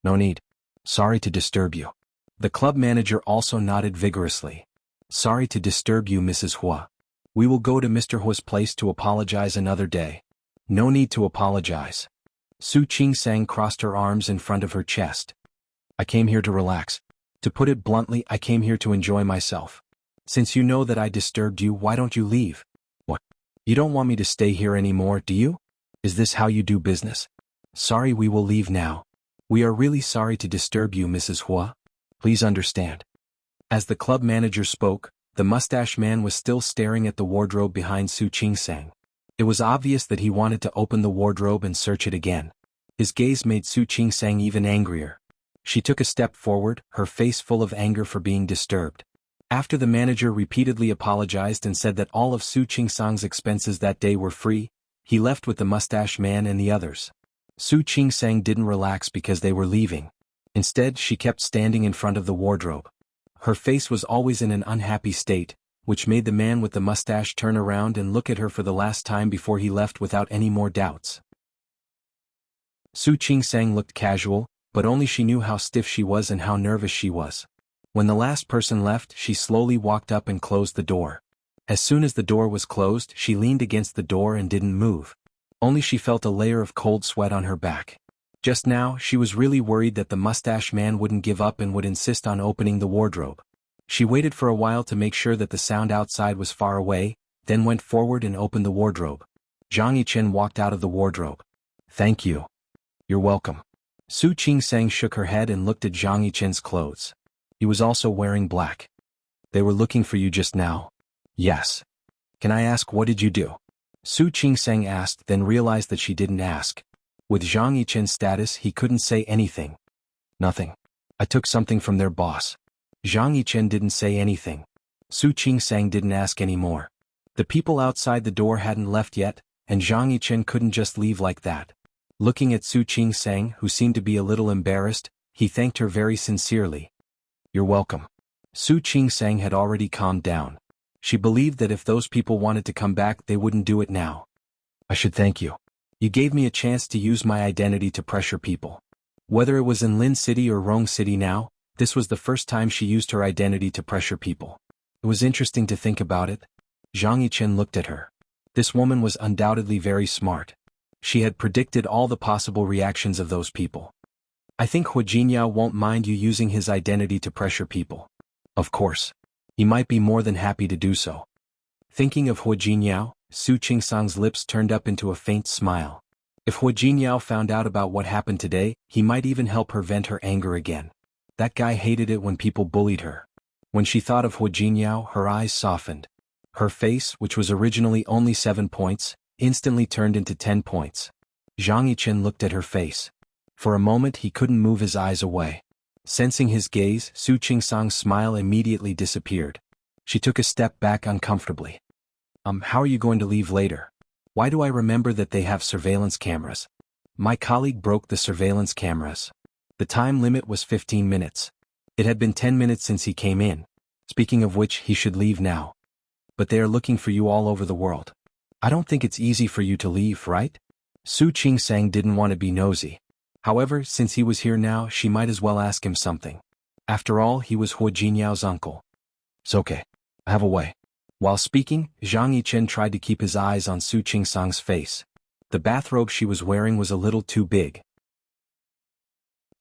S1: No need. Sorry to disturb you. The club manager also nodded vigorously. Sorry to disturb you, Mrs. Hua. We will go to Mr. Hua's place to apologize another day. No need to apologize. Su Qingsang crossed her arms in front of her chest. I came here to relax. To put it bluntly, I came here to enjoy myself. Since you know that I disturbed you, why don't you leave? What? You don't want me to stay here anymore, do you? Is this how you do business? Sorry, we will leave now. We are really sorry to disturb you, Mrs. Hua. Please understand. As the club manager spoke, the mustache man was still staring at the wardrobe behind Su Qingsang. It was obvious that he wanted to open the wardrobe and search it again. His gaze made Su Qingsang even angrier. She took a step forward, her face full of anger for being disturbed. After the manager repeatedly apologized and said that all of Su Qingsang's expenses that day were free, he left with the mustache man and the others. Su Qingsang didn't relax because they were leaving. Instead, she kept standing in front of the wardrobe. Her face was always in an unhappy state, which made the man with the mustache turn around and look at her for the last time before he left without any more doubts. Su Qingsang looked casual, but only she knew how stiff she was and how nervous she was. When the last person left, she slowly walked up and closed the door. As soon as the door was closed, she leaned against the door and didn't move. Only she felt a layer of cold sweat on her back. Just now, she was really worried that the mustache man wouldn't give up and would insist on opening the wardrobe. She waited for a while to make sure that the sound outside was far away, then went forward and opened the wardrobe. Zhang Yichen walked out of the wardrobe. Thank you. You're welcome. Su Qingsang shook her head and looked at Zhang Yichen's clothes. He was also wearing black. They were looking for you just now. Yes. Can I ask, what did you do? Su Qingsang asked, then realized that she didn't ask. With Zhang Yichen's status, he couldn't say anything. Nothing. I took something from their boss. Zhang Yichen didn't say anything. Su Qingsang didn't ask any more. The people outside the door hadn't left yet, and Zhang Yichen couldn't just leave like that. Looking at Su Qingsang, who seemed to be a little embarrassed, he thanked her very sincerely. You're welcome. Su Qingsang had already calmed down. She believed that if those people wanted to come back, they wouldn't do it now. I should thank you. You gave me a chance to use my identity to pressure people. Whether it was in Lin City or Rong City now, this was the first time she used her identity to pressure people. It was interesting to think about it. Zhang Yichen looked at her. This woman was undoubtedly very smart. She had predicted all the possible reactions of those people. I think Hu Jinyao won't mind you using his identity to pressure people. Of course. He might be more than happy to do so. Thinking of Hu Jinyao, Su Qingsang's lips turned up into a faint smile. If Hu Jinyao found out about what happened today, he might even help her vent her anger again. That guy hated it when people bullied her. When she thought of Hu Jinyao, her eyes softened. Her face, which was originally only 7 points, instantly turned into 10 points. Zhang Yichen looked at her face. For a moment he couldn't move his eyes away. Sensing his gaze, Su Qingsang's smile immediately disappeared. She took a step back uncomfortably. How are you going to leave later? Why do I remember that they have surveillance cameras? My colleague broke the surveillance cameras. The time limit was 15 minutes. It had been 10 minutes since he came in. Speaking of which, he should leave now. But they are looking for you all over the world. I don't think it's easy for you to leave, right? Su Qingsang didn't want to be nosy. However, since he was here now, she might as well ask him something. After all, he was Hu Jinyao's uncle. It's okay. I have a way. While speaking, Zhang Yichen tried to keep his eyes on Su Qingsang's face. The bathrobe she was wearing was a little too big.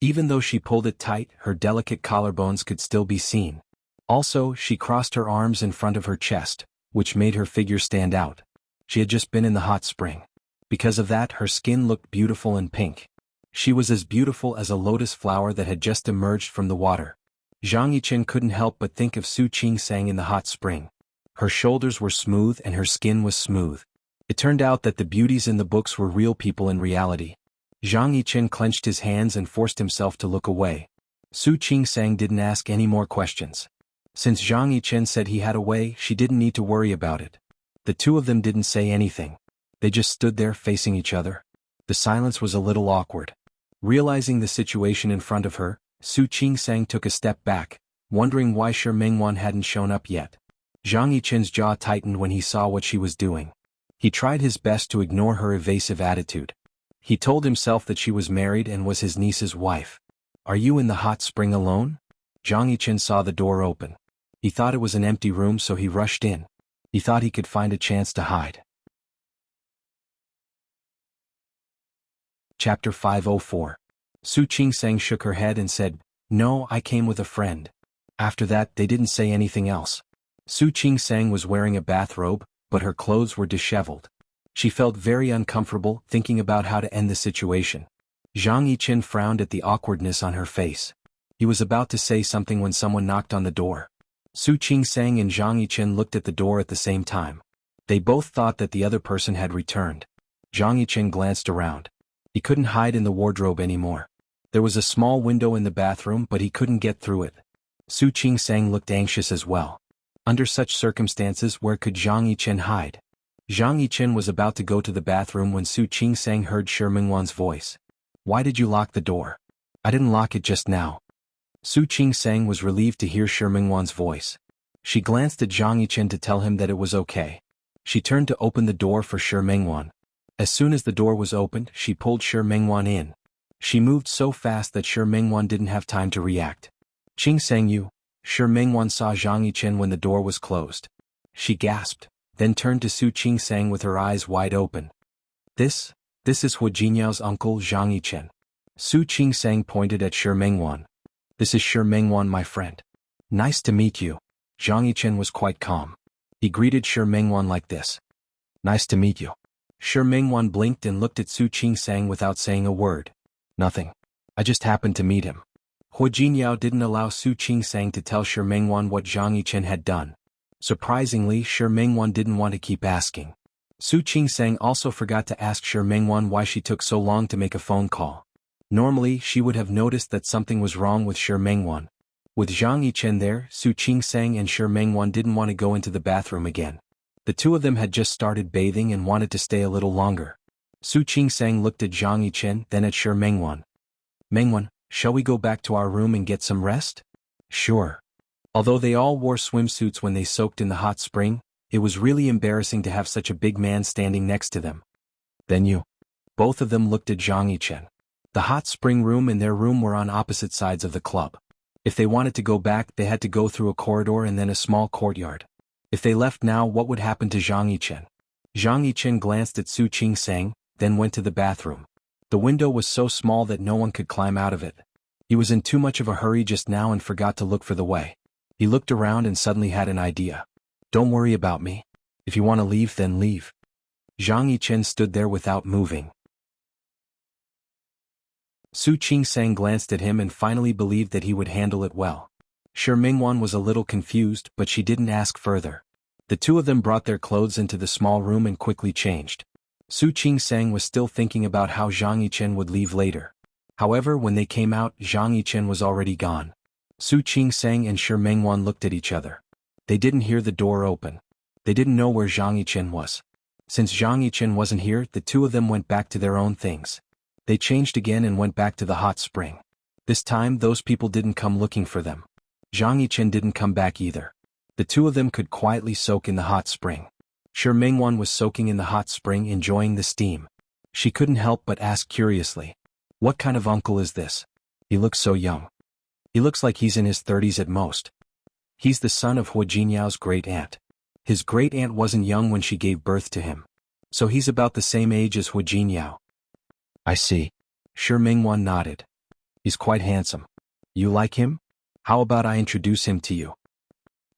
S1: Even though she pulled it tight, her delicate collarbones could still be seen. Also, she crossed her arms in front of her chest, which made her figure stand out. She had just been in the hot spring. Because of that, her skin looked beautiful and pink. She was as beautiful as a lotus flower that had just emerged from the water. Zhang Yichen couldn't help but think of Su Qingsang in the hot spring. Her shoulders were smooth and her skin was smooth. It turned out that the beauties in the books were real people in reality. Zhang Yichen clenched his hands and forced himself to look away. Su Qingsang didn't ask any more questions. Since Zhang Yichen said he had a way, she didn't need to worry about it. The two of them didn't say anything. They just stood there facing each other. The silence was a little awkward. Realizing the situation in front of her, Su Qingsang took a step back, wondering why Shi Mengwan hadn't shown up yet. Zhang Yichen's jaw tightened when he saw what she was doing. He tried his best to ignore her evasive attitude. He told himself that she was married and was his niece's wife. Are you in the hot spring alone? Zhang Yichen saw the door open. He thought it was an empty room, so he rushed in. He thought he could find a chance to hide. Chapter 504. Su Qingsang shook her head and said, "No, I came with a friend." After that, they didn't say anything else. Su Qingsang was wearing a bathrobe, but her clothes were disheveled. She felt very uncomfortable thinking about how to end the situation. Zhang Yiqin frowned at the awkwardness on her face. He was about to say something when someone knocked on the door. Su Qingsang and Zhang Yiqin looked at the door at the same time. They both thought that the other person had returned. Zhang Yiqin glanced around. He couldn't hide in the wardrobe anymore. There was a small window in the bathroom, but he couldn't get through it. Su Qingsang looked anxious as well. Under such circumstances, where could Zhang Yiqin hide? Zhang Yiqin was about to go to the bathroom when Su Qingsang heard Shi Mingwan's voice. "Why did you lock the door?" "I didn't lock it just now." Su Qingsang was relieved to hear Shi Mingwan's voice. She glanced at Zhang Yiqin to tell him that it was okay. She turned to open the door for Shi Mingwan. As soon as the door was opened, she pulled Shi Mingwan in. She moved so fast that Shi Mingwan didn't have time to react. "Qingsang, you." Shi Mingwan saw Zhang Yiqin when the door was closed. She gasped, then turned to Su Qingsang with her eyes wide open. This is Hu Jinyao's uncle Zhang Yiqin." Su Qingsang pointed at Shi Mingwan. "This is Shi Mingwan, my friend. Nice to meet you." Zhang Yiqin was quite calm. He greeted Shi Mingwan like this. "Nice to meet you." Shi Mingwan blinked and looked at Su Qingsang without saying a word. "Nothing. I just happened to meet him." Hu Jinyao didn't allow Su Qingsang to tell Shi Mingwan what Zhang Yiqin had done. Surprisingly, Shi Mingwan didn't want to keep asking. Su Qingsang also forgot to ask Shi Mingwan why she took so long to make a phone call. Normally, she would have noticed that something was wrong with Shi Mingwan. With Zhang Yiqin there, Su Qingsang and Shi Mingwan didn't want to go into the bathroom again. The two of them had just started bathing and wanted to stay a little longer. Su Qingsang looked at Zhang Yiqin, then at Shi Mingwan. "Mingwan, shall we go back to our room and get some rest?" "Sure." Although they all wore swimsuits when they soaked in the hot spring, it was really embarrassing to have such a big man standing next to them. "Then you." Both of them looked at Zhang Yiqin. The hot spring room and their room were on opposite sides of the club. If they wanted to go back, they had to go through a corridor and then a small courtyard. If they left now, what would happen to Zhang Yiqin? Zhang Yiqin glanced at Su Qingsang, then went to the bathroom. The window was so small that no one could climb out of it. He was in too much of a hurry just now and forgot to look for the way. He looked around and suddenly had an idea. "Don't worry about me. If you want to leave, then leave." Zhang Yiqin stood there without moving. Su Qingsang glanced at him and finally believed that he would handle it well. Shi Mingwan was a little confused, but she didn't ask further. The two of them brought their clothes into the small room and quickly changed. Su Qingsang was still thinking about how Zhang Yiqin would leave later. However, when they came out, Zhang Yiqin was already gone. Su Qingsang and Shi Mingwan looked at each other. They didn't hear the door open. They didn't know where Zhang Yiqin was. Since Zhang Yiqin wasn't here, the two of them went back to their own things. They changed again and went back to the hot spring. This time, those people didn't come looking for them. Zhang Yiqin didn't come back either. The two of them could quietly soak in the hot spring. Shi Mingwan was soaking in the hot spring, enjoying the steam. She couldn't help but ask curiously, "What kind of uncle is this? He looks so young. He looks like he's in his 30s at most." "He's the son of Hu Jinyao's great-aunt. His great-aunt wasn't young when she gave birth to him. So he's about the same age as Hu Jinyao." "I see." Shi Mingwan nodded. "He's quite handsome. You like him? How about I introduce him to you?"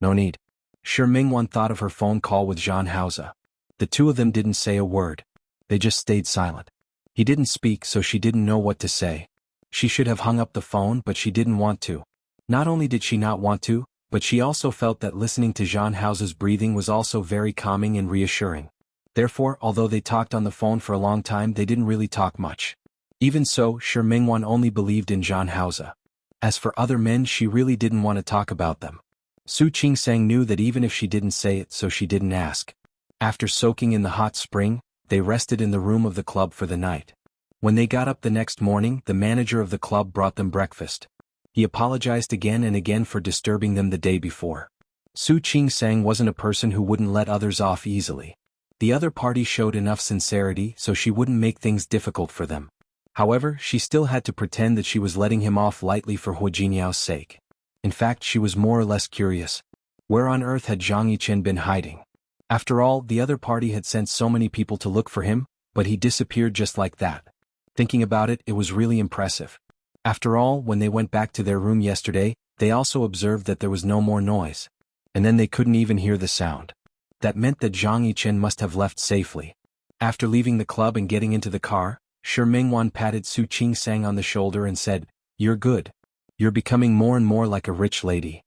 S1: "No need." Shi Mingwan thought of her phone call with Zhan Haoze. The two of them didn't say a word. They just stayed silent. He didn't speak, so she didn't know what to say. She should have hung up the phone, but she didn't want to. Not only did she not want to, but she also felt that listening to Zhan Haoze's breathing was also very calming and reassuring. Therefore, although they talked on the phone for a long time, they didn't really talk much. Even so, Shi Mingwan only believed in Zhan Haoze. As for other men, she really didn't want to talk about them. Su Qingsang knew that even if she didn't say it, so she didn't ask. After soaking in the hot spring, they rested in the room of the club for the night. When they got up the next morning, the manager of the club brought them breakfast. He apologized again and again for disturbing them the day before. Su Qingsang wasn't a person who wouldn't let others off easily. The other party showed enough sincerity, so she wouldn't make things difficult for them. However, she still had to pretend that she was letting him off lightly for Hu Jinyao's sake. In fact, she was more or less curious. Where on earth had Zhang Yiqin been hiding? After all, the other party had sent so many people to look for him, but he disappeared just like that. Thinking about it, it was really impressive. After all, when they went back to their room yesterday, they also observed that there was no more noise. And then they couldn't even hear the sound. That meant that Zhang Yichen must have left safely. After leaving the club and getting into the car, Shi Mingwan patted Su Qingsang on the shoulder and said, "You're good. You're becoming more and more like a rich lady."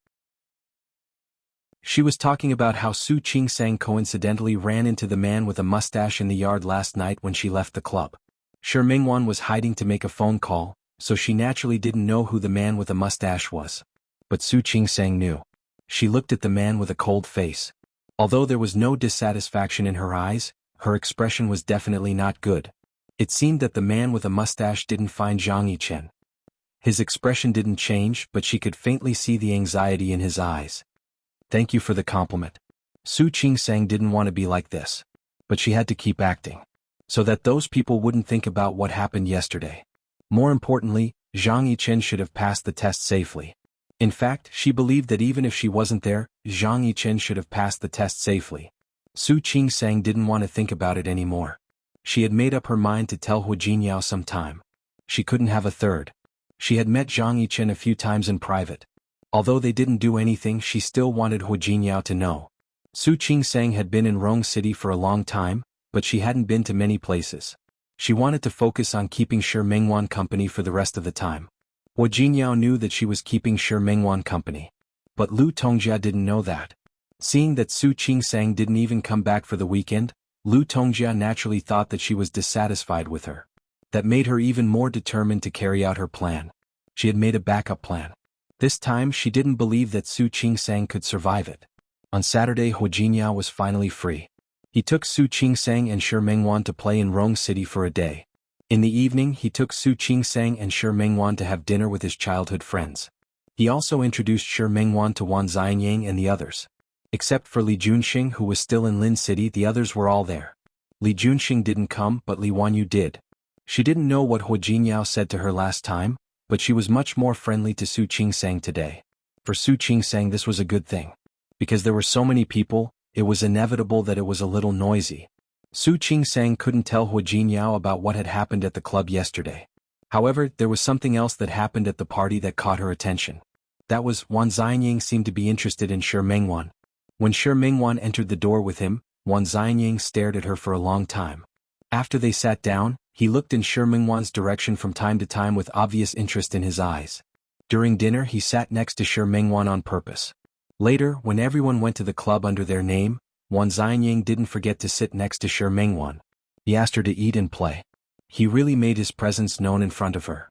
S1: She was talking about how Su Qingsang coincidentally ran into the man with a mustache in the yard last night when she left the club. Shi Mingwan was hiding to make a phone call, so she naturally didn't know who the man with a mustache was. But Su Qingsang knew. She looked at the man with a cold face. Although there was no dissatisfaction in her eyes, her expression was definitely not good. It seemed that the man with a mustache didn't find Zhang Yichen. His expression didn't change, but she could faintly see the anxiety in his eyes. "Thank you for the compliment." Su Qingsang didn't want to be like this. But she had to keep acting. So that those people wouldn't think about what happened yesterday. More importantly, Zhang Yichen should have passed the test safely. In fact, she believed that even if she wasn't there, Zhang Yichen should have passed the test safely. Su Qingsang didn't want to think about it anymore. She had made up her mind to tell Hu Jinyao sometime. She couldn't have a third. She had met Zhang Yichen a few times in private. Although they didn't do anything, she still wanted Hu Jinyao to know. Su Qingsang had been in Rong City for a long time, but she hadn't been to many places. She wanted to focus on keeping Shi Mingwan company for the rest of the time. Hu Jinyao knew that she was keeping Shi Mingwan company. But Lu Tongjia didn't know that. Seeing that Su Qingsang didn't even come back for the weekend, Lu Tongjia naturally thought that she was dissatisfied with her. That made her even more determined to carry out her plan. She had made a backup plan. This time she didn't believe that Su Qingsang could survive it. On Saturday, Hu Jinyao was finally free. He took Su Qingsang and Shi Mingwan to play in Rong City for a day. In the evening, he took Su Qingsang and Shi Mingwan to have dinner with his childhood friends. He also introduced Shi Mingwan to Wan Xianyang and the others. Except for Li Junxing, who was still in Lin City, the others were all there. Li Junxing didn't come, but Li Wanyu did. She didn't know what Hu Jinyao said to her last time, but she was much more friendly to Su Qingsang today. For Su Qingsang this was a good thing. Because there were so many people, it was inevitable that it was a little noisy. Su Qingsang couldn't tell Hu Jinyao about what had happened at the club yesterday. However, there was something else that happened at the party that caught her attention. That was, Wan Xianyang seemed to be interested in Shi Mingwan. When Shi Mingwan entered the door with him, Wan Xianyang stared at her for a long time. After they sat down, he looked in Shi Mingwan's direction from time to time with obvious interest in his eyes. During dinner he sat next to Shi Mingwan on purpose. Later, when everyone went to the club under their name, Wan Xianyang didn't forget to sit next to Shi Mingwan. He asked her to eat and play. He really made his presence known in front of her.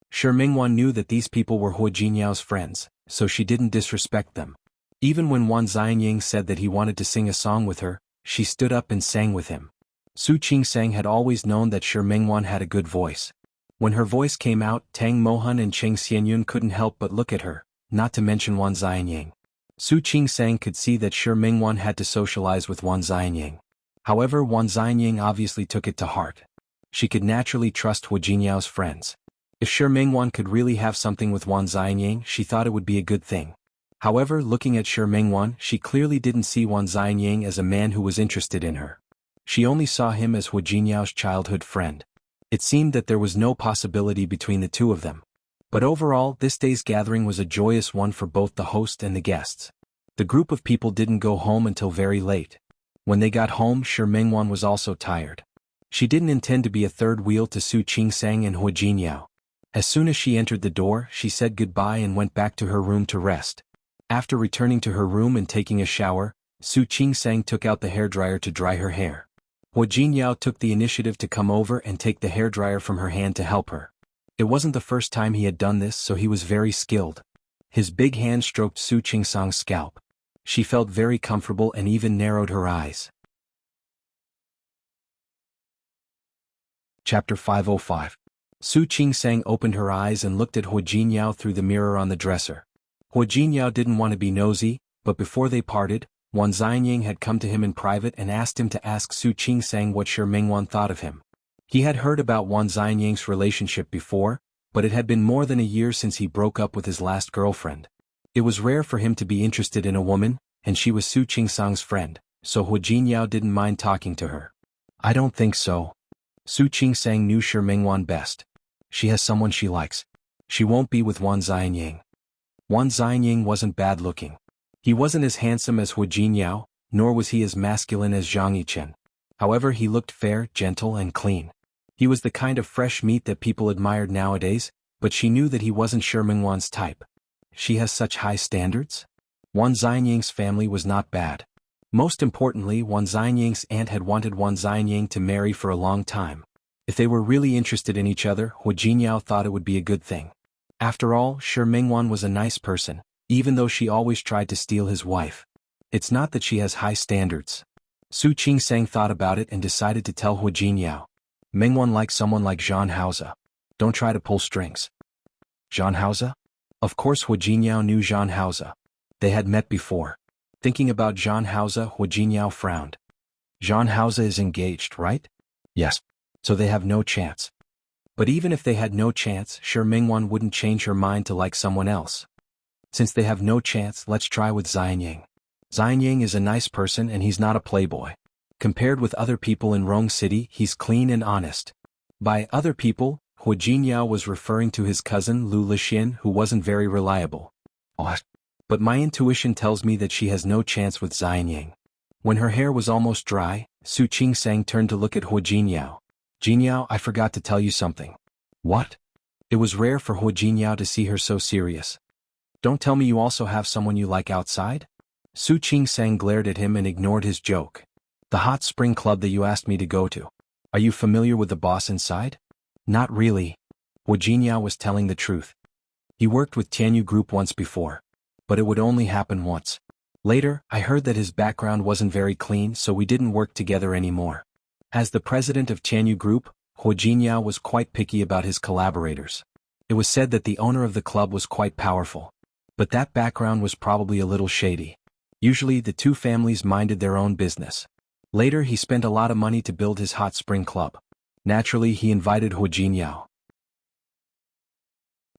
S1: Shi Mingwan knew that these people were Hu Jinyao's friends, so she didn't disrespect them. Even when Wan Xianyang said that he wanted to sing a song with her, she stood up and sang with him. Su Qingsang had always known that Shi Mingwan had a good voice. When her voice came out, Tang Mohan and Cheng Xianyun couldn't help but look at her, not to mention Wan Xianyang. Su Qingsang could see that Shi Mingwan had to socialize with Wan Xianyang. However, Wan Xianyang obviously took it to heart. She could naturally trust Hu Jinyao's friends. If Shi Mingwan could really have something with Wan Xianyang, she thought it would be a good thing. However, looking at Shi Mingwan, she clearly didn't see Wan Xianyang as a man who was interested in her. She only saw him as Hu Jinyao's childhood friend. It seemed that there was no possibility between the two of them. But overall, this day's gathering was a joyous one for both the host and the guests. The group of people didn't go home until very late. When they got home, Shi Mingwan was also tired. She didn't intend to be a third wheel to Su Qingsang and Hu Jinyao. As soon as she entered the door, she said goodbye and went back to her room to rest. After returning to her room and taking a shower, Su Qingsang took out the hairdryer to dry her hair. Hu Jinyao took the initiative to come over and take the hairdryer from her hand to help her. It wasn't the first time he had done this, so he was very skilled. His big hand stroked Su Qingsang's scalp. She felt very comfortable and even narrowed her eyes. Chapter 505. Su Qingsang opened her eyes and looked at Hu Jinyao through the mirror on the dresser. Hu Jinyao didn't want to be nosy, but before they parted, Wan Xianyang had come to him in private and asked him to ask Su Qingsang what Shi Mingwan thought of him. He had heard about Wan Xianyang's relationship before, but it had been more than a year since he broke up with his last girlfriend. It was rare for him to be interested in a woman, and she was Su Qingsang's friend, so Hu Jinyao didn't mind talking to her. "I don't think so." Su Qingsang knew Shi Mingwan best. She has someone she likes. She won't be with Wan Xianying. Wan Xianying wasn't bad-looking. He wasn't as handsome as Hu Jinyao, nor was he as masculine as Zhang Yichen. However, he looked fair, gentle, and clean. He was the kind of fresh meat that people admired nowadays, but she knew that he wasn't Shi Mingwan's type. She has such high standards? Wan Xianying's family was not bad. Most importantly, Wan Xianying's aunt had wanted Wan Xianying to marry for a long time. If they were really interested in each other, Hu Jinyao thought it would be a good thing. After all, Shi Mingwan was a nice person, even though she always tried to steal his wife. It's not that she has high standards. Su Qingsang thought about it and decided to tell Hu Jinyao. Mingwan likes someone like Zhang Haoze. Don't try to pull strings. Zhang Haoze? Of course Hu Jinyao knew Zhang Haoze. They had met before. Thinking about Zhang Haoze, Hu Jinyao frowned. Zhang Haoze is engaged, right? Yes. So they have no chance. But even if they had no chance, Shi Mingwan wouldn't change her mind to like someone else. Since they have no chance, let's try with Xianying. Xianying is a nice person and he's not a playboy. Compared with other people in Rong City, he's clean and honest. By other people, Hu Jinyao was referring to his cousin Lu Lixin, who wasn't very reliable. But my intuition tells me that she has no chance with Xianying. When her hair was almost dry, Su Qingsang turned to look at Hu Jinyao. Jinyao, I forgot to tell you something. What? It was rare for Hu Jinyao to see her so serious. Don't tell me you also have someone you like outside? Su Qingsang glared at him and ignored his joke. The hot spring club that you asked me to go to. Are you familiar with the boss inside? Not really. Hu Jinyao was telling the truth. He worked with Tianyu Group once before. But it would only happen once. Later, I heard that his background wasn't very clean, so we didn't work together anymore. As the president of Tianyu Group, Hu Jinyao was quite picky about his collaborators. It was said that the owner of the club was quite powerful. But that background was probably a little shady. Usually the two families minded their own business. Later he spent a lot of money to build his hot spring club. Naturally he invited Hu Jinyao.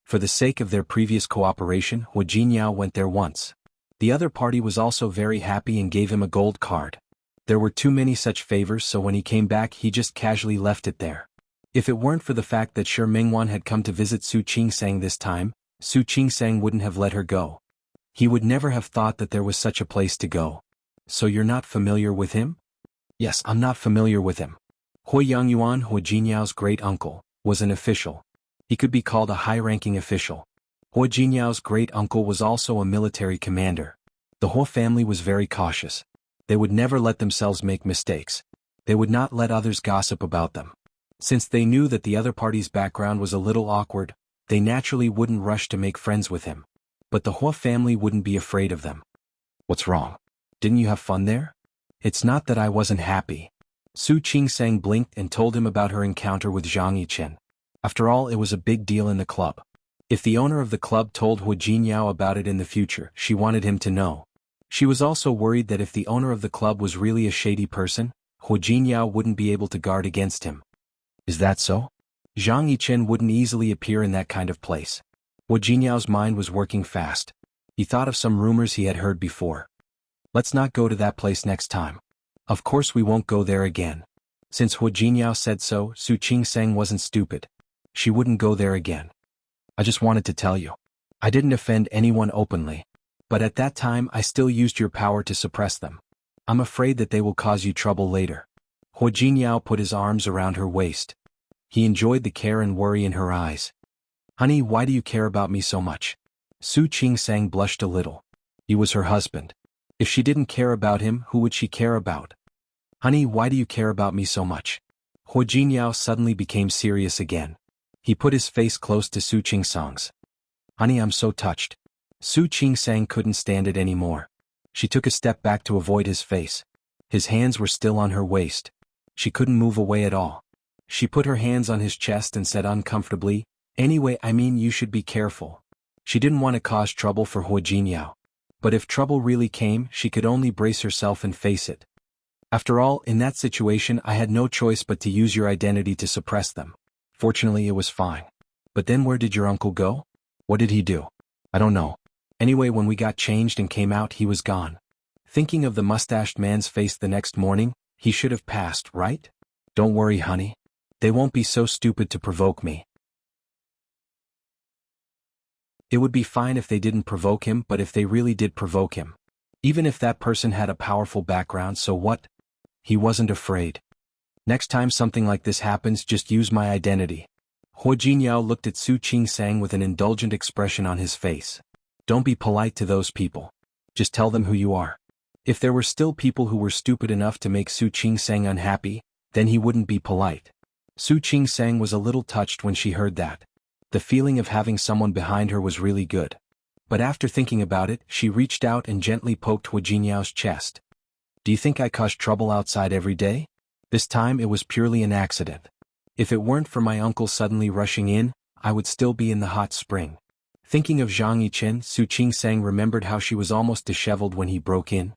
S1: For the sake of their previous cooperation, Hu Jinyao went there once. The other party was also very happy and gave him a gold card. There were too many such favors, so when he came back he just casually left it there. If it weren't for the fact that Shi Mingwan had come to visit Su Qingsang this time, Su Qingsang wouldn't have let her go. He would never have thought that there was such a place to go. So you're not familiar with him? Yes, I'm not familiar with him. Hui Yangyuan, Hu Jinyao's great-uncle, was an official. He could be called a high-ranking official. Hu Jinyao's great-uncle was also a military commander. The Hu family was very cautious. They would never let themselves make mistakes. They would not let others gossip about them. Since they knew that the other party's background was a little awkward, they naturally wouldn't rush to make friends with him. But the Hu family wouldn't be afraid of them. What's wrong? Didn't you have fun there? It's not that I wasn't happy. Su Qingsang blinked and told him about her encounter with Zhang Yichen. After all, it was a big deal in the club. If the owner of the club told Hu Jinyao about it in the future, she wanted him to know. She was also worried that if the owner of the club was really a shady person, Hu Jinyao wouldn't be able to guard against him. Is that so? Zhang Yichen wouldn't easily appear in that kind of place. Hu Jinyao's mind was working fast. He thought of some rumors he had heard before. Let's not go to that place next time. Of course we won't go there again. Since Hu Jinyao said so, Su Qingsang wasn't stupid. She wouldn't go there again. I just wanted to tell you. I didn't offend anyone openly. But at that time I still used your power to suppress them. I'm afraid that they will cause you trouble later. Hu Jinyao put his arms around her waist. He enjoyed the care and worry in her eyes. Honey, why do you care about me so much? Su Qingsang blushed a little. He was her husband. If she didn't care about him, who would she care about? Honey, why do you care about me so much? Hu Jinyao suddenly became serious again. He put his face close to Su Qingsang's. Honey, I'm so touched. Su Qingsang couldn't stand it anymore. She took a step back to avoid his face. His hands were still on her waist. She couldn't move away at all. She put her hands on his chest and said uncomfortably, Anyway, I mean you should be careful. She didn't want to cause trouble for Hu Jinyao. But if trouble really came, she could only brace herself and face it. After all, in that situation I had no choice but to use your identity to suppress them. Fortunately it was fine. But then where did your uncle go? What did he do? I don't know. Anyway, when we got changed and came out, he was gone. Thinking of the mustached man's face the next morning, he should have passed, right? Don't worry, honey. They won't be so stupid to provoke me. It would be fine if they didn't provoke him, but if they really did provoke him. Even if that person had a powerful background, so what? He wasn't afraid. Next time something like this happens, just use my identity. Hua Jinyao looked at Su Qingsang with an indulgent expression on his face. Don't be polite to those people. Just tell them who you are. If there were still people who were stupid enough to make Su Qingsang unhappy, then he wouldn't be polite. Su Qingsang was a little touched when she heard that. The feeling of having someone behind her was really good. But after thinking about it, she reached out and gently poked Hua Jinyao's chest. Do you think I cause trouble outside every day? This time it was purely an accident. If it weren't for my uncle suddenly rushing in, I would still be in the hot spring. Thinking of Zhang Yichen, Su Qingsang remembered how she was almost disheveled when he broke in.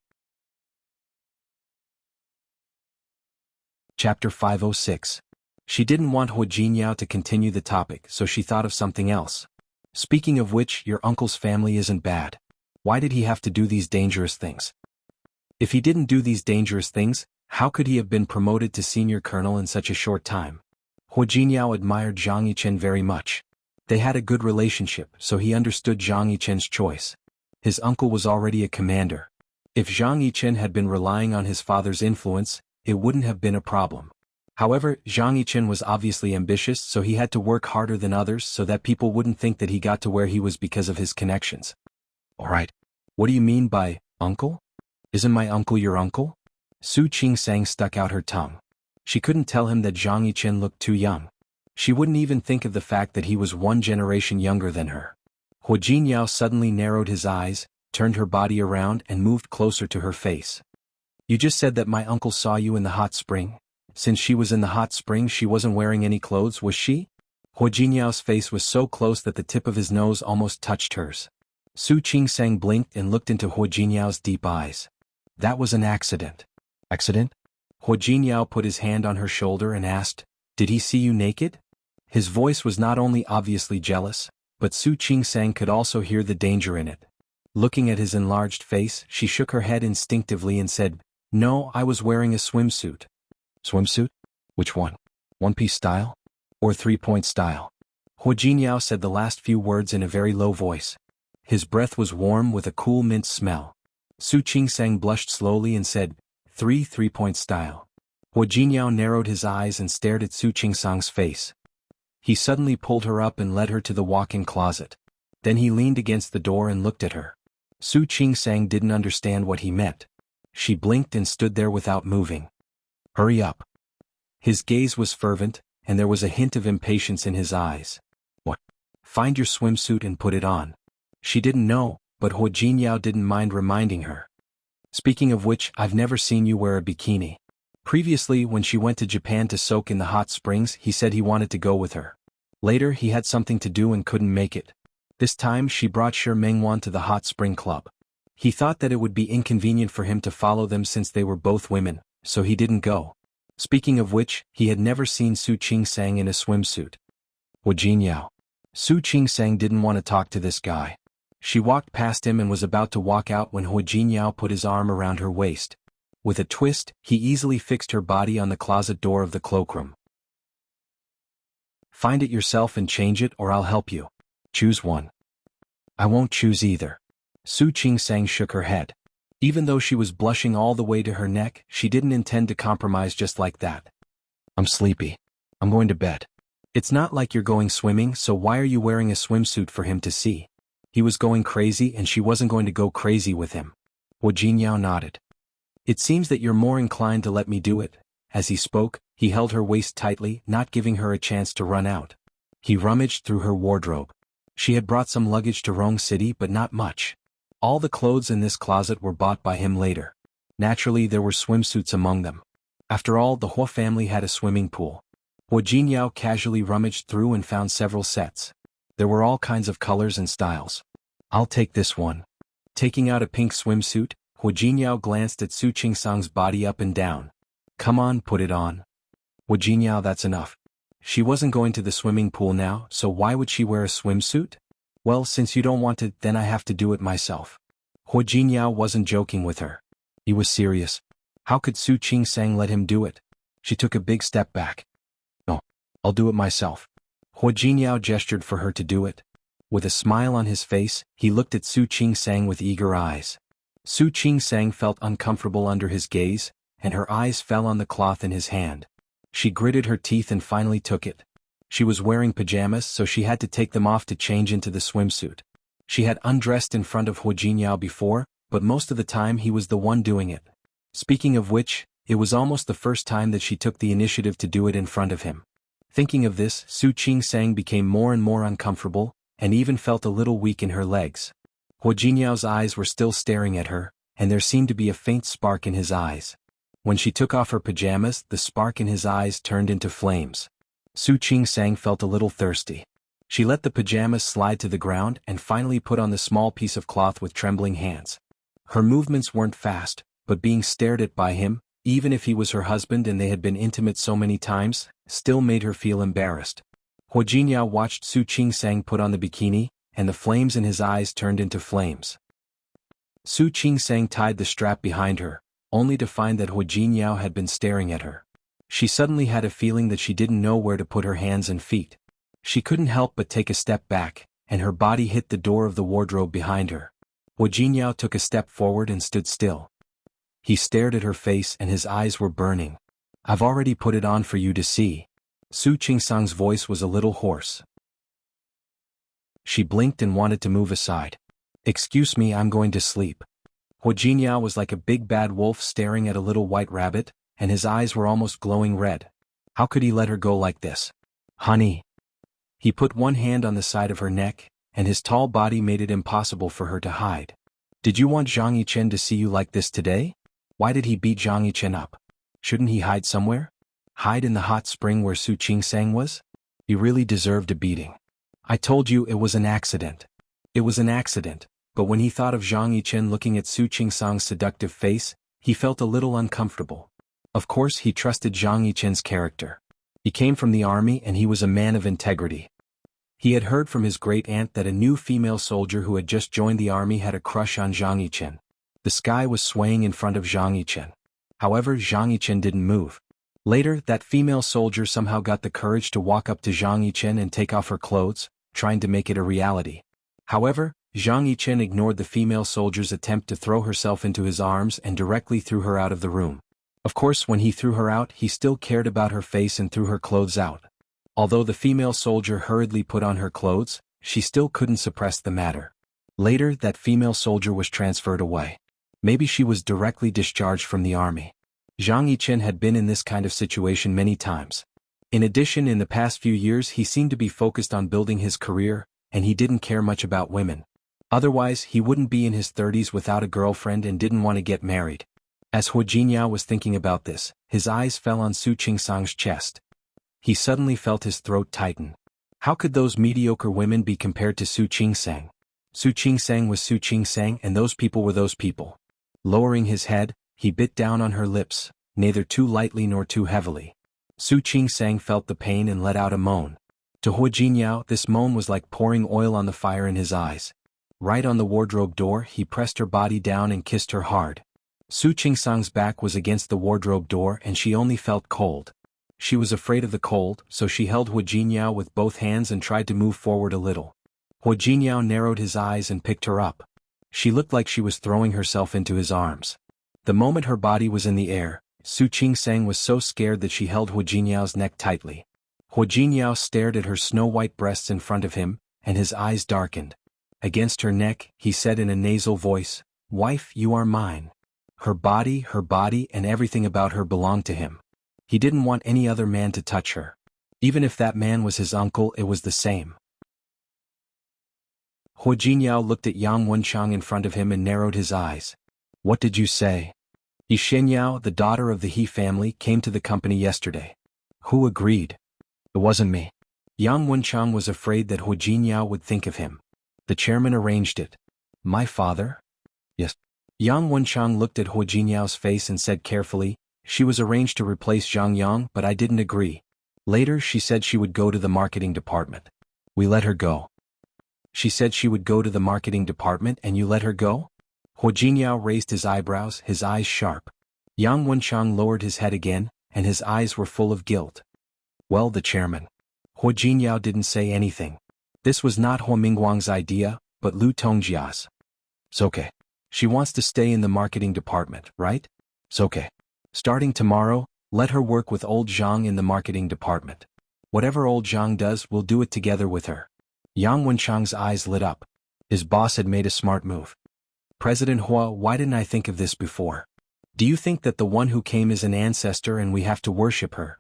S1: Chapter 506. She didn't want Hua Jinyao to continue the topic, so she thought of something else. Speaking of which, your uncle's family isn't bad. Why did he have to do these dangerous things? If he didn't do these dangerous things, how could he have been promoted to senior colonel in such a short time? Hua Jinyao admired Zhang Yichen very much. They had a good relationship, so he understood Zhang Yichen's choice. His uncle was already a commander. If Zhang Yichen had been relying on his father's influence, it wouldn't have been a problem. However, Zhang Yichen was obviously ambitious, so he had to work harder than others so that people wouldn't think that he got to where he was because of his connections. Alright. What do you mean by, uncle? Isn't my uncle your uncle? Su Qingsang stuck out her tongue. She couldn't tell him that Zhang Yichen looked too young. She wouldn't even think of the fact that he was one generation younger than her. Hua Jinyao suddenly narrowed his eyes, turned her body around and moved closer to her face. You just said that my uncle saw you in the hot spring. Since she was in the hot spring, she wasn't wearing any clothes, was she? Hua Jinyao's face was so close that the tip of his nose almost touched hers. Su Qingsang blinked and looked into Hua Jinyao's deep eyes. That was an accident. Accident? Hua Jinyao put his hand on her shoulder and asked, Did he see you naked? His voice was not only obviously jealous, but Su Qingsang could also hear the danger in it. Looking at his enlarged face, she shook her head instinctively and said, No, I was wearing a swimsuit. Swimsuit? Which one? One-piece style? Or three-point style? Hua Jinyao said the last few words in a very low voice. His breath was warm with a cool mint smell. Su Qingsang blushed slowly and said, Three-point style. Hua Jinyao narrowed his eyes and stared at Su Qingsang's face. He suddenly pulled her up and led her to the walk-in closet. Then he leaned against the door and looked at her. Su Qingsang didn't understand what he meant. She blinked and stood there without moving. Hurry up. His gaze was fervent, and there was a hint of impatience in his eyes. What? Find your swimsuit and put it on. She didn't know, but Hua Jinyao didn't mind reminding her. Speaking of which, I've never seen you wear a bikini. Previously, when she went to Japan to soak in the hot springs, he said he wanted to go with her. Later, he had something to do and couldn't make it. This time, she brought Shi Mengwan to the hot spring club. He thought that it would be inconvenient for him to follow them since they were both women, so he didn't go. Speaking of which, he had never seen Su Qingsang in a swimsuit. Hua Jinyao. Su Qingsang didn't want to talk to this guy. She walked past him and was about to walk out when Hua Jinyao put his arm around her waist. With a twist, he easily fixed her body on the closet door of the cloakroom. Find it yourself and change it, or I'll help you. Choose one. I won't choose either. Su Qingsang shook her head. Even though she was blushing all the way to her neck, she didn't intend to compromise just like that. I'm sleepy. I'm going to bed. It's not like you're going swimming, so why are you wearing a swimsuit for him to see? He was going crazy and she wasn't going to go crazy with him. Hua Jinyao nodded. It seems that you're more inclined to let me do it. As he spoke, he held her waist tightly, not giving her a chance to run out. He rummaged through her wardrobe. She had brought some luggage to Rong City, but not much. All the clothes in this closet were bought by him later. Naturally, there were swimsuits among them. After all, the Hua family had a swimming pool. Hua Jinyao casually rummaged through and found several sets. There were all kinds of colors and styles. I'll take this one. Taking out a pink swimsuit, Hua Jinyao glanced at Su Qingsang's body up and down. Come on, put it on. Hua Jinyao, that's enough. She wasn't going to the swimming pool now, so why would she wear a swimsuit? Well, since you don't want it, then I have to do it myself. Hua Jinyao wasn't joking with her. He was serious. How could Su Qingsang let him do it? She took a big step back. No. I'll do it myself. Hua Jinyao gestured for her to do it. With a smile on his face, he looked at Su Qingsang with eager eyes. Su Qingsang felt uncomfortable under his gaze, and her eyes fell on the cloth in his hand. She gritted her teeth and finally took it. She was wearing pajamas, so she had to take them off to change into the swimsuit. She had undressed in front of Hua Jinyao before, but most of the time he was the one doing it. Speaking of which, it was almost the first time that she took the initiative to do it in front of him. Thinking of this, Su Qingsang became more and more uncomfortable, and even felt a little weak in her legs. Hua Jinyao's eyes were still staring at her, and there seemed to be a faint spark in his eyes. When she took off her pajamas, the spark in his eyes turned into flames. Su Qingsang felt a little thirsty. She let the pajamas slide to the ground and finally put on the small piece of cloth with trembling hands. Her movements weren't fast, but being stared at by him, even if he was her husband and they had been intimate so many times, still made her feel embarrassed. Hua Jinyao watched Su Qingsang put on the bikini, and the flames in his eyes turned into flames. Su Qingsang tied the strap behind her, only to find that Hua Jinyao had been staring at her. She suddenly had a feeling that she didn't know where to put her hands and feet. She couldn't help but take a step back, and her body hit the door of the wardrobe behind her. Hua Jinyao took a step forward and stood still. He stared at her face and his eyes were burning. "I've already put it on for you to see." Su Qingsang's voice was a little hoarse. She blinked and wanted to move aside. "Excuse me, I'm going to sleep." Hua Jinyao was like a big bad wolf staring at a little white rabbit, and his eyes were almost glowing red. How could he let her go like this? "Honey." He put one hand on the side of her neck, and his tall body made it impossible for her to hide. "Did you want Zhang Yichen to see you like this today? Why did he beat Zhang Yichen up? Shouldn't he hide somewhere? Hide in the hot spring where Su Qingsang was? He really deserved a beating. I told you it was an accident." It was an accident, but when he thought of Zhang Yichen looking at Su Qingsang's seductive face, he felt a little uncomfortable. Of course he trusted Zhang Yichen's character. He came from the army and he was a man of integrity. He had heard from his great-aunt that a new female soldier who had just joined the army had a crush on Zhang Yichen. The sky was swaying in front of Zhang Yichen. However, Zhang Yichen didn't move. Later, that female soldier somehow got the courage to walk up to Zhang Yichen and take off her clothes, trying to make it a reality. However, Zhang Yichen ignored the female soldier's attempt to throw herself into his arms and directly threw her out of the room. Of course, when he threw her out, he still cared about her face and threw her clothes out. Although the female soldier hurriedly put on her clothes, she still couldn't suppress the matter. Later, that female soldier was transferred away. Maybe she was directly discharged from the army. Zhang Yichen had been in this kind of situation many times. In addition, in the past few years he seemed to be focused on building his career, and he didn't care much about women. Otherwise, he wouldn't be in his 30s without a girlfriend and didn't want to get married. As Hua Jinyao was thinking about this, his eyes fell on Su Qingsang's chest. He suddenly felt his throat tighten. How could those mediocre women be compared to Su Qingsang? Su Qingsang was Su Qingsang and those people were those people. Lowering his head, he bit down on her lips, neither too lightly nor too heavily. Su Qingsang felt the pain and let out a moan. To Hua Jinyao, this moan was like pouring oil on the fire in his eyes. Right on the wardrobe door, he pressed her body down and kissed her hard. Su Qingsang's back was against the wardrobe door and she only felt cold. She was afraid of the cold, so she held Hua Jinyao with both hands and tried to move forward a little. Hua Jinyao narrowed his eyes and picked her up. She looked like she was throwing herself into his arms. The moment her body was in the air, Su Qingsang was so scared that she held Hua Jinyao's neck tightly. Hua Jinyao stared at her snow-white breasts in front of him, and his eyes darkened. Against her neck, he said in a nasal voice, "Wife, you are mine." Her body, and everything about her belonged to him. He didn't want any other man to touch her. Even if that man was his uncle, it was the same. Hua Jinyao looked at Yang Wenchang in front of him and narrowed his eyes. "What did you say?" "Yi Shenyao, the daughter of the He family, came to the company yesterday." "Who agreed?" "It wasn't me." Yang Wenchang was afraid that Hua Jinyao would think of him. "The chairman arranged it." "My father?" "Yes." Yang Wenchang looked at Hua Jinyao's face and said carefully, "She was arranged to replace Zhang Yang, but I didn't agree. Later she said she would go to the marketing department. We let her go." "She said she would go to the marketing department and you let her go?" Hua Jinyao raised his eyebrows, his eyes sharp. Yang Wenchang lowered his head again, and his eyes were full of guilt. Well, the chairman. Hua Jinyao didn't say anything. This was not Hua Mingguang's idea, but Lu Tongjia's. It's okay. She wants to stay in the marketing department, right? It's okay. Starting tomorrow, let her work with old Zhang in the marketing department. Whatever old Zhang does, we'll do it together with her. Yang Wenchang's eyes lit up. His boss had made a smart move. President Hua, why didn't I think of this before? Do you think that the one who came is an ancestor and we have to worship her?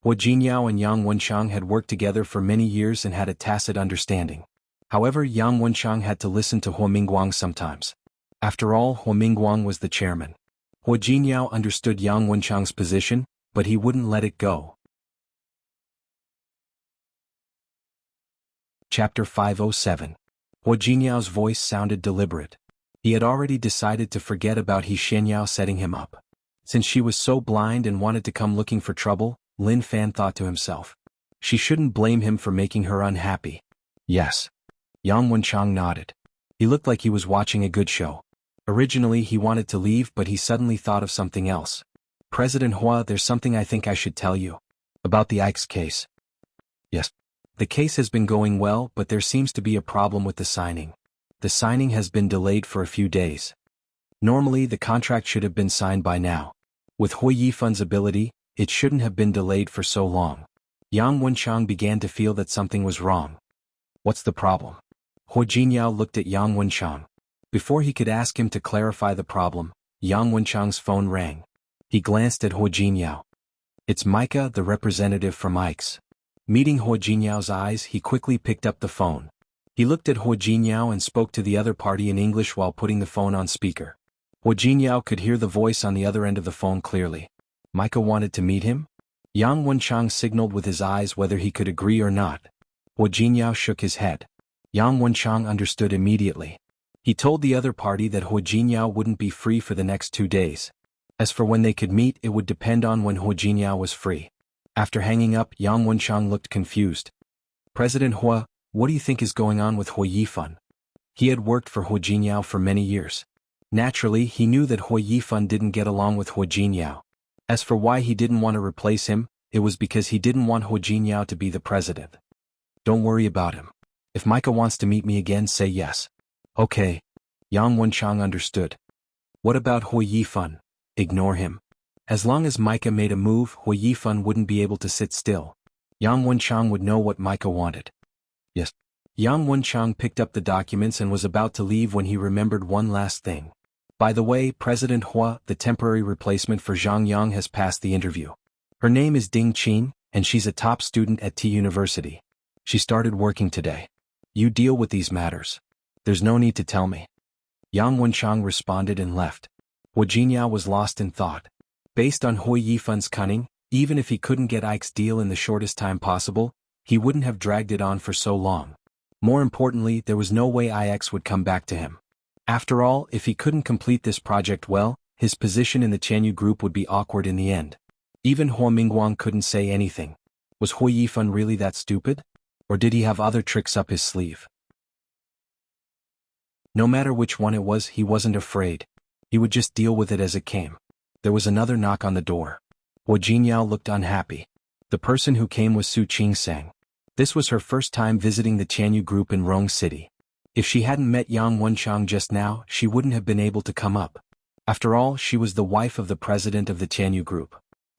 S1: Hua Jinyao and Yang Wenchang had worked together for many years and had a tacit understanding. However, Yang Wenchang had to listen to Hua Mingguang sometimes. After all, Hua Mingguang was the chairman. Hua Jinyao understood Yang Wenchang's position, but he wouldn't let it go. Chapter 507. Hua Jinyao's voice sounded deliberate. He had already decided to forget about He Xianyao setting him up. Since she was so blind and wanted to come looking for trouble, Lin Fan thought to himself. She shouldn't blame him for making her unhappy. Yes. Yang Wenchang nodded. He looked like he was watching a good show. Originally he wanted to leave, but he suddenly thought of something else. President Hua, there's something I think I should tell you. About the Ike's case. Yes. The case has been going well, but there seems to be a problem with the signing. The signing has been delayed for a few days. Normally the contract should have been signed by now. With Hua Yifun's ability, it shouldn't have been delayed for so long. Yang Wenchang began to feel that something was wrong. What's the problem? Hua Jinyao looked at Yang Wenchang. Before he could ask him to clarify the problem, Yang Wenchang's phone rang. He glanced at Hua Jinyao. It's Micah, the representative from Ike's. Meeting Hua Jinyao's eyes, he quickly picked up the phone. He looked at Hua Jinyao and spoke to the other party in English while putting the phone on speaker. Hua Jinyao could hear the voice on the other end of the phone clearly. Micah wanted to meet him? Yang Wenchang signaled with his eyes whether he could agree or not. Hua Jinyao shook his head. Yang Wenchang understood immediately. He told the other party that Hua Jinyao wouldn't be free for the next 2 days. As for when they could meet, it would depend on when Hua Jinyao was free. After hanging up, Yang Wenchang looked confused. President Hua, what do you think is going on with Hua Yifan? He had worked for Hua Jinyao for many years. Naturally, he knew that Hua Yifan didn't get along with Hua Jinyao. As for why he didn't want to replace him, it was because he didn't want Hua Jinyao to be the president. Don't worry about him. If Micah wants to meet me again, say yes. Okay. Yang Wenchang understood. What about Hua Yifan? Ignore him. As long as Micah made a move, Hua Yifan wouldn't be able to sit still. Yang Wenchang would know what Micah wanted. Yes. Yang Wenchang picked up the documents and was about to leave when he remembered one last thing. By the way, President Hua, the temporary replacement for Zhang Yang, has passed the interview. Her name is Ding Qin, and she's a top student at T University. She started working today. You deal with these matters. There's no need to tell me. Yang Wenchang responded and left. Hua Jinyao was lost in thought. Based on Hua Yifan's cunning, even if he couldn't get Ike's deal in the shortest time possible, he wouldn't have dragged it on for so long. More importantly, there was no way IX would come back to him. After all, if he couldn't complete this project well, his position in the Tianyu group would be awkward in the end. Even Hua Mingguang couldn't say anything. Was Hua Yifan really that stupid? Or did he have other tricks up his sleeve? No matter which one it was, he wasn't afraid. He would just deal with it as it came. There was another knock on the door. Hua Jinyao looked unhappy. The person who came was Su Qingsang. This was her first time visiting the Tianyu group in Rong City. If she hadn't met Yang Wenchang just now, she wouldn't have been able to come up. After all, she was the wife of the president of the Tianyu group.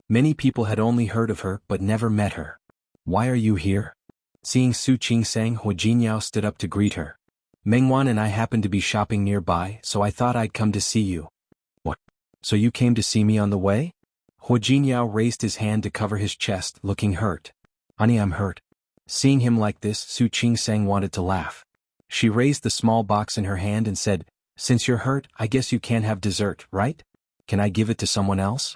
S1: Many people had only heard of her but never met her. Why are you here? Seeing Su Qingsang, Hua Jinyao stood up to greet her. Mengwan and I happened to be shopping nearby, so I thought I'd come to see you. What? So you came to see me on the way? Hua Jinyao raised his hand to cover his chest, looking hurt. Honey, I'm hurt. Seeing him like this, Su Qingsang wanted to laugh. She raised the small box in her hand and said, Since you're hurt, I guess you can't have dessert, right? Can I give it to someone else?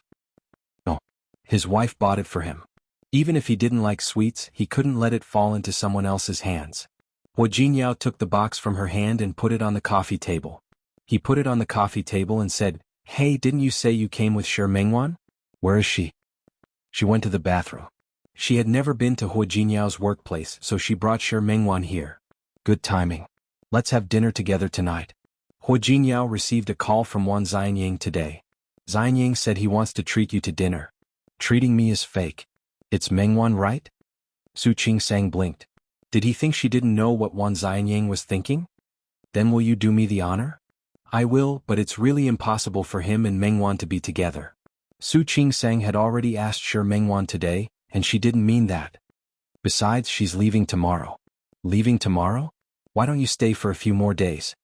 S1: No. His wife bought it for him. Even if he didn't like sweets, he couldn't let it fall into someone else's hands. Hua Jinyao took the box from her hand and put it on the coffee table. He put it on the coffee table and said, Hey, didn't you say you came with Shi Mengwan? Where is she? She went to the bathroom. She had never been to Hua Jinyao's workplace, so she brought Shi Mengwan here. Good timing. Let's have dinner together tonight. Hua Jinyao received a call from Wan Xianying today. Xianying said he wants to treat you to dinner. Treating me is fake. It's Mengwan, right? Su Qingsang blinked. Did he think she didn't know what Wan Xianyang was thinking? Then will you do me the honor? I will, but it's really impossible for him and Mengwan to be together. Su Qingsang had already asked Shi Mengwan today, and she didn't mean that. Besides, she's leaving tomorrow. Leaving tomorrow? Why don't you stay for a few more days?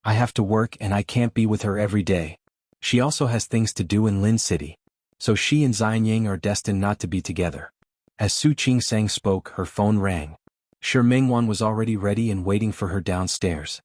S1: I have to work and I can't be with her every day. She also has things to do in Lin City. So she and Xianyang are destined not to be together. As Su Qingsang spoke, her phone rang. Shi Mengwan was already ready and waiting for her downstairs.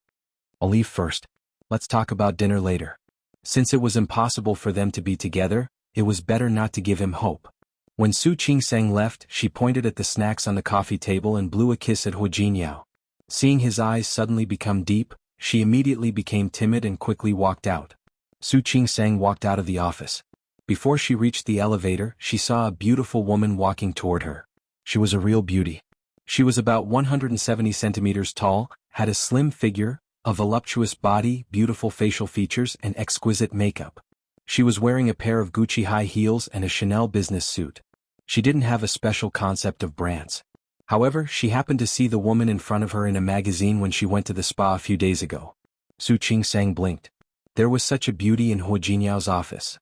S1: I'll leave first. Let's talk about dinner later. Since it was impossible for them to be together, it was better not to give him hope. When Su Qingsang left, she pointed at the snacks on the coffee table and blew a kiss at Hu Jinyao. Seeing his eyes suddenly become deep, she immediately became timid and quickly walked out. Su Qingsang walked out of the office. Before she reached the elevator, she saw a beautiful woman walking toward her. She was a real beauty. She was about 170 centimeters tall, had a slim figure, a voluptuous body, beautiful facial features, and exquisite makeup. She was wearing a pair of Gucci high heels and a Chanel business suit. She didn't have a special concept of brands. However, she happened to see the woman in front of her in a magazine when she went to the spa a few days ago. Su Qingsang blinked. There was such a beauty in Hu Jinyao's office.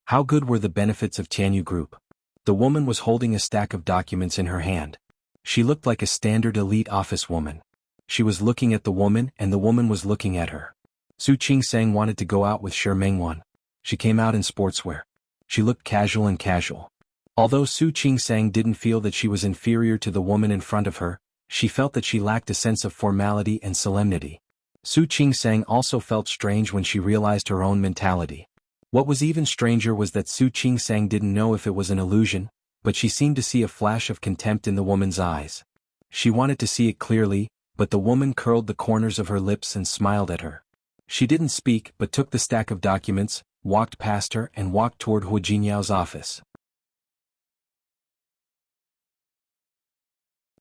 S1: How good were the benefits of Tianyu Group? The woman was holding a stack of documents in her hand. She looked like a standard elite office woman. She was looking at the woman and the woman was looking at her. Su Qingsang wanted to go out with Shi Mengwan. She came out in sportswear. She looked casual and casual. Although Su Qingsang didn't feel that she was inferior to the woman in front of her, she felt that she lacked a sense of formality and solemnity. Su Qingsang also felt strange when she realized her own mentality. What was even stranger was that Su Qingsang didn't know if it was an illusion, but she seemed to see a flash of contempt in the woman's eyes. She wanted to see it clearly, but the woman curled the corners of her lips and smiled at her. She didn't speak but took the stack of documents, walked past her and walked toward Hu Jinyao's office.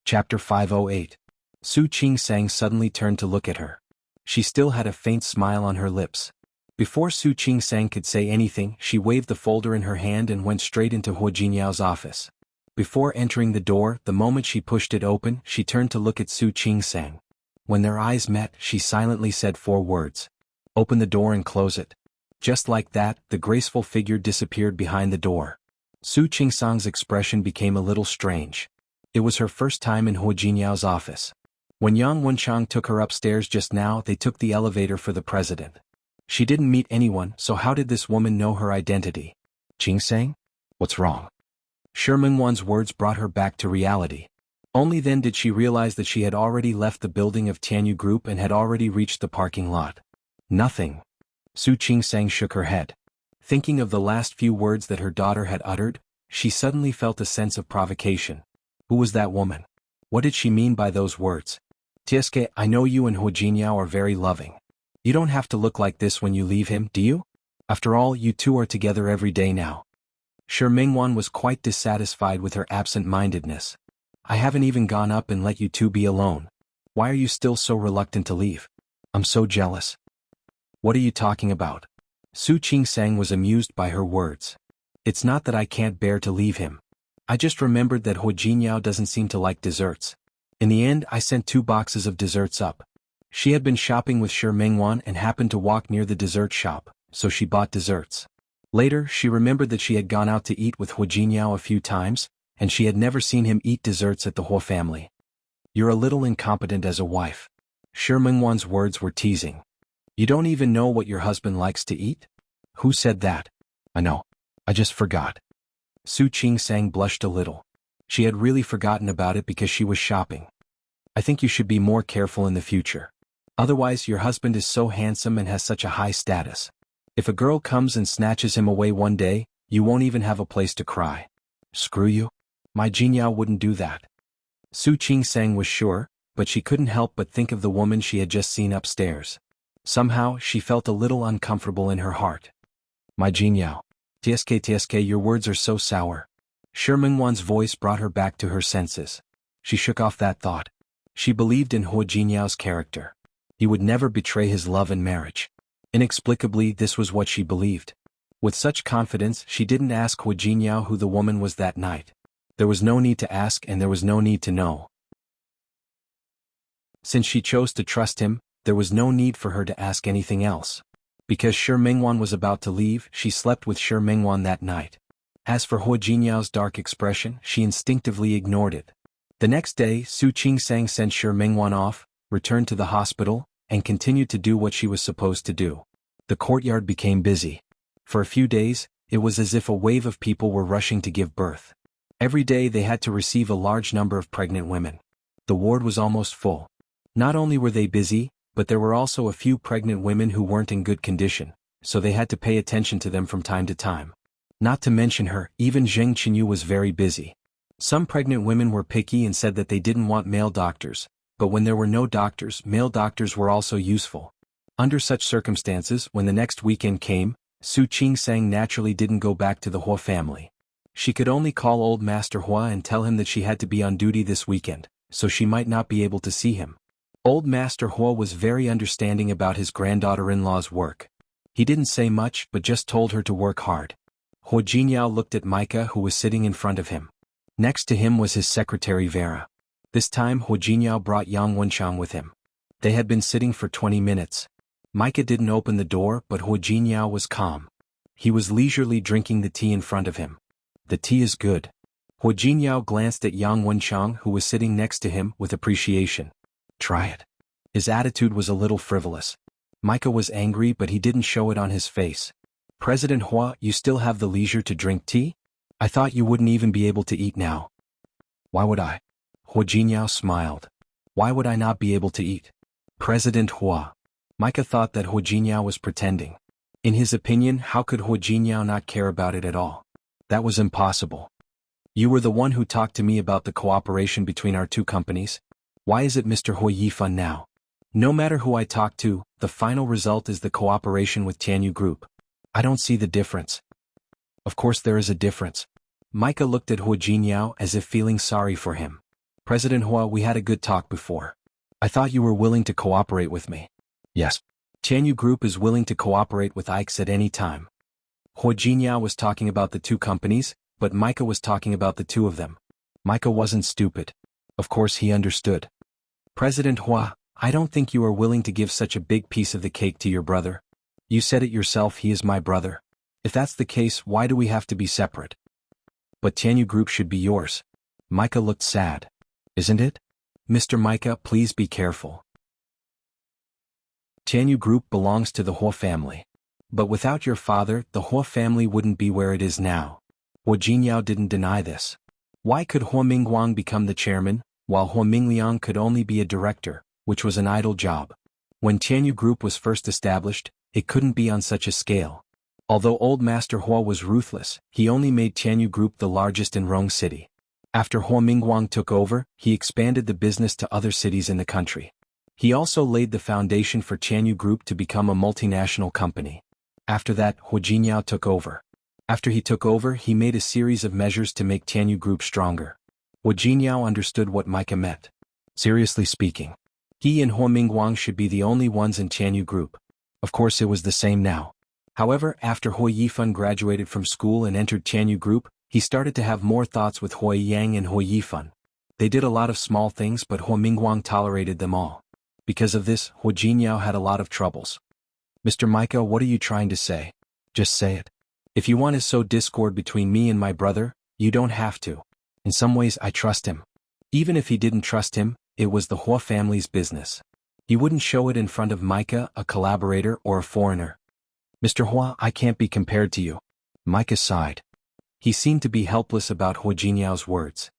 S1: Chapter 508. Su Qingsang suddenly turned to look at her. She still had a faint smile on her lips. Before Su Qingsang could say anything, she waved the folder in her hand and went straight into Hu Jinyao's office. Before entering the door, the moment she pushed it open, she turned to look at Su Qingsang. When their eyes met, she silently said 4 words. Open the door and close it. Just like that, the graceful figure disappeared behind the door. Su Qingsang's expression became a little strange. It was her first time in Hu Jinyao's office. When Yang Wenchang took her upstairs just now, they took the elevator for the president. She didn't meet anyone, so how did this woman know her identity? Qingsang? What's wrong? Shi Mengwan's words brought her back to reality. Only then did she realize that she had already left the building of Tianyu Group and had already reached the parking lot. Nothing. Su Qingsang shook her head. Thinking of the last few words that her daughter had uttered, she suddenly felt a sense of provocation. Who was that woman? What did she mean by those words? Tieske, I know you and Hu Jinyao are very loving. You don't have to look like this when you leave him, do you? After all, you two are together every day now. Shi Mengwan was quite dissatisfied with her absent-mindedness. I haven't even gone up and let you two be alone. Why are you still so reluctant to leave? I'm so jealous. What are you talking about? Su Qingsang was amused by her words. It's not that I can't bear to leave him. I just remembered that Hu Jinyao doesn't seem to like desserts. In the end, I sent 2 boxes of desserts up. She had been shopping with Shi Mengwan and happened to walk near the dessert shop, so she bought desserts. Later, she remembered that she had gone out to eat with Hu Jinyao a few times, and she had never seen him eat desserts at the Huo family. You're a little incompetent as a wife. Shi Mengwan's words were teasing. You don't even know what your husband likes to eat? Who said that? I know. I just forgot. Su Qingsang blushed a little. She had really forgotten about it because she was shopping. I think you should be more careful in the future. Otherwise, your husband is so handsome and has such a high status. If a girl comes and snatches him away one day, you won't even have a place to cry. Screw you. My Jinyao wouldn't do that. Su Qingsang was sure, but she couldn't help but think of the woman she had just seen upstairs. Somehow, she felt a little uncomfortable in her heart. My Jinyao. Tieske, your words are so sour. Shi Mengwan's voice brought her back to her senses. She shook off that thought. She believed in Hu Jinyao's character. He would never betray his love and marriage. Inexplicably, this was what she believed. With such confidence, she didn't ask Hu Jinyao who the woman was that night. There was no need to ask and there was no need to know. Since she chose to trust him, there was no need for her to ask anything else. Because Shi Mingwan was about to leave, she slept with Shi Mingwan that night. As for Hua Jinyao's dark expression, she instinctively ignored it. The next day, Su Qingsang sent Shi Mingwan off, returned to the hospital, and continued to do what she was supposed to do. The courtyard became busy. For a few days, it was as if a wave of people were rushing to give birth. Every day they had to receive a large number of pregnant women. The ward was almost full. Not only were they busy, but there were also a few pregnant women who weren't in good condition, so they had to pay attention to them from time to time. Not to mention her, even Zheng Qinyu was very busy. Some pregnant women were picky and said that they didn't want male doctors, but when there were no doctors, male doctors were also useful. Under such circumstances, when the next weekend came, Su Qingsang naturally didn't go back to the Hua family. She could only call old Master Hua and tell him that she had to be on duty this weekend, so she might not be able to see him. Old Master Hua was very understanding about his granddaughter-in-law's work. He didn't say much but just told her to work hard. Hua Jinyao looked at Micah who was sitting in front of him. Next to him was his secretary Vera. This time Hua Jinyao brought Yang Wenchang with him. They had been sitting for 20 minutes. Micah didn't open the door but Hua Jinyao was calm. He was leisurely drinking the tea in front of him. The tea is good. Hua Jinyao glanced at Yang Wenchang who was sitting next to him with appreciation. Try it. His attitude was a little frivolous. Micah was angry but he didn't show it on his face. President Hua, you still have the leisure to drink tea? I thought you wouldn't even be able to eat now. Why would I? Hua Jinyao smiled. Why would I not be able to eat? President Hua. Micah thought that Hua Jinyao was pretending. In his opinion, how could Hua Jinyao not care about it at all? That was impossible. You were the one who talked to me about the cooperation between our two companies. Why is it Mr. Hua Yifan now? No matter who I talk to, the final result is the cooperation with Tianyu Group. I don't see the difference. Of course there is a difference. Micah looked at Hua Jinyao as if feeling sorry for him. President Hua, we had a good talk before. I thought you were willing to cooperate with me. Yes. Tianyu Group is willing to cooperate with Ix at any time. Hua Jinyao was talking about the two companies, but Micah was talking about the two of them. Micah wasn't stupid. Of course he understood. President Hua, I don't think you are willing to give such a big piece of the cake to your brother. You said it yourself, he is my brother. If that's the case, why do we have to be separate? But Tianyu Group should be yours. Micah looked sad. Isn't it? Mr. Micah, please be careful. Tianyu Group belongs to the Hua family. But without your father, the Hua family wouldn't be where it is now. Hua Jinyao didn't deny this. Why could Hua Mingguang become the chairman, while Hua Mingliang could only be a director, which was an idle job? When Tianyu Group was first established, it couldn't be on such a scale. Although old Master Hua was ruthless, he only made Tianyu Group the largest in Rong City. After Hua Mingguang took over, he expanded the business to other cities in the country. He also laid the foundation for Tianyu Group to become a multinational company. After that, Hua Jinyao took over. After he took over, he made a series of measures to make Tianyu Group stronger. Hua Jinyao understood what Micah meant. Seriously speaking, he and Hua Mingguang should be the only ones in Tianyu Group. Of course it was the same now. However, after Hua Yifan graduated from school and entered Tianyu Group, he started to have more thoughts with Hua Yang and Hua Yifan. They did a lot of small things but Hua Mingguang tolerated them all. Because of this, Hua Jinyao had a lot of troubles. Mr. Micah, what are you trying to say? Just say it. If you want to sow discord between me and my brother, you don't have to. In some ways I trust him. Even if he didn't trust him, it was the Hua family's business. He wouldn't show it in front of Micah, a collaborator or a foreigner. Mr. Hua, I can't be compared to you. Micah sighed. He seemed to be helpless about Hua Jinyao's words.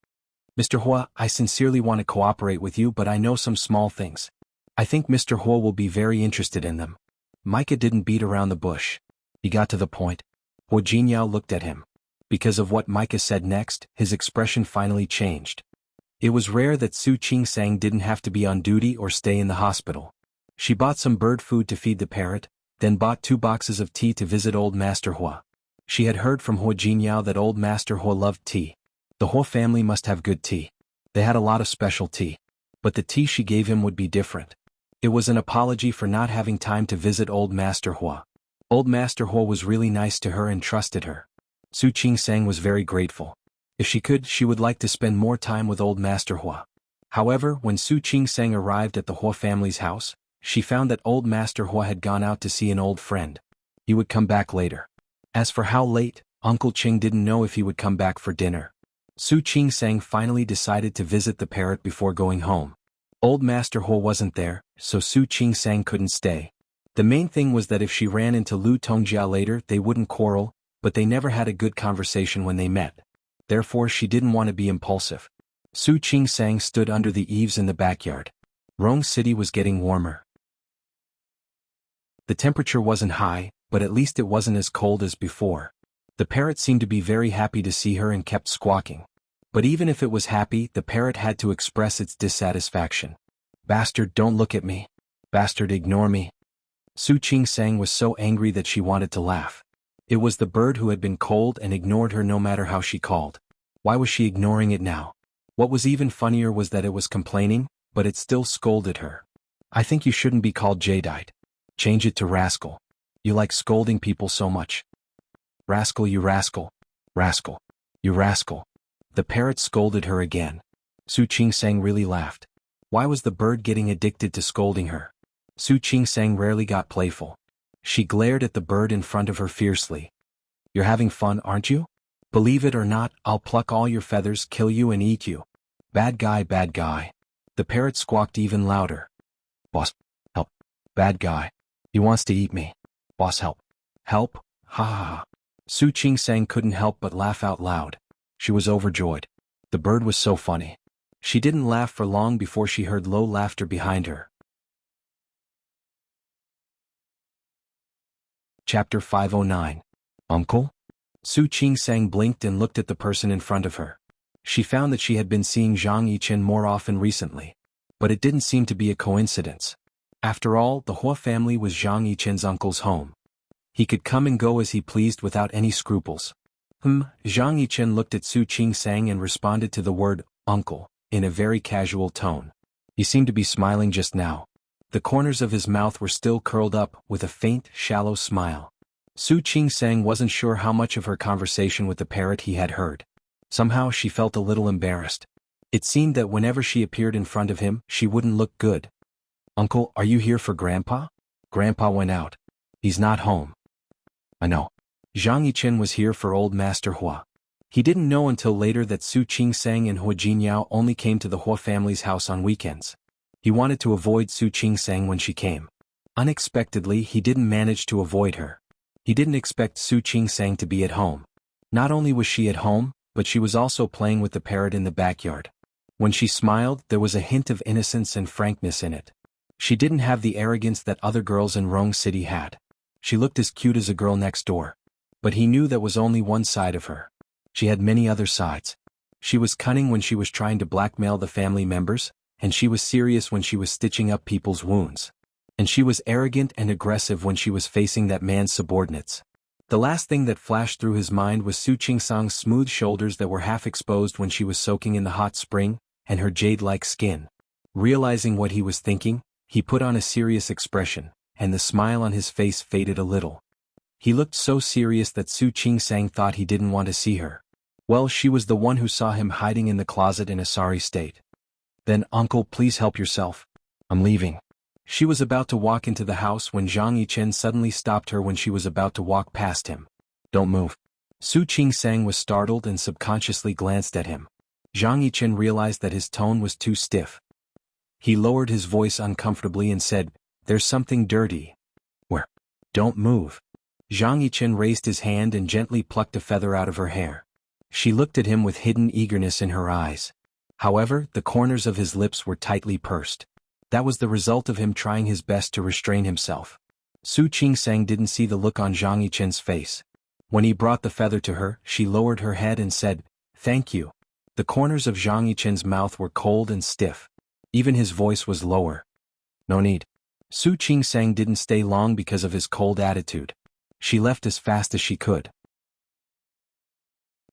S1: Mr. Hua, I sincerely want to cooperate with you but I know some small things. I think Mr. Hua will be very interested in them. Micah didn't beat around the bush. He got to the point. Hua Jinyao looked at him. Because of what Micah said next, his expression finally changed. It was rare that Su Qingsang didn't have to be on duty or stay in the hospital. She bought some bird food to feed the parrot, then bought 2 boxes of tea to visit old Master Hua. She had heard from Hua Jinyao that old Master Hua loved tea. The Hua family must have good tea. They had a lot of special tea. But the tea she gave him would be different. It was an apology for not having time to visit old Master Hua. Old Master Hua was really nice to her and trusted her. Su Qingsang was very grateful. If she could, she would like to spend more time with old Master Hua. However, when Su Qing-sang arrived at the Hua family's house, she found that old Master Hua had gone out to see an old friend. He would come back later. As for how late, Uncle Qing didn't know if he would come back for dinner. Su Qing-sang finally decided to visit the parrot before going home. Old Master Hua wasn't there, so Su Qing-sang couldn't stay. The main thing was that if she ran into Lu Tongjia later they wouldn't quarrel, but they never had a good conversation when they met. Therefore she didn't want to be impulsive. Su Qing-sang stood under the eaves in the backyard. Rong City was getting warmer. The temperature wasn't high, but at least it wasn't as cold as before. The parrot seemed to be very happy to see her and kept squawking. But even if it was happy, the parrot had to express its dissatisfaction. "Bastard, don't look at me. Bastard, ignore me." Su Qing-sang was so angry that she wanted to laugh. It was the bird who had been cold and ignored her no matter how she called. Why was she ignoring it now? What was even funnier was that it was complaining, but it still scolded her. "I think you shouldn't be called jadeite. Change it to rascal. You like scolding people so much. Rascal, you rascal. Rascal. You rascal." The parrot scolded her again. Su Qing-sang really laughed. Why was the bird getting addicted to scolding her? Su Qing-sang rarely got playful. She glared at the bird in front of her fiercely. "You're having fun, aren't you? Believe it or not, I'll pluck all your feathers, kill you and eat you. Bad guy, bad guy." The parrot squawked even louder. "Boss, help. Bad guy. He wants to eat me. Boss, help. Help? Ha ha ha." Su Qing-sang couldn't help but laugh out loud. She was overjoyed. The bird was so funny. She didn't laugh for long before she heard low laughter behind her. Chapter 509. Uncle? Su Qing-sang blinked and looked at the person in front of her. She found that she had been seeing Zhang Yichen more often recently. But it didn't seem to be a coincidence. After all, the Hua family was Zhang Yichen's uncle's home. He could come and go as he pleased without any scruples. Zhang Yichen looked at Su Qing-sang and responded to the word, uncle, in a very casual tone. He seemed to be smiling just now. The corners of his mouth were still curled up, with a faint, shallow smile. Su Qing-sang wasn't sure how much of her conversation with the parrot he had heard. Somehow she felt a little embarrassed. It seemed that whenever she appeared in front of him, she wouldn't look good. "Uncle, are you here for Grandpa?" "Grandpa went out. He's not home." "I know." Zhang Yichen was here for old Master Hua. He didn't know until later that Su Qing-sang and Hua Jinyao only came to the Hua family's house on weekends. He wanted to avoid Su Qing-sang when she came. Unexpectedly, he didn't manage to avoid her. He didn't expect Su Qing-sang to be at home. Not only was she at home, but she was also playing with the parrot in the backyard. When she smiled, there was a hint of innocence and frankness in it. She didn't have the arrogance that other girls in Rong City had. She looked as cute as a girl next door. But he knew that was only one side of her. She had many other sides. She was cunning when she was trying to blackmail the family members, and she was serious when she was stitching up people's wounds. And she was arrogant and aggressive when she was facing that man's subordinates. The last thing that flashed through his mind was Su Qing-sang's smooth shoulders that were half exposed when she was soaking in the hot spring, and her jade-like skin. Realizing what he was thinking, he put on a serious expression, and the smile on his face faded a little. He looked so serious that Su Qing-sang thought he didn't want to see her. Well, she was the one who saw him hiding in the closet in a sorry state. "Then, uncle, please help yourself. I'm leaving." She was about to walk into the house when Zhang Yichen suddenly stopped her when she was about to walk past him. "Don't move." Su Qing-sang was startled and subconsciously glanced at him. Zhang Yichen realized that his tone was too stiff. He lowered his voice uncomfortably and said, "There's something dirty." "Where?" "Don't move." Zhang Yichen raised his hand and gently plucked a feather out of her hair. She looked at him with hidden eagerness in her eyes. However, the corners of his lips were tightly pursed. That was the result of him trying his best to restrain himself. Su Qing-sang didn't see the look on Zhang Yichen's face. When he brought the feather to her, she lowered her head and said, "Thank you." The corners of Zhang Yichen's mouth were cold and stiff. Even his voice was lower. "No need." Su Qing-sang didn't stay long because of his cold attitude. She left as fast as she could.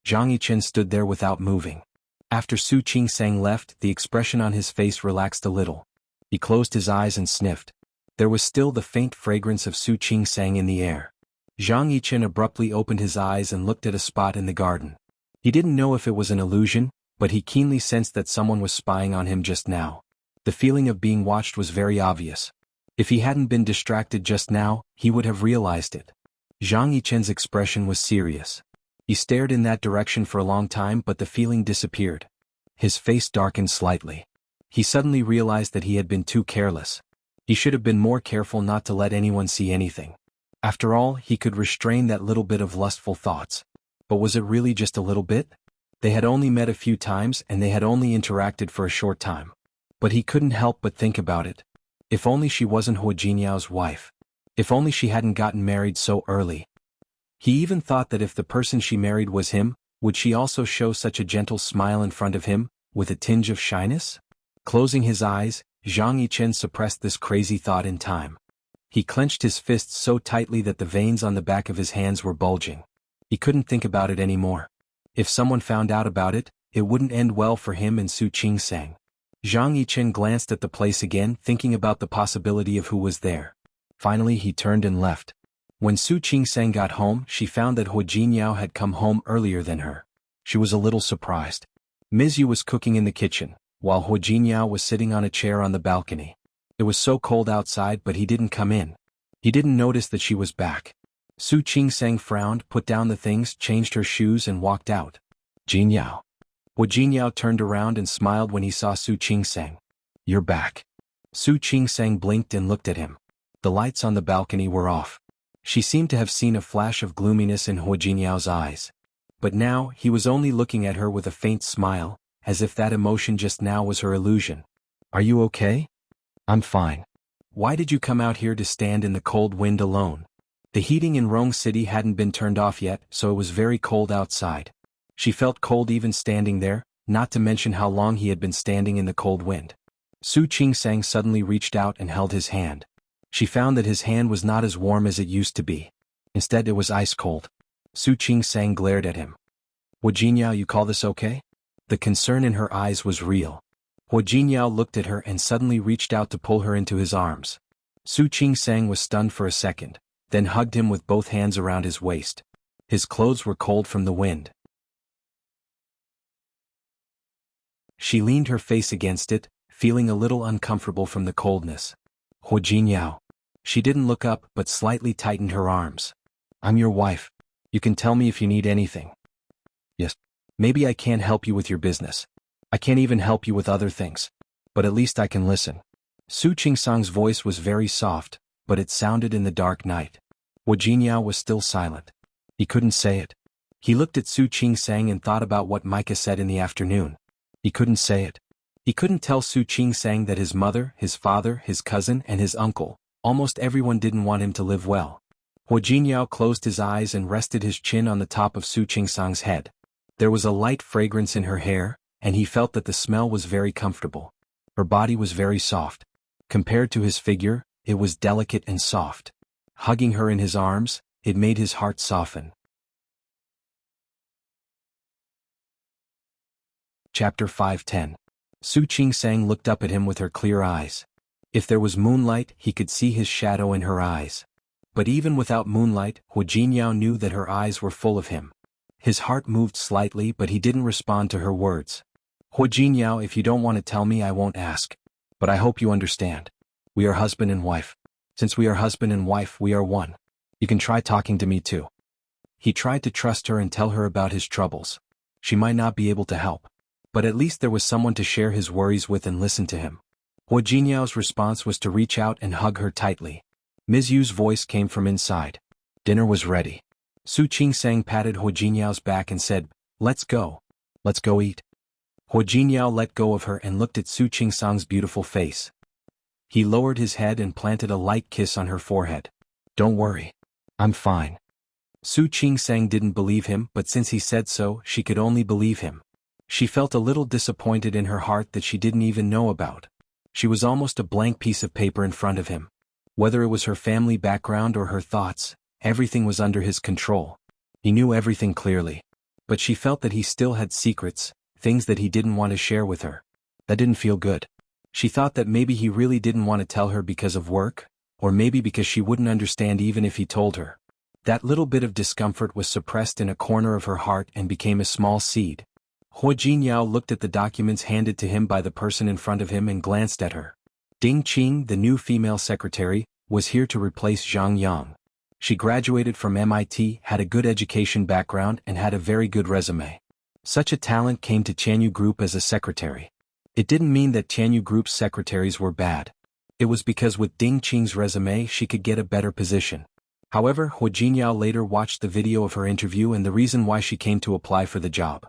S1: Zhang Yichen stood there without moving. After Su Qing-sang left, the expression on his face relaxed a little. He closed his eyes and sniffed. There was still the faint fragrance of Su Qing-sang in the air. Zhang Yichen abruptly opened his eyes and looked at a spot in the garden. He didn't know if it was an illusion, but he keenly sensed that someone was spying on him just now. The feeling of being watched was very obvious. If he hadn't been distracted just now, he would have realized it. Zhang Yichen's expression was serious. He stared in that direction for a long time, but the feeling disappeared. His face darkened slightly. He suddenly realized that he had been too careless. He should have been more careful not to let anyone see anything. After all, he could restrain that little bit of lustful thoughts. But was it really just a little bit? They had only met a few times and they had only interacted for a short time. But he couldn't help but think about it. If only she wasn't Hua Jinyao's wife. If only she hadn't gotten married so early. He even thought that if the person she married was him, would she also show such a gentle smile in front of him, with a tinge of shyness? Closing his eyes, Zhang Yichen suppressed this crazy thought in time. He clenched his fists so tightly that the veins on the back of his hands were bulging. He couldn't think about it anymore. If someone found out about it, it wouldn't end well for him and Su Qingsang. Zhang Yichen glanced at the place again, thinking about the possibility of who was there. Finally he turned and left. When Su Qingsang got home, she found that Hua Jinyao had come home earlier than her. She was a little surprised. Ms. Yu was cooking in the kitchen, while Hua Jinyao was sitting on a chair on the balcony. It was so cold outside, but he didn't come in. He didn't notice that she was back. Su Qingsang frowned, put down the things, changed her shoes and walked out. Jinyao. Hua Jinyao turned around and smiled when he saw Su Qingsang. You're back. Su Qingsang blinked and looked at him. The lights on the balcony were off. She seemed to have seen a flash of gloominess in Hua Jinyao's eyes. But now, he was only looking at her with a faint smile, as if that emotion just now was her illusion. Are you okay? I'm fine. Why did you come out here to stand in the cold wind alone? The heating in Rong City hadn't been turned off yet, so it was very cold outside. She felt cold even standing there, not to mention how long he had been standing in the cold wind. Su Qingsang suddenly reached out and held his hand. She found that his hand was not as warm as it used to be. Instead, it was ice cold. Su Qingsang glared at him. Hua Jinyao, you call this okay? The concern in her eyes was real. Hua Jinyao looked at her and suddenly reached out to pull her into his arms. Su Qingsang was stunned for a second, then hugged him with both hands around his waist. His clothes were cold from the wind. She leaned her face against it, feeling a little uncomfortable from the coldness. Hua Jinyao. She didn't look up but slightly tightened her arms. I'm your wife. You can tell me if you need anything. Yes. Maybe I can't help you with your business. I can't even help you with other things. But at least I can listen. Su Qingsang's voice was very soft, but it sounded in the dark night. Hua Jinyao was still silent. He couldn't say it. He looked at Su Qingsang and thought about what Micah said in the afternoon. He couldn't say it. He couldn't tell Su Qingsang that his mother, his father, his cousin, and his uncle, almost everyone didn't want him to live well. Hua Jinyao closed his eyes and rested his chin on the top of Su Qingsang's head. There was a light fragrance in her hair, and he felt that the smell was very comfortable. Her body was very soft. Compared to his figure, it was delicate and soft. Hugging her in his arms, it made his heart soften. Chapter 5:10. Su Qingsang looked up at him with her clear eyes. If there was moonlight, he could see his shadow in her eyes. But even without moonlight, Hua Jinyao knew that her eyes were full of him. His heart moved slightly, but he didn't respond to her words. Hua Jinyao, if you don't want to tell me, I won't ask. But I hope you understand. We are husband and wife. Since we are husband and wife, we are one. You can try talking to me too. He tried to trust her and tell her about his troubles. She might not be able to help. But at least there was someone to share his worries with and listen to him. Hua Jinyao's response was to reach out and hug her tightly. Ms. Yu's voice came from inside. Dinner was ready. Su Qingsang patted Hua Jinyao's back and said, Let's go. Let's go eat. Hua Jinyao let go of her and looked at Su Qingsang's beautiful face. He lowered his head and planted a light kiss on her forehead. Don't worry. I'm fine. Su Qingsang didn't believe him, but since he said so, she could only believe him. She felt a little disappointed in her heart that she didn't even know about. She was almost a blank piece of paper in front of him. Whether it was her family background or her thoughts, everything was under his control. He knew everything clearly. But she felt that he still had secrets, things that he didn't want to share with her. That didn't feel good. She thought that maybe he really didn't want to tell her because of work, or maybe because she wouldn't understand even if he told her. That little bit of discomfort was suppressed in a corner of her heart and became a small seed. Hua Jinyao looked at the documents handed to him by the person in front of him and glanced at her. Ding Qing, the new female secretary, was here to replace Zhang Yang. She graduated from MIT, had a good education background and had a very good resume. Such a talent came to Chanyu Group as a secretary. It didn't mean that Chanyu Group's secretaries were bad. It was because with Ding Qing's resume she could get a better position. However, Hua Jinyao later watched the video of her interview and the reason why she came to apply for the job.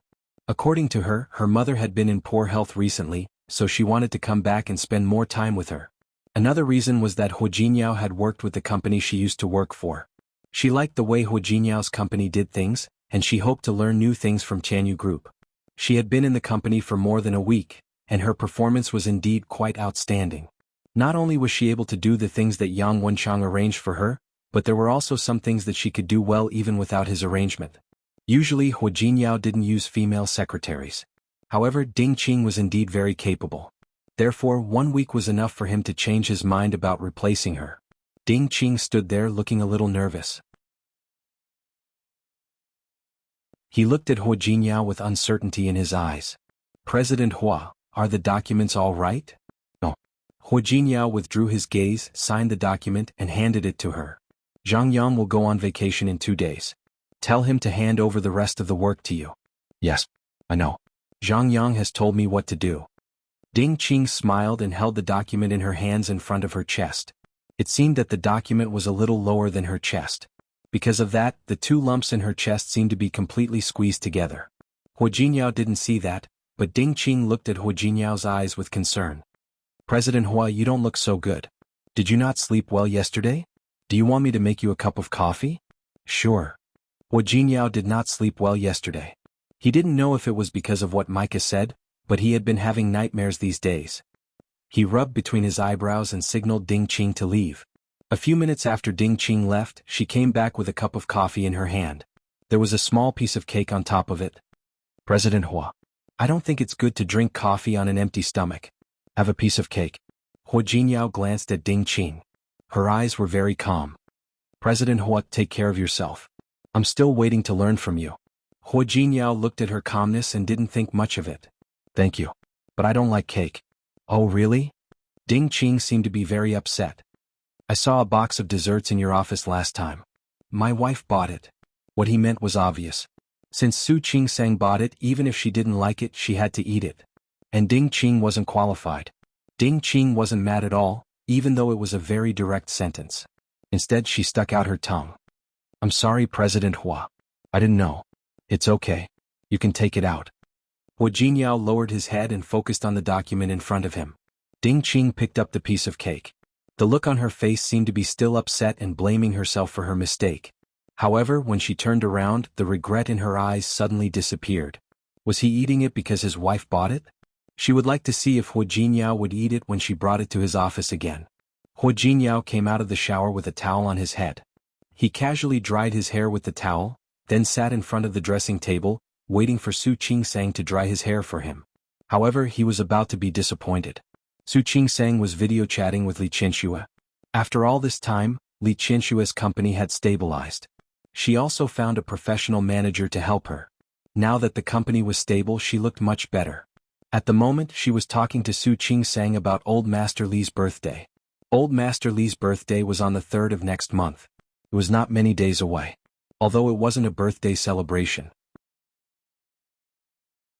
S1: According to her, her mother had been in poor health recently, so she wanted to come back and spend more time with her. Another reason was that Hua Jinyao had worked with the company she used to work for. She liked the way Hua Jinyao's company did things, and she hoped to learn new things from Chanyu Group. She had been in the company for more than a week, and her performance was indeed quite outstanding. Not only was she able to do the things that Yang Wenchang arranged for her, but there were also some things that she could do well even without his arrangement. Usually Hua Jinyao didn't use female secretaries. However, Ding Qing was indeed very capable. Therefore, 1 week was enough for him to change his mind about replacing her. Ding Qing stood there looking a little nervous. He looked at Hua Jinyao with uncertainty in his eyes. "President Hua, are the documents all right?" "No." Hua Jinyao withdrew his gaze, signed the document and handed it to her. "Zhang Yang will go on vacation in 2 days. Tell him to hand over the rest of the work to you." "Yes, I know. Zhang Yang has told me what to do." Ding Qing smiled and held the document in her hands in front of her chest. It seemed that the document was a little lower than her chest. Because of that, the 2 lumps in her chest seemed to be completely squeezed together. Hua Jinyao didn't see that, but Ding Qing looked at Hua Jinyao's eyes with concern. "President Hua, you don't look so good. Did you not sleep well yesterday? Do you want me to make you a cup of coffee?" "Sure." Hua Jinyao did not sleep well yesterday. He didn't know if it was because of what Micah said, but he had been having nightmares these days. He rubbed between his eyebrows and signaled Ding Qing to leave. A few minutes after Ding Qing left, she came back with a cup of coffee in her hand. There was a small piece of cake on top of it. "President Hua, I don't think it's good to drink coffee on an empty stomach. Have a piece of cake." Hua Jinyao glanced at Ding Qing. Her eyes were very calm. "President Hua, take care of yourself. I'm still waiting to learn from you." Hua Jinyao looked at her calmness and didn't think much of it. "Thank you. But I don't like cake." "Oh really?" Ding Qing seemed to be very upset. "I saw a box of desserts in your office last time. My wife bought it." What he meant was obvious. Since Su Qingsang bought it, even if she didn't like it, she had to eat it. And Ding Qing wasn't qualified. Ding Qing wasn't mad at all, even though it was a very direct sentence. Instead, she stuck out her tongue. "I'm sorry, President Hua. I didn't know." "It's okay. You can take it out." Hua Jinyao lowered his head and focused on the document in front of him. Ding Qing picked up the piece of cake. The look on her face seemed to be still upset and blaming herself for her mistake. However, when she turned around, the regret in her eyes suddenly disappeared. Was he eating it because his wife bought it? She would like to see if Hua Jinyao would eat it when she brought it to his office again. Hua Jinyao came out of the shower with a towel on his head. He casually dried his hair with the towel, then sat in front of the dressing table, waiting for Su Qingsang to dry his hair for him. However, he was about to be disappointed. Su Qingsang was video chatting with Li Qianxue. After all this time, Li Qianxue's company had stabilized. She also found a professional manager to help her. Now that the company was stable, she looked much better. At the moment, she was talking to Su Qingsang about Old Master Li's birthday. Old Master Li's birthday was on the 3rd of next month. It was not many days away. Although it wasn't a birthday celebration.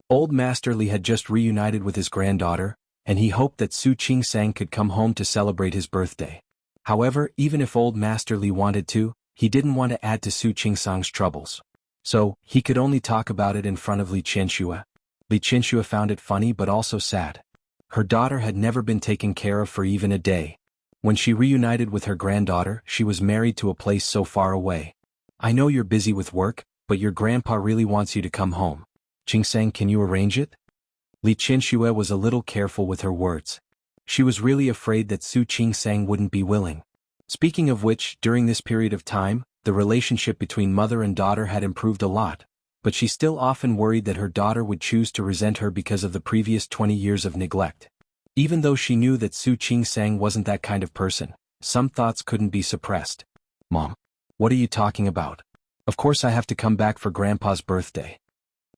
S1: Old Master Li had just reunited with his granddaughter, and he hoped that Su Qingsang could come home to celebrate his birthday. However, even if Old Master Li wanted to, he didn't want to add to Su Qingsang's troubles. So, he could only talk about it in front of Li Qianxue. Li Qianxue found it funny but also sad. Her daughter had never been taken care of for even a day. When she reunited with her granddaughter, she was married to a place so far away. "I know you're busy with work, but your grandpa really wants you to come home. Qingsang, can you arrange it?" Li Qianxue was a little careful with her words. She was really afraid that Su Qingsang wouldn't be willing. Speaking of which, during this period of time, the relationship between mother and daughter had improved a lot, but she still often worried that her daughter would choose to resent her because of the previous 20 years of neglect. Even though she knew that Su Qingsang wasn't that kind of person, some thoughts couldn't be suppressed. "Mom, What are you talking about? Of course I have to come back for Grandpa's birthday.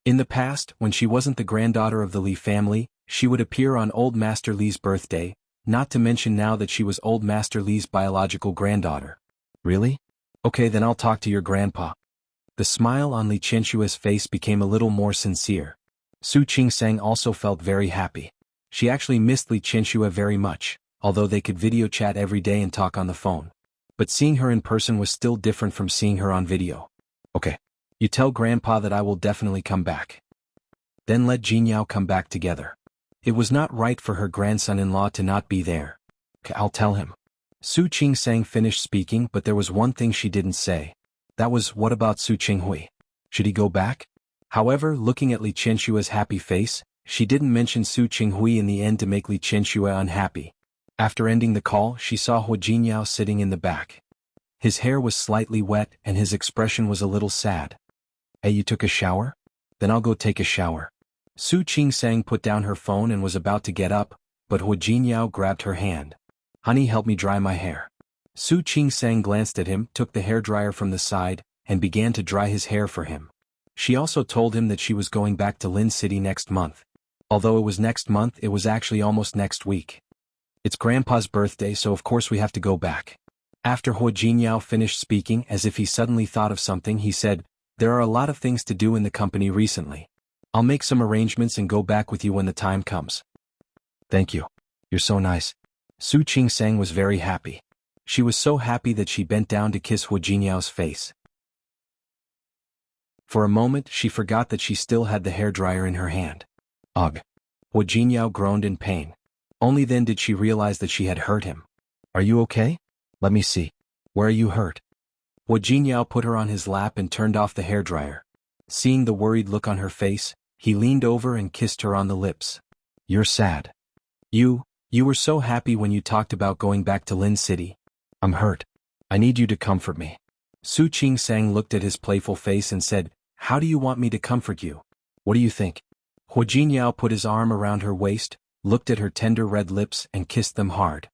S1: In the past, when she wasn't the granddaughter of the Li family, she would appear on Old Master Li's birthday, not to mention now that she was Old Master Li's biological granddaughter. Really? Okay, then I'll talk to your grandpa. The smile on Li Qinshua's face became a little more sincere. Su Qingsang also felt very happy. She actually missed Li Qinshu very much, although they could video chat every day and talk on the phone. But seeing her in person was still different from seeing her on video. Okay. You tell Grandpa that I will definitely come back. Then let Jinyao come back together. It was not right for her grandson-in-law to not be there. Okay, I'll tell him. Su Qingsang finished speaking, but there was one thing she didn't say. That was, what about Su Qinghui? Should he go back? However, looking at Li Qinshua's happy face, she didn't mention Su Qinghui in the end to make Li Qinshu unhappy. After ending the call, she saw Hu Jinyao sitting in the back. His hair was slightly wet and his expression was a little sad. Hey, you took a shower? Then I'll go take a shower. Su Qingsang put down her phone and was about to get up, but Hu Jinyao grabbed her hand. Honey, help me dry my hair. Su Qingsang glanced at him, took the hairdryer from the side, and began to dry his hair for him. She also told him that she was going back to Lin City next month. Although it was next month, it was actually almost next week. It's Grandpa's birthday, so of course we have to go back. After Hu Jinyao finished speaking, as if he suddenly thought of something, he said, there are a lot of things to do in the company recently. I'll make some arrangements and go back with you when the time comes. Thank you. You're so nice. Su Qingsang was very happy. She was so happy that she bent down to kiss Hu Jinyao's face. For a moment, she forgot that she still had the hairdryer in her hand. Ugh. Hu Jinyao groaned in pain. Only then did she realize that she had hurt him. Are you okay? Let me see. Where are you hurt? Hu Jinyao put her on his lap and turned off the hairdryer. Seeing the worried look on her face, he leaned over and kissed her on the lips. You're sad. You were so happy when you talked about going back to Lin City. I'm hurt. I need you to comfort me. Su Qingsang looked at his playful face and said, how do you want me to comfort you? What do you think? Hu Jinyao put his arm around her waist, looked at her tender red lips and kissed them hard.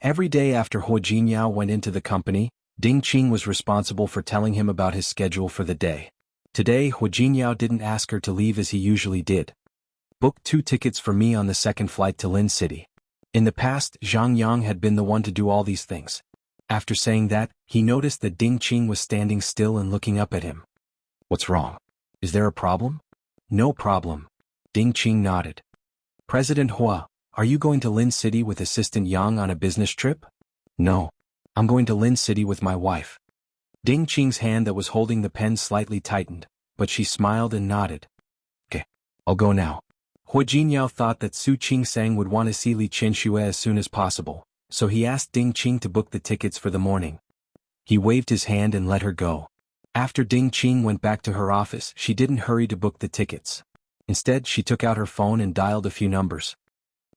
S1: Every day after Hu Jinyao went into the company, Ding Qing was responsible for telling him about his schedule for the day. Today, Hu Jinyao didn't ask her to leave as he usually did. Book 2 tickets for me on the second flight to Lin City. In the past, Zhang Yang had been the one to do all these things. After saying that, he noticed that Ding Qing was standing still and looking up at him. What's wrong? Is there a problem? No problem. Ding Qing nodded. President Hua, are you going to Lin City with Assistant Yang on a business trip? No. I'm going to Lin City with my wife. Ding Qing's hand that was holding the pen slightly tightened, but she smiled and nodded. Okay, I'll go now. Hu Jinyao thought that Su Qingsang would want to see Li Qinshu as soon as possible, so he asked Ding Qing to book the tickets for the morning. He waved his hand and let her go. After Ding Qing went back to her office, she didn't hurry to book the tickets. Instead, she took out her phone and dialed a few numbers.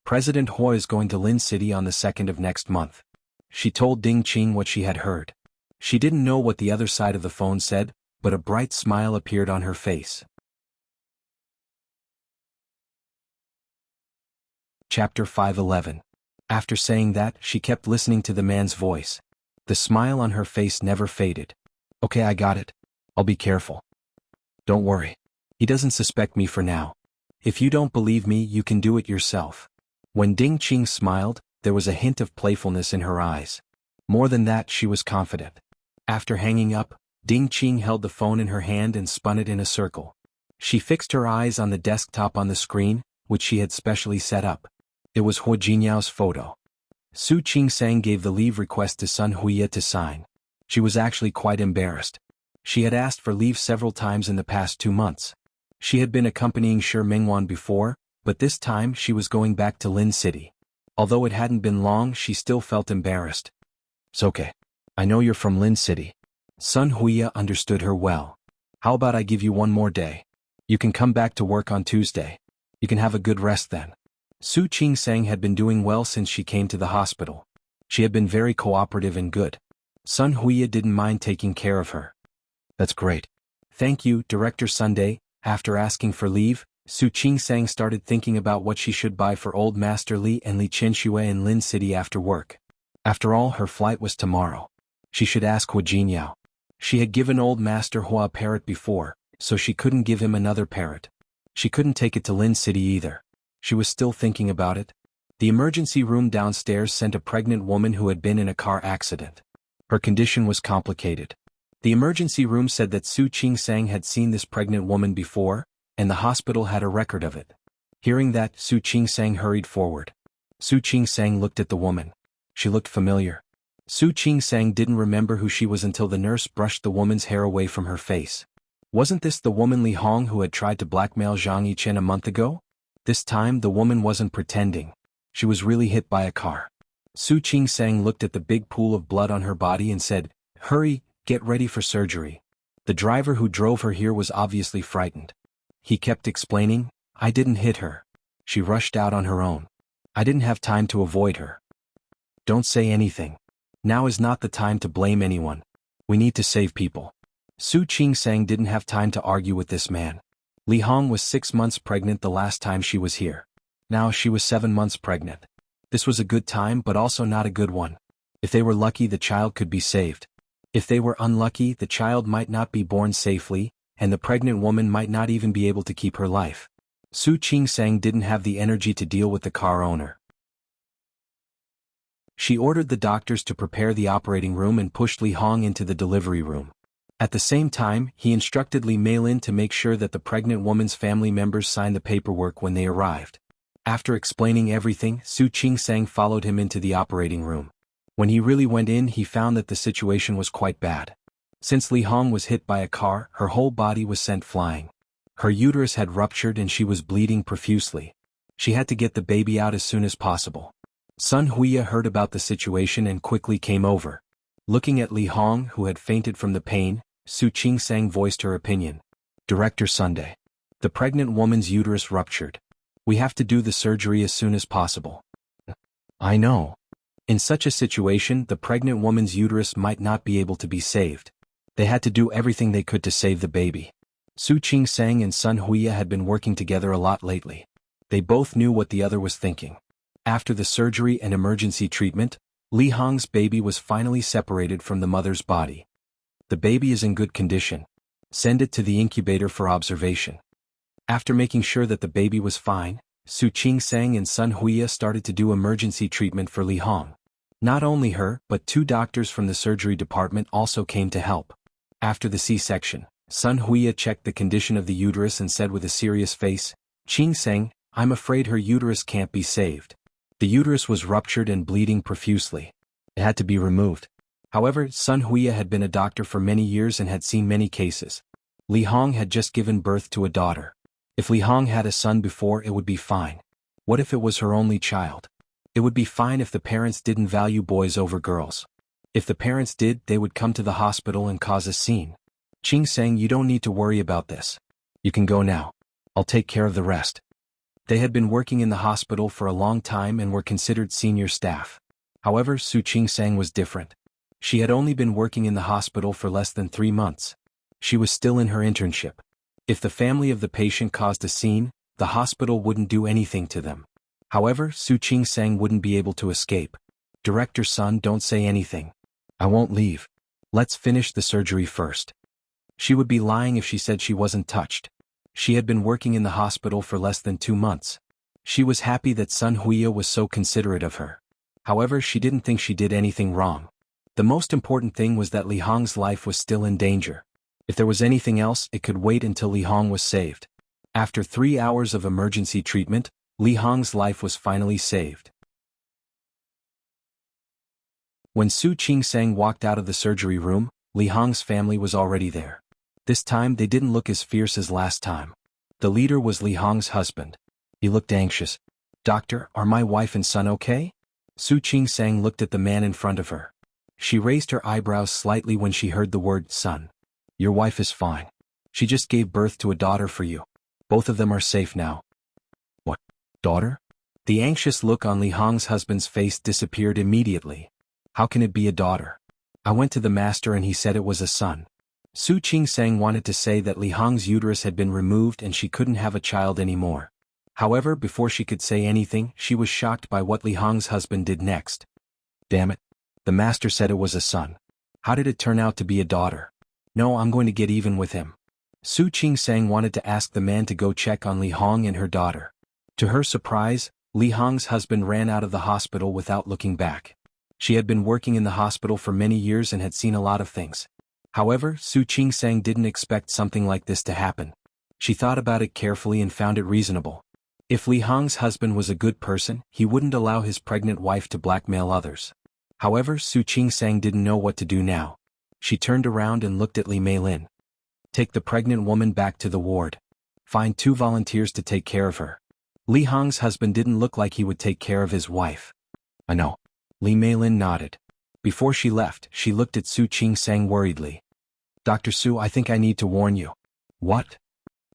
S1: President Hua is going to Lin City on the 2nd of next month. She told Ding Qing what she had heard. She didn't know what the other side of the phone said, but a bright smile appeared on her face. Chapter 5:11. After saying that, she kept listening to the man's voice. The smile on her face never faded. Okay, I got it. I'll be careful. Don't worry. He doesn't suspect me for now. If you don't believe me, you can do it yourself. When Ding Qing smiled, there was a hint of playfulness in her eyes. More than that, she was confident. After hanging up, Ding Qing held the phone in her hand and spun it in a circle. She fixed her eyes on the desktop on the screen, which she had specially set up. It was Hu Jinyao's photo. Su Qingsang gave the leave request to Sun Huiya to sign. She was actually quite embarrassed. She had asked for leave several times in the past 2 months. She had been accompanying Shi Mingwan before, but this time she was going back to Lin City. Although it hadn't been long, she still felt embarrassed. It's okay. I know you're from Lin City. Sun Huiya understood her well. How about I give you one more day? You can come back to work on Tuesday. You can have a good rest then. Su Qingsang had been doing well since she came to the hospital. She had been very cooperative and good. Sun Huiya didn't mind taking care of her. That's great. Thank you, Director Sunday. After asking for leave, Su Qingsang started thinking about what she should buy for Old Master Li and Li Qinshu in Lin City after work. After all, her flight was tomorrow. She should ask Hu Jinyao. She had given old Master Hua a parrot before, so she couldn't give him another parrot. She couldn't take it to Lin City either. She was still thinking about it. The emergency room downstairs sent a pregnant woman who had been in a car accident. Her condition was complicated. The emergency room said that Su Qingsang had seen this pregnant woman before, and the hospital had a record of it. Hearing that, Su Qingsang hurried forward. Su Qingsang looked at the woman. She looked familiar. Su Qingsang didn't remember who she was until the nurse brushed the woman's hair away from her face. Wasn't this the woman Li Hong who had tried to blackmail Zhang Yichen a month ago? This time the woman wasn't pretending. She was really hit by a car. Su Qingsang looked at the big pool of blood on her body and said, "Hurry, get ready for surgery." The driver who drove her here was obviously frightened. He kept explaining, "I didn't hit her. She rushed out on her own. I didn't have time to avoid her." "Don't say anything. Now is not the time to blame anyone. We need to save people." Su Qingsang didn't have time to argue with this man. Li Hong was 6 months pregnant the last time she was here. Now she was 7 months pregnant. This was a good time but also not a good one. If they were lucky, the child could be saved. If they were unlucky, the child might not be born safely, and the pregnant woman might not even be able to keep her life. Su Qingsang didn't have the energy to deal with the car owner. She ordered the doctors to prepare the operating room and pushed Li Hong into the delivery room. At the same time, he instructed Li Meilin to make sure that the pregnant woman's family members signed the paperwork when they arrived. After explaining everything, Su Qingsang followed him into the operating room. When he really went in, he found that the situation was quite bad. Since Li Hong was hit by a car, her whole body was sent flying. Her uterus had ruptured and she was bleeding profusely. She had to get the baby out as soon as possible. Sun Huiya heard about the situation and quickly came over. Looking at Li Hong, who had fainted from the pain, Su Qingsang voiced her opinion. "Director Sunday. The pregnant woman's uterus ruptured. We have to do the surgery as soon as possible." "I know. In such a situation, the pregnant woman's uterus might not be able to be saved. They had to do everything they could to save the baby." Su Qingsang and Sun Huiya had been working together a lot lately. They both knew what the other was thinking. After the surgery and emergency treatment, Li Hong's baby was finally separated from the mother's body. "The baby is in good condition. Send it to the incubator for observation." After making sure that the baby was fine, Su Qingsang and Sun Huiya started to do emergency treatment for Li Hong. Not only her, but 2 doctors from the surgery department also came to help. After the C-section, Sun Huiya checked the condition of the uterus and said with a serious face, "Qingsang, I'm afraid her uterus can't be saved." The uterus was ruptured and bleeding profusely. It had to be removed. However, Sun Huiya had been a doctor for many years and had seen many cases. Li Hong had just given birth to a daughter. If Li Hong had a son before, it would be fine. What if it was her only child? It would be fine if the parents didn't value boys over girls. If the parents did, they would come to the hospital and cause a scene. "Qingsang, you don't need to worry about this. You can go now. I'll take care of the rest." They had been working in the hospital for a long time and were considered senior staff. However, Su Qingsang was different. She had only been working in the hospital for less than 3 months. She was still in her internship. If the family of the patient caused a scene, the hospital wouldn't do anything to them. However, Su Qingsang wouldn't be able to escape. "Director Sun, don't say anything. I won't leave. Let's finish the surgery first." She would be lying if she said she wasn't touched. She had been working in the hospital for less than 2 months. She was happy that Sun Huiya was so considerate of her. However, she didn't think she did anything wrong. The most important thing was that Li Hong's life was still in danger. If there was anything else, it could wait until Li Hong was saved. After 3 hours of emergency treatment, Li Hong's life was finally saved. When Su Qingsang walked out of the surgery room, Li Hong's family was already there. This time they didn't look as fierce as last time. The leader was Li Hong's husband. He looked anxious. "Doctor, are my wife and son okay?" Su Qingsang looked at the man in front of her. She raised her eyebrows slightly when she heard the word son. "Your wife is fine. She just gave birth to a daughter for you. Both of them are safe now." "What? Daughter?" The anxious look on Li Hong's husband's face disappeared immediately. "How can it be a daughter? I went to the master and he said it was a son." Su Qingsang wanted to say that Li Hong's uterus had been removed and she couldn't have a child anymore. However, before she could say anything, she was shocked by what Li Hong's husband did next. "Damn it. The master said it was a son. How did it turn out to be a daughter?" No, I'm going to get even with him. Su Qingsang wanted to ask the man to go check on Li Hong and her daughter. To her surprise, Li Hong's husband ran out of the hospital without looking back. She had been working in the hospital for many years and had seen a lot of things. However, Su Qingsang didn't expect something like this to happen. She thought about it carefully and found it reasonable. If Li Hong's husband was a good person, he wouldn't allow his pregnant wife to blackmail others. However, Su Qingsang didn't know what to do now. She turned around and looked at Li Meilin. Take the pregnant woman back to the ward. Find 2 volunteers to take care of her. Li Hong's husband didn't look like he would take care of his wife. I know. Li Meilin nodded. Before she left, she looked at Su Qingsang worriedly. Dr. Su, I think I need to warn you. What?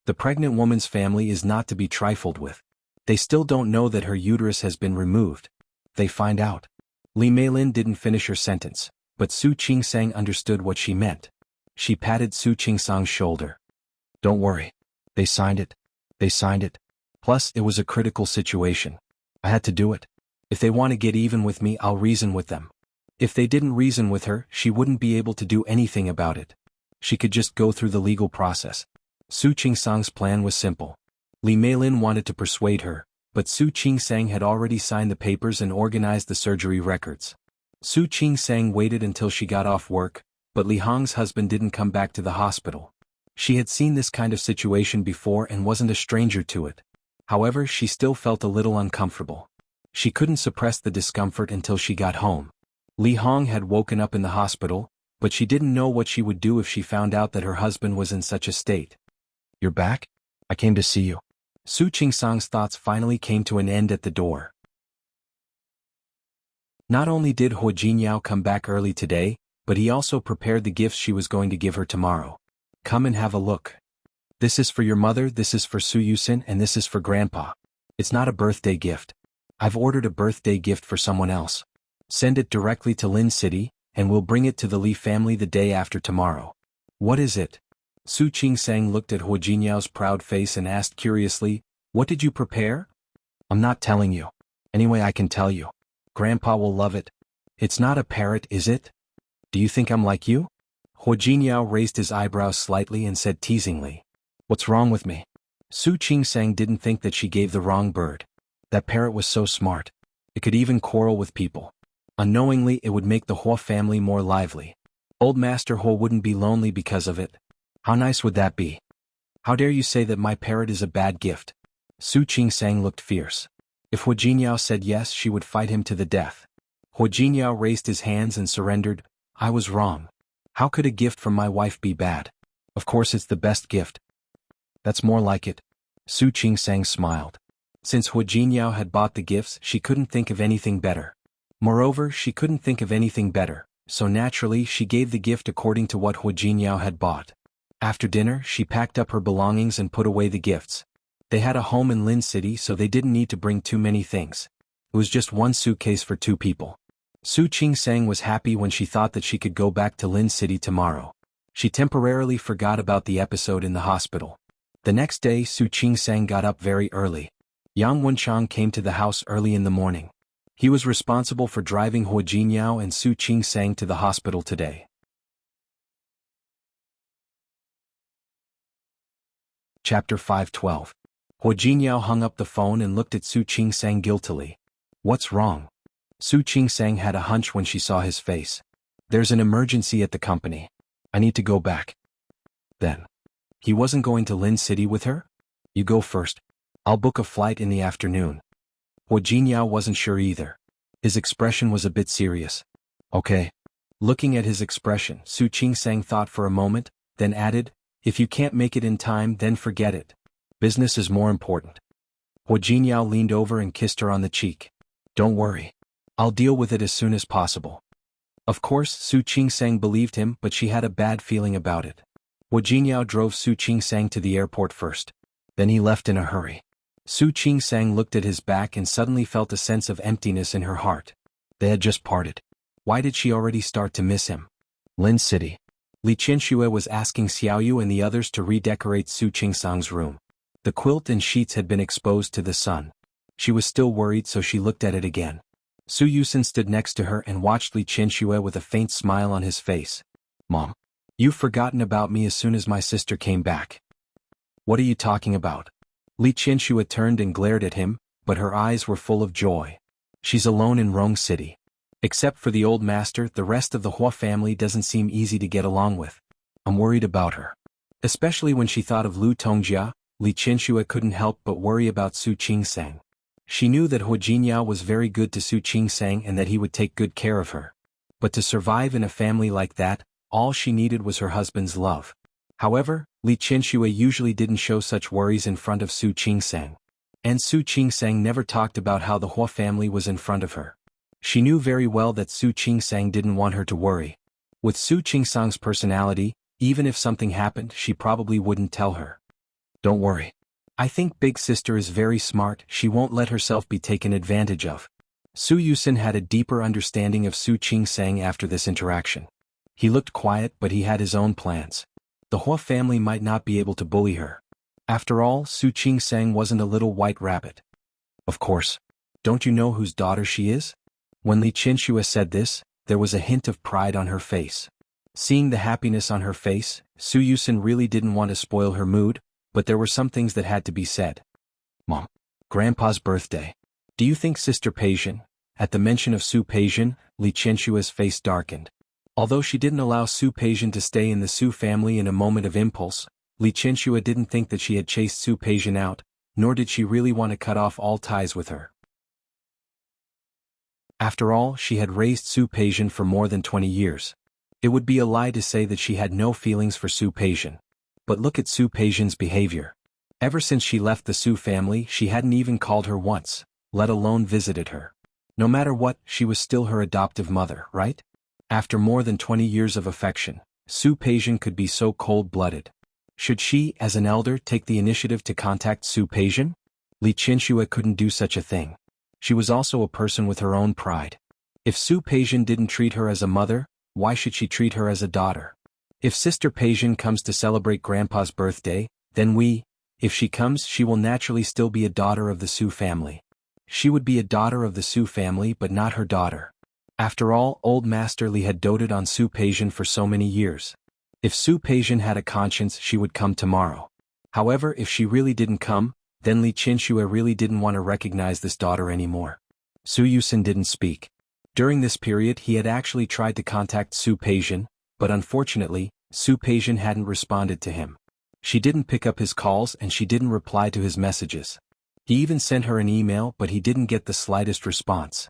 S1: The pregnant woman's family is not to be trifled with. They still don't know that her uterus has been removed. They find out. Li Meilin didn't finish her sentence, but Su Qingsang understood what she meant. She patted Su Qingsang's shoulder. Don't worry. They signed it. They signed it. Plus, it was a critical situation. I had to do it. If they want to get even with me, I'll reason with them. If they didn't reason with her, she wouldn't be able to do anything about it. She could just go through the legal process. Su Qingsang's plan was simple. Li Meilin wanted to persuade her, but Su Qingsang had already signed the papers and organized the surgery records. Su Qingsang waited until she got off work, but Li Hong's husband didn't come back to the hospital. She had seen this kind of situation before and wasn't a stranger to it. However, she still felt a little uncomfortable. She couldn't suppress the discomfort until she got home. Li Hong had woken up in the hospital, but she didn't know what she would do if she found out that her husband was in such a state. You're back? I came to see you. Su Qingsang's thoughts finally came to an end at the door. Not only did Huo Jinyao come back early today, but he also prepared the gifts she was going to give her tomorrow. Come and have a look. This is for your mother, this is for Su Yusin, and this is for Grandpa. It's not a birthday gift. I've ordered a birthday gift for someone else. Send it directly to Lin City, and we'll bring it to the Li family the day after tomorrow. What is it? Su Qingsang looked at Huo Jinyao's proud face and asked curiously, What did you prepare? I'm not telling you. Anyway, I can tell you. Grandpa will love it. It's not a parrot, is it? Do you think I'm like you? Huo Jinyao raised his eyebrows slightly and said teasingly. What's wrong with me? Su Qingsang didn't think that she gave the wrong bird. That parrot was so smart. It could even quarrel with people. Unknowingly, it would make the Huo family more lively. Old Master Huo wouldn't be lonely because of it. How nice would that be? How dare you say that my parrot is a bad gift? Su Qingsang looked fierce. If Huo Jinyao said yes, she would fight him to the death. Huo Jinyao raised his hands and surrendered. I was wrong. How could a gift from my wife be bad? Of course it's the best gift. That's more like it. Su Qingsang smiled. Since Huo Jinyao had bought the gifts, she couldn't think of anything better. Moreover, she couldn't think of anything better, so naturally she gave the gift according to what Huo Jinyao had bought. After dinner, she packed up her belongings and put away the gifts. They had a home in Lin City, so they didn't need to bring too many things. It was just one suitcase for 2 people. Su Qingsang was happy when she thought that she could go back to Lin City tomorrow. She temporarily forgot about the episode in the hospital. The next day, Su Qingsang got up very early. Yang Wenchang came to the house early in the morning. He was responsible for driving Huo Jinyao and Su Qingsang to the hospital today. Chapter 5:12. Huo Jinyao hung up the phone and looked at Su Qingsang guiltily. What's wrong? Su Qingsang had a hunch when she saw his face. There's an emergency at the company. I need to go back. Then. He wasn't going to Lin City with her? You go first. I'll book a flight in the afternoon. Huo Jinyao wasn't sure either. His expression was a bit serious. Okay. Looking at his expression, Su Qingsang thought for a moment, then added, If you can't make it in time, then forget it. Business is more important. Huo Jinyao leaned over and kissed her on the cheek. Don't worry. I'll deal with it as soon as possible. Of course, Su Qingsang believed him, but she had a bad feeling about it. Huo Jinyao drove Su Qingsang to the airport first. Then he left in a hurry. Su Qingsang looked at his back and suddenly felt a sense of emptiness in her heart. They had just parted. Why did she already start to miss him? Lin City. Li Qianxue was asking Xiaoyu and the others to redecorate Su Qingsang's room. The quilt and sheets had been exposed to the sun. She was still worried, so she looked at it again. Su Yusin stood next to her and watched Li Qianxue with a faint smile on his face. Mom. You've forgotten about me as soon as my sister came back. What are you talking about? Li Qianxue turned and glared at him, but her eyes were full of joy. She's alone in Rong City. Except for the old master, the rest of the Hua family doesn't seem easy to get along with. I'm worried about her. Especially when she thought of Lu Tongjia, Li Qianxue couldn't help but worry about Su Qingsang. She knew that Hua Jinyao was very good to Su Qingsang and that he would take good care of her. But to survive in a family like that, all she needed was her husband's love. However, Li Qianxue usually didn't show such worries in front of Su Qingsang. And Su Qingsang never talked about how the Hua family was in front of her. She knew very well that Su Qingsang didn't want her to worry. With Su Qingsang's personality, even if something happened, she probably wouldn't tell her. Don't worry. I think big sister is very smart, she won't let herself be taken advantage of. Su Yusin had a deeper understanding of Su Qingsang after this interaction. He looked quiet, but he had his own plans. The Hua family might not be able to bully her. After all, Su Qingsang wasn't a little white rabbit. Of course. Don't you know whose daughter she is? When Li Qianxue said this, there was a hint of pride on her face. Seeing the happiness on her face, Su Yusin really didn't want to spoil her mood, but there were some things that had to be said. Mom. Grandpa's birthday. Do you think Sister Peixian? At the mention of Su Peixian, Li Qianxue's face darkened. Although she didn't allow Su Peixian to stay in the Su family in a moment of impulse, Li Qianxue didn't think that she had chased Su Peixian out, nor did she really want to cut off all ties with her. After all, she had raised Su Peixian for more than 20 years. It would be a lie to say that she had no feelings for Su Peixian. But look at Su Peixian's behavior. Ever since she left the Su family, she hadn't even called her once, let alone visited her. No matter what, she was still her adoptive mother, right? After more than 20 years of affection, Su Peixian could be so cold-blooded. Should she, as an elder, take the initiative to contact Su Peixian? Li Qianxue couldn't do such a thing. She was also a person with her own pride. If Su Peixian didn't treat her as a mother, why should she treat her as a daughter? If Sister Peixian comes to celebrate Grandpa's birthday, then if she comes, she will naturally still be a daughter of the Su family. She would be a daughter of the Su family but not her daughter. After all, old Master Li had doted on Su Peixian for so many years. If Su Peixian had a conscience, she would come tomorrow. However, if she really didn't come, then Li Qianxue really didn't want to recognize this daughter anymore. Su Yusin didn't speak. During this period he had actually tried to contact Su Peixian, but unfortunately, Su Peixian hadn't responded to him. She didn't pick up his calls and she didn't reply to his messages. He even sent her an email but he didn't get the slightest response.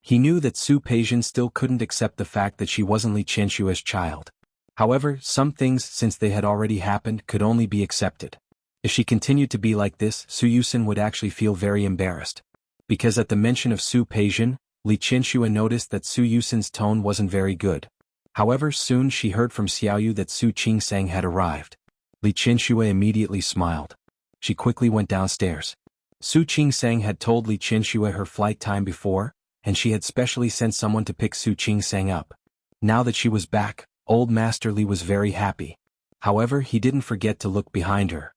S1: He knew that Su Peixian still couldn't accept the fact that she wasn't Li Qianxue's child. However, some things, since they had already happened, could only be accepted. If she continued to be like this, Su Yusin would actually feel very embarrassed. Because at the mention of Su Peixian, Li Qianxue noticed that Su Yusin's tone wasn't very good. However, soon she heard from Xiaoyu that Su Qingsang had arrived. Li Qianxue immediately smiled. She quickly went downstairs. Su Qingsang had told Li Qianxue her flight time before, and she had specially sent someone to pick Su Qingsang up. Now that she was back, old Master Li was very happy. However, he didn't forget to look behind her.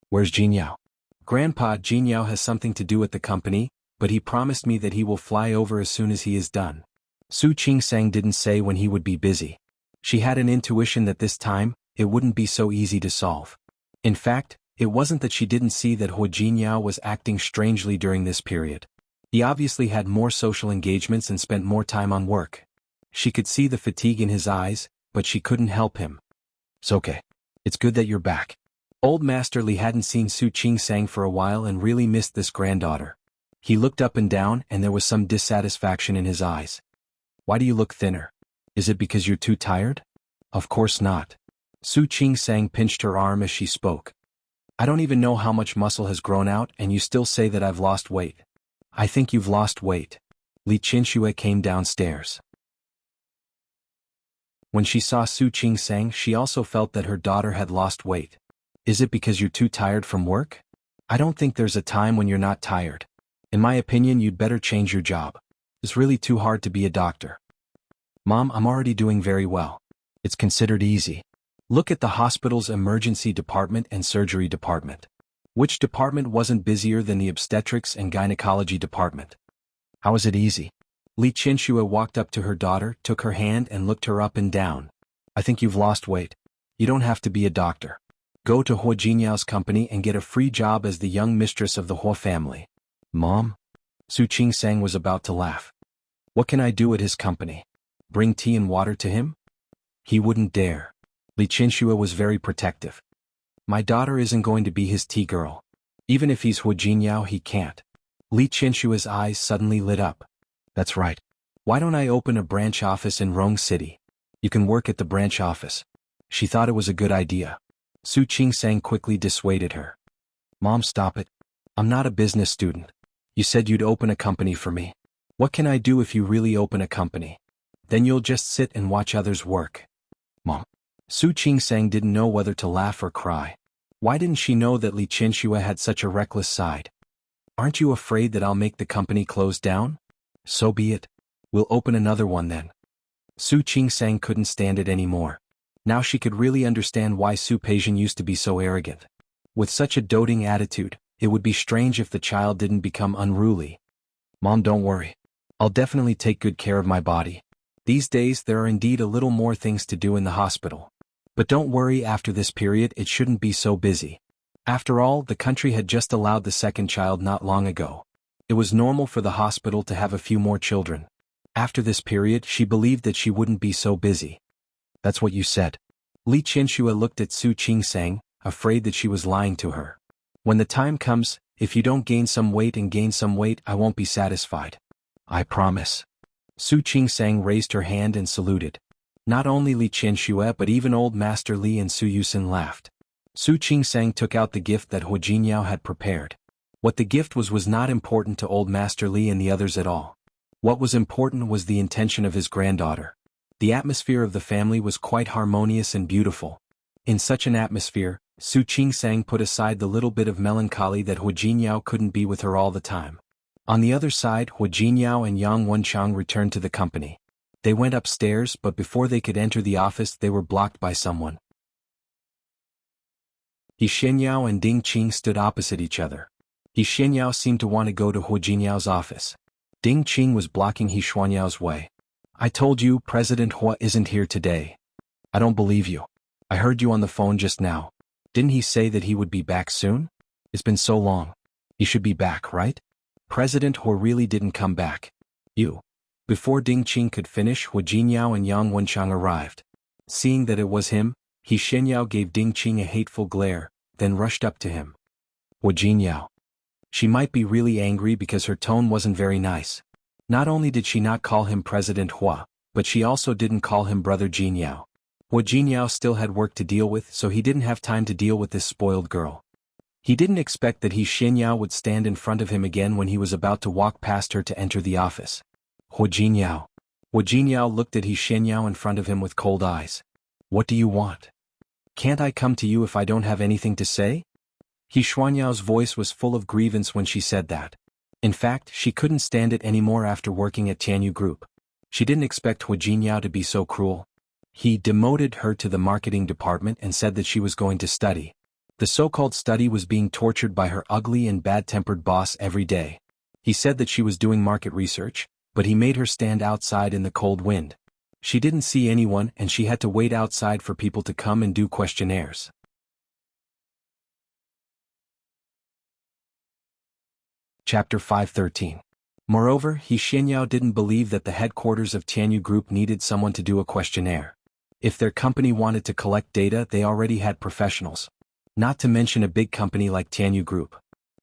S1: Where's Jinyao? Grandpa, Jinyao has something to do at the company, but he promised me that he will fly over as soon as he is done. Su Qingsang didn't say when he would be busy. She had an intuition that this time, it wouldn't be so easy to solve. In fact, it wasn't that she didn't see that Hua Jinyao was acting strangely during this period. He obviously had more social engagements and spent more time on work. She could see the fatigue in his eyes, but she couldn't help him. It's okay. It's good that you're back. Old Master Li hadn't seen Su Qingsang for a while and really missed this granddaughter. He looked up and down and there was some dissatisfaction in his eyes. Why do you look thinner? Is it because you're too tired? Of course not. Su Qingsang pinched her arm as she spoke. I don't even know how much muscle has grown out and you still say that I've lost weight. I think you've lost weight. Li Qianxue came downstairs. When she saw Su Qingsang, she also felt that her daughter had lost weight. Is it because you're too tired from work? I don't think there's a time when you're not tired. In my opinion, you'd better change your job. It's really too hard to be a doctor. Mom, I'm already doing very well. It's considered easy. Look at the hospital's emergency department and surgery department. Which department wasn't busier than the obstetrics and gynecology department? How is it easy? Li Qianxue walked up to her daughter, took her hand and looked her up and down. I think you've lost weight. You don't have to be a doctor. Go to Hua Jinyao's company and get a free job as the young mistress of the Hua family. Mom? Su Qingsang was about to laugh. What can I do at his company? Bring tea and water to him? He wouldn't dare. Li Qinshua was very protective. My daughter isn't going to be his tea girl. Even if he's Hua Jinyao, he can't. Li Qinshua's eyes suddenly lit up. That's right. Why don't I open a branch office in Rong City? You can work at the branch office. She thought it was a good idea. Su Qingsang quickly dissuaded her. Mom, stop it. I'm not a business student. You said you'd open a company for me. What can I do if you really open a company? Then you'll just sit and watch others work. Mom. Su Qingsang didn't know whether to laugh or cry. Why didn't she know that Li Qinshua had such a reckless side? Aren't you afraid that I'll make the company close down? So be it. We'll open another one then. Su Qingsang couldn't stand it anymore. Now she could really understand why Su Peijian used to be so arrogant. With such a doting attitude, it would be strange if the child didn't become unruly. Mom, don't worry. I'll definitely take good care of my body. These days there are indeed a little more things to do in the hospital. But don't worry, after this period it shouldn't be so busy. After all, the country had just allowed the second child not long ago. It was normal for the hospital to have a few more children. After this period she believed that she wouldn't be so busy. That's what you said. Li Qinshua looked at Su Qingsang, afraid that she was lying to her. When the time comes, if you don't gain some weight and gain some weight, I won't be satisfied. I promise. Su Qingsang raised her hand and saluted. Not only Li Qinshua but even old Master Li and Su Yusin laughed. Su Qingsang took out the gift that Hua Jinyao had prepared. What the gift was not important to old Master Li and the others at all. What was important was the intention of his granddaughter. The atmosphere of the family was quite harmonious and beautiful. In such an atmosphere, Su Qingsang put aside the little bit of melancholy that Hua Jinyao couldn't be with her all the time. On the other side, Hua Jinyao and Yang Wenchang returned to the company. They went upstairs, but before they could enter the office they were blocked by someone. He Xianyao and Ding Qing stood opposite each other. He Xianyao seemed to want to go to Hua Jinyao's office. Ding Qing was blocking He Xuanyao's way. I told you President Hua isn't here today. I don't believe you. I heard you on the phone just now. Didn't he say that he would be back soon? It's been so long. He should be back, right? President Hua really didn't come back. You. Before Ding Qing could finish, Hua Jinyao and Yang Wenchang arrived. Seeing that it was him, He Xianyao gave Ding Qing a hateful glare, then rushed up to him. Hua Jinyao. She might be really angry because her tone wasn't very nice. Not only did she not call him President Hua, but she also didn't call him Brother Jinyao. Hua Jinyao still had work to deal with, so he didn't have time to deal with this spoiled girl. He didn't expect that He Xianyao would stand in front of him again when he was about to walk past her to enter the office. Hua Jinyao. Hua Jinyao looked at He Xianyao in front of him with cold eyes. What do you want? Can't I come to you if I don't have anything to say? He Xuanyao's voice was full of grievance when she said that. In fact, she couldn't stand it anymore after working at Tianyu Group. She didn't expect Hua Jinyao to be so cruel. He demoted her to the marketing department and said that she was going to study. The so-called study was being tortured by her ugly and bad-tempered boss every day. He said that she was doing market research, but he made her stand outside in the cold wind. She didn't see anyone and she had to wait outside for people to come and do questionnaires. Chapter 513. Moreover, He Xianyao didn't believe that the headquarters of Tianyu Group needed someone to do a questionnaire. If their company wanted to collect data, they already had professionals. Not to mention a big company like Tianyu Group.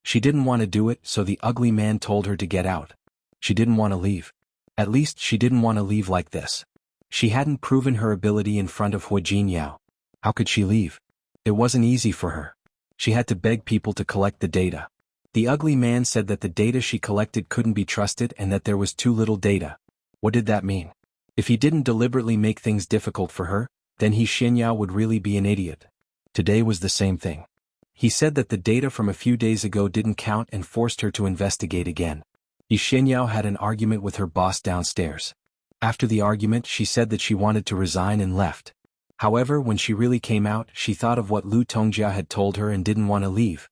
S1: She didn't want to do it, so the ugly man told her to get out. She didn't want to leave. At least she didn't want to leave like this. She hadn't proven her ability in front of Hua Jinyao. How could she leave? It wasn't easy for her. She had to beg people to collect the data. The ugly man said that the data she collected couldn't be trusted and that there was too little data. What did that mean? If he didn't deliberately make things difficult for her, then He Xianyao would really be an idiot. Today was the same thing. He said that the data from a few days ago didn't count and forced her to investigate again. He Xianyao had an argument with her boss downstairs. After the argument, she said that she wanted to resign and left. However, when she really came out, she thought of what Lu Tongjia had told her and didn't want to leave.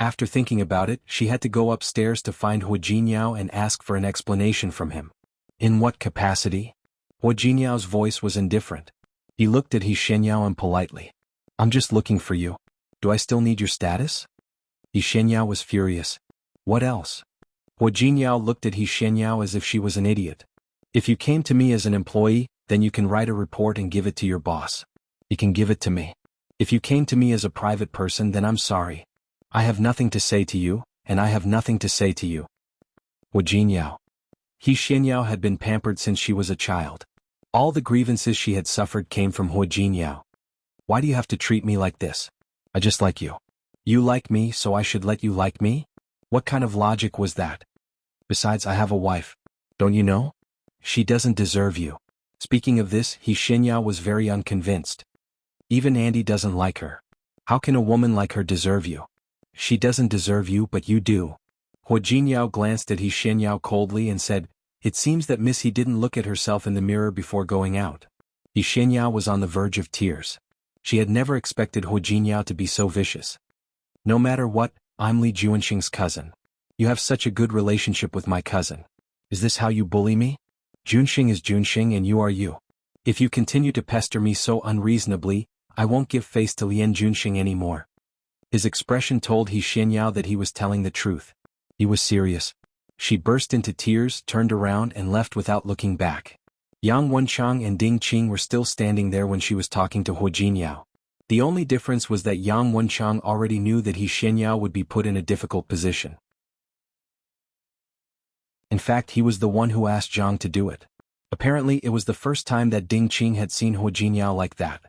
S1: After thinking about it, she had to go upstairs to find Hua Jinyao and ask for an explanation from him. In what capacity? Hua Jinyao's voice was indifferent. He looked at He Xianyao impolitely. I'm just looking for you. Do I still need your status? He Xianyao was furious. What else? Hua Jinyao looked at He Xianyao as if she was an idiot. If you came to me as an employee, then you can write a report and give it to your boss. You can give it to me. If you came to me as a private person, then I'm sorry. I have nothing to say to you, and I have nothing to say to you. Hua Jinyao. He Xianyao had been pampered since she was a child. All the grievances she had suffered came from Hua Jinyao. Why do you have to treat me like this? I just like you. You like me, so I should let you like me? What kind of logic was that? Besides, I have a wife. Don't you know? She doesn't deserve you. Speaking of this, He Xianyao was very unconvinced. Even Andy doesn't like her. How can a woman like her deserve you? She doesn't deserve you, but you do. Hua Jinyao glanced at He Xianyao coldly and said, It seems that Miss He didn't look at herself in the mirror before going out. He Xianyao was on the verge of tears. She had never expected Hua Jinyao to be so vicious. No matter what, I'm Li Juanxing's cousin. You have such a good relationship with my cousin. Is this how you bully me? Junxing is Junxing and you are you. If you continue to pester me so unreasonably, I won't give face to Lian Junxing anymore. His expression told He Xianyao that he was telling the truth. He was serious. She burst into tears, turned around and left without looking back. Yang Wenchang and Ding Qing were still standing there when she was talking to Hua Jinyao. The only difference was that Yang Wenchang already knew that He Xianyao would be put in a difficult position. In fact, he was the one who asked Zhang to do it. Apparently, it was the first time that Ding Qing had seen Hua Jinyao like that.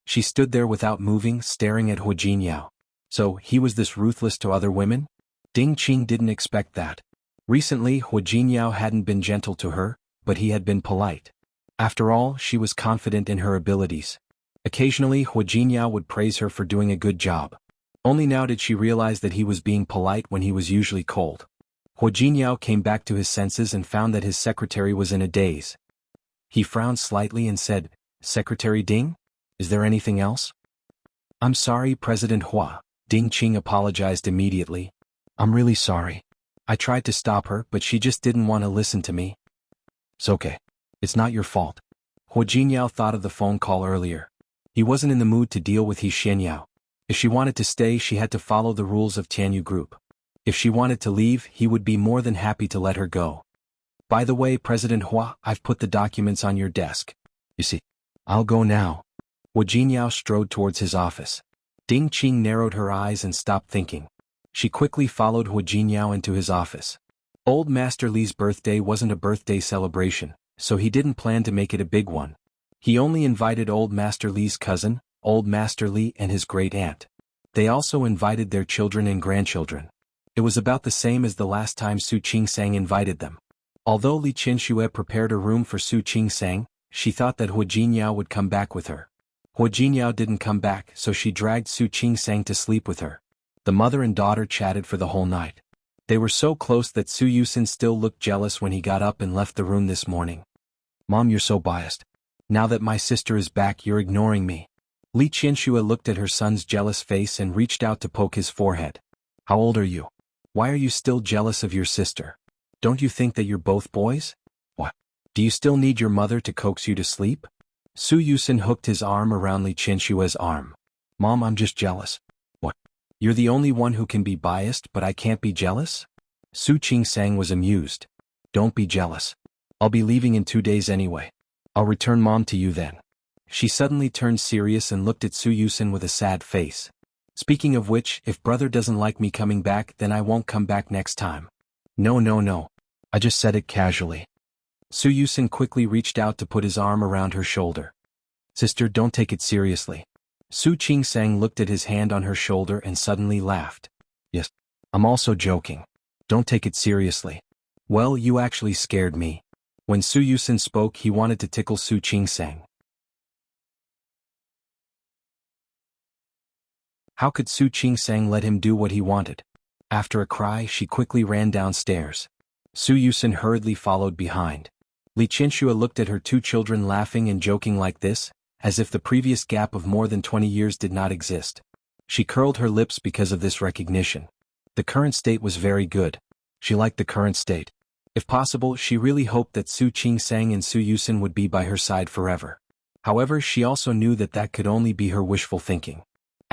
S1: She stood there without moving, staring at Hua Jinyao. So, he was this ruthless to other women? Ding Qing didn't expect that. Recently, Hua Jinyao hadn't been gentle to her, but he had been polite. After all, she was confident in her abilities. Occasionally, Hua Jinyao would praise her for doing a good job. Only now did she realize that he was being polite when he was usually cold. Hua Jinyao came back to his senses and found that his secretary was in a daze. He frowned slightly and said, Secretary Ding? Is there anything else? I'm sorry, President Hua. Ding Qing apologized immediately. I'm really sorry. I tried to stop her, but she just didn't want to listen to me. It's okay. It's not your fault. Hua Jinyao thought of the phone call earlier. He wasn't in the mood to deal with He Xianyao. If she wanted to stay, she had to follow the rules of Tianyu Group. If she wanted to leave, he would be more than happy to let her go. By the way, President Hua, I've put the documents on your desk. You see, I'll go now. Hua Jinyao strode towards his office. Ding Qing narrowed her eyes and stopped thinking. She quickly followed Hua Jinyao into his office. Old Master Li's birthday wasn't a birthday celebration, so he didn't plan to make it a big one. He only invited Old Master Li's cousin, Old Master Li, and his great-aunt. They also invited their children and grandchildren. It was about the same as the last time Su Qingsang invited them. Although Li Qianxue prepared a room for Su Qingsang, she thought that Hua Jinyao would come back with her. Hua Jinyao didn't come back, so she dragged Su Qingsang to sleep with her. The mother and daughter chatted for the whole night. They were so close that Su Yusin still looked jealous when he got up and left the room this morning. Mom, you're so biased. Now that my sister is back, you're ignoring me. Li Qianxue looked at her son's jealous face and reached out to poke his forehead. How old are you? Why are you still jealous of your sister? Don't you think that you're both boys? What? Do you still need your mother to coax you to sleep? Su Yusin hooked his arm around Li Qianxue's arm. Mom, I'm just jealous. What? You're the only one who can be biased, but I can't be jealous? Su Qingsang was amused. Don't be jealous. I'll be leaving in 2 days anyway. I'll return Mom to you then. She suddenly turned serious and looked at Su Yusin with a sad face. Speaking of which, if brother doesn't like me coming back, then I won't come back next time. No. I just said it casually. Su Yusin quickly reached out to put his arm around her shoulder. Sister, don't take it seriously. Su Qingsang looked at his hand on her shoulder and suddenly laughed. Yes, I'm also joking. Don't take it seriously. Well, you actually scared me. When Su Yusin spoke, he wanted to tickle Su Qingsang. How could Su Qingsang let him do what he wanted? After a cry, she quickly ran downstairs. Su Yusin hurriedly followed behind. Li Qianxue looked at her 2 children laughing and joking like this, as if the previous gap of more than 20 years did not exist. She curled her lips because of this recognition. The current state was very good. She liked the current state. If possible, she really hoped that Su Qingsang and Su Yusin would be by her side forever. However, she also knew that that could only be her wishful thinking.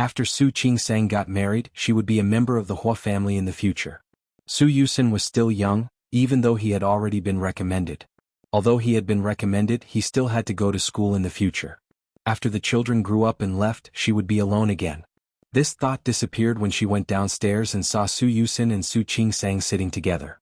S1: After Su Qing-sang got married, she would be a member of the Hua family in the future. Su Yusin was still young, even though he had already been recommended. Although he had been recommended, he still had to go to school in the future. After the children grew up and left, she would be alone again. This thought disappeared when she went downstairs and saw Su Yusin and Su Qing-sang sitting together.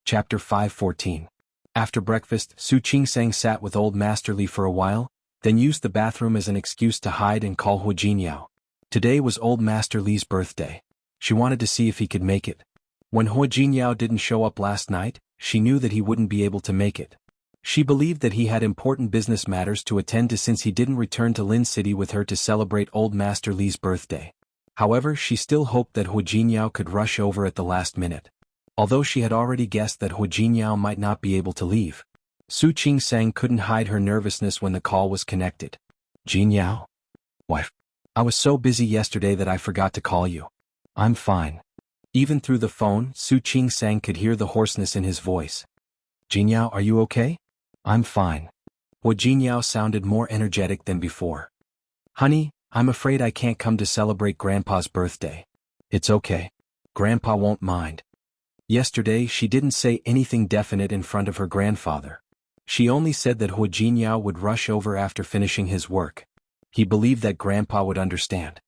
S1: Chapter 5:14. After breakfast, Su Qing-sang sat with old Master Li for a while, then used the bathroom as an excuse to hide and call Hua Jinyao. Today was old Master Li's birthday. She wanted to see if he could make it. When Hua Jinyao didn't show up last night, she knew that he wouldn't be able to make it. She believed that he had important business matters to attend to since he didn't return to Lin City with her to celebrate old Master Li's birthday. However, she still hoped that Hua Jinyao could rush over at the last minute. Although she had already guessed that Hua Jinyao might not be able to leave, Su Qing-sang couldn't hide her nervousness when the call was connected. Jinyao? Wife. I was so busy yesterday that I forgot to call you. I'm fine. Even through the phone, Su Qing-sang could hear the hoarseness in his voice. Jinyao, are you okay? I'm fine. Hua Jinyao sounded more energetic than before. Honey, I'm afraid I can't come to celebrate Grandpa's birthday. It's okay. Grandpa won't mind. Yesterday she didn't say anything definite in front of her grandfather. She only said that Hua Jinyao would rush over after finishing his work. He believed that Grandpa would understand.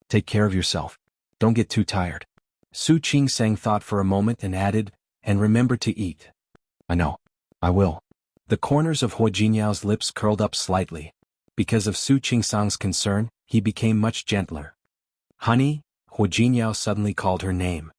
S1: Take care of yourself. Don't get too tired. Su Qing-sang thought for a moment and added, and remember to eat. I know. I will. The corners of Hua Jinyao's lips curled up slightly. Because of Su Qing-sang's concern, he became much gentler. Honey, Hua Jinyao suddenly called her name.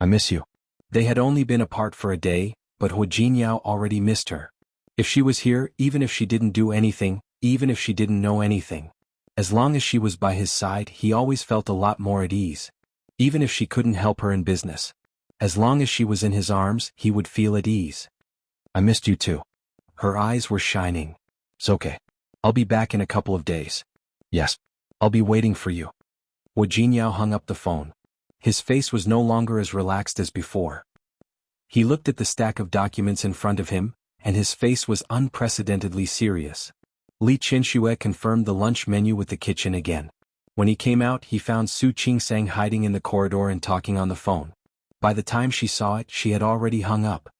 S1: I miss you. They had only been apart for a day, but Hua Jinyao already missed her. If she was here, even if she didn't do anything, even if she didn't know anything, as long as she was by his side, he always felt a lot more at ease. Even if she couldn't help her in business, as long as she was in his arms, he would feel at ease. I missed you too. Her eyes were shining. It's okay. I'll be back in a couple of days. Yes. I'll be waiting for you. Hua Jinyao hung up the phone. His face was no longer as relaxed as before. He looked at the stack of documents in front of him, and his face was unprecedentedly serious. Li Qianxue confirmed the lunch menu with the kitchen again. When he came out, he found Su Qing-sang hiding in the corridor and talking on the phone. By the time she saw it, she had already hung up.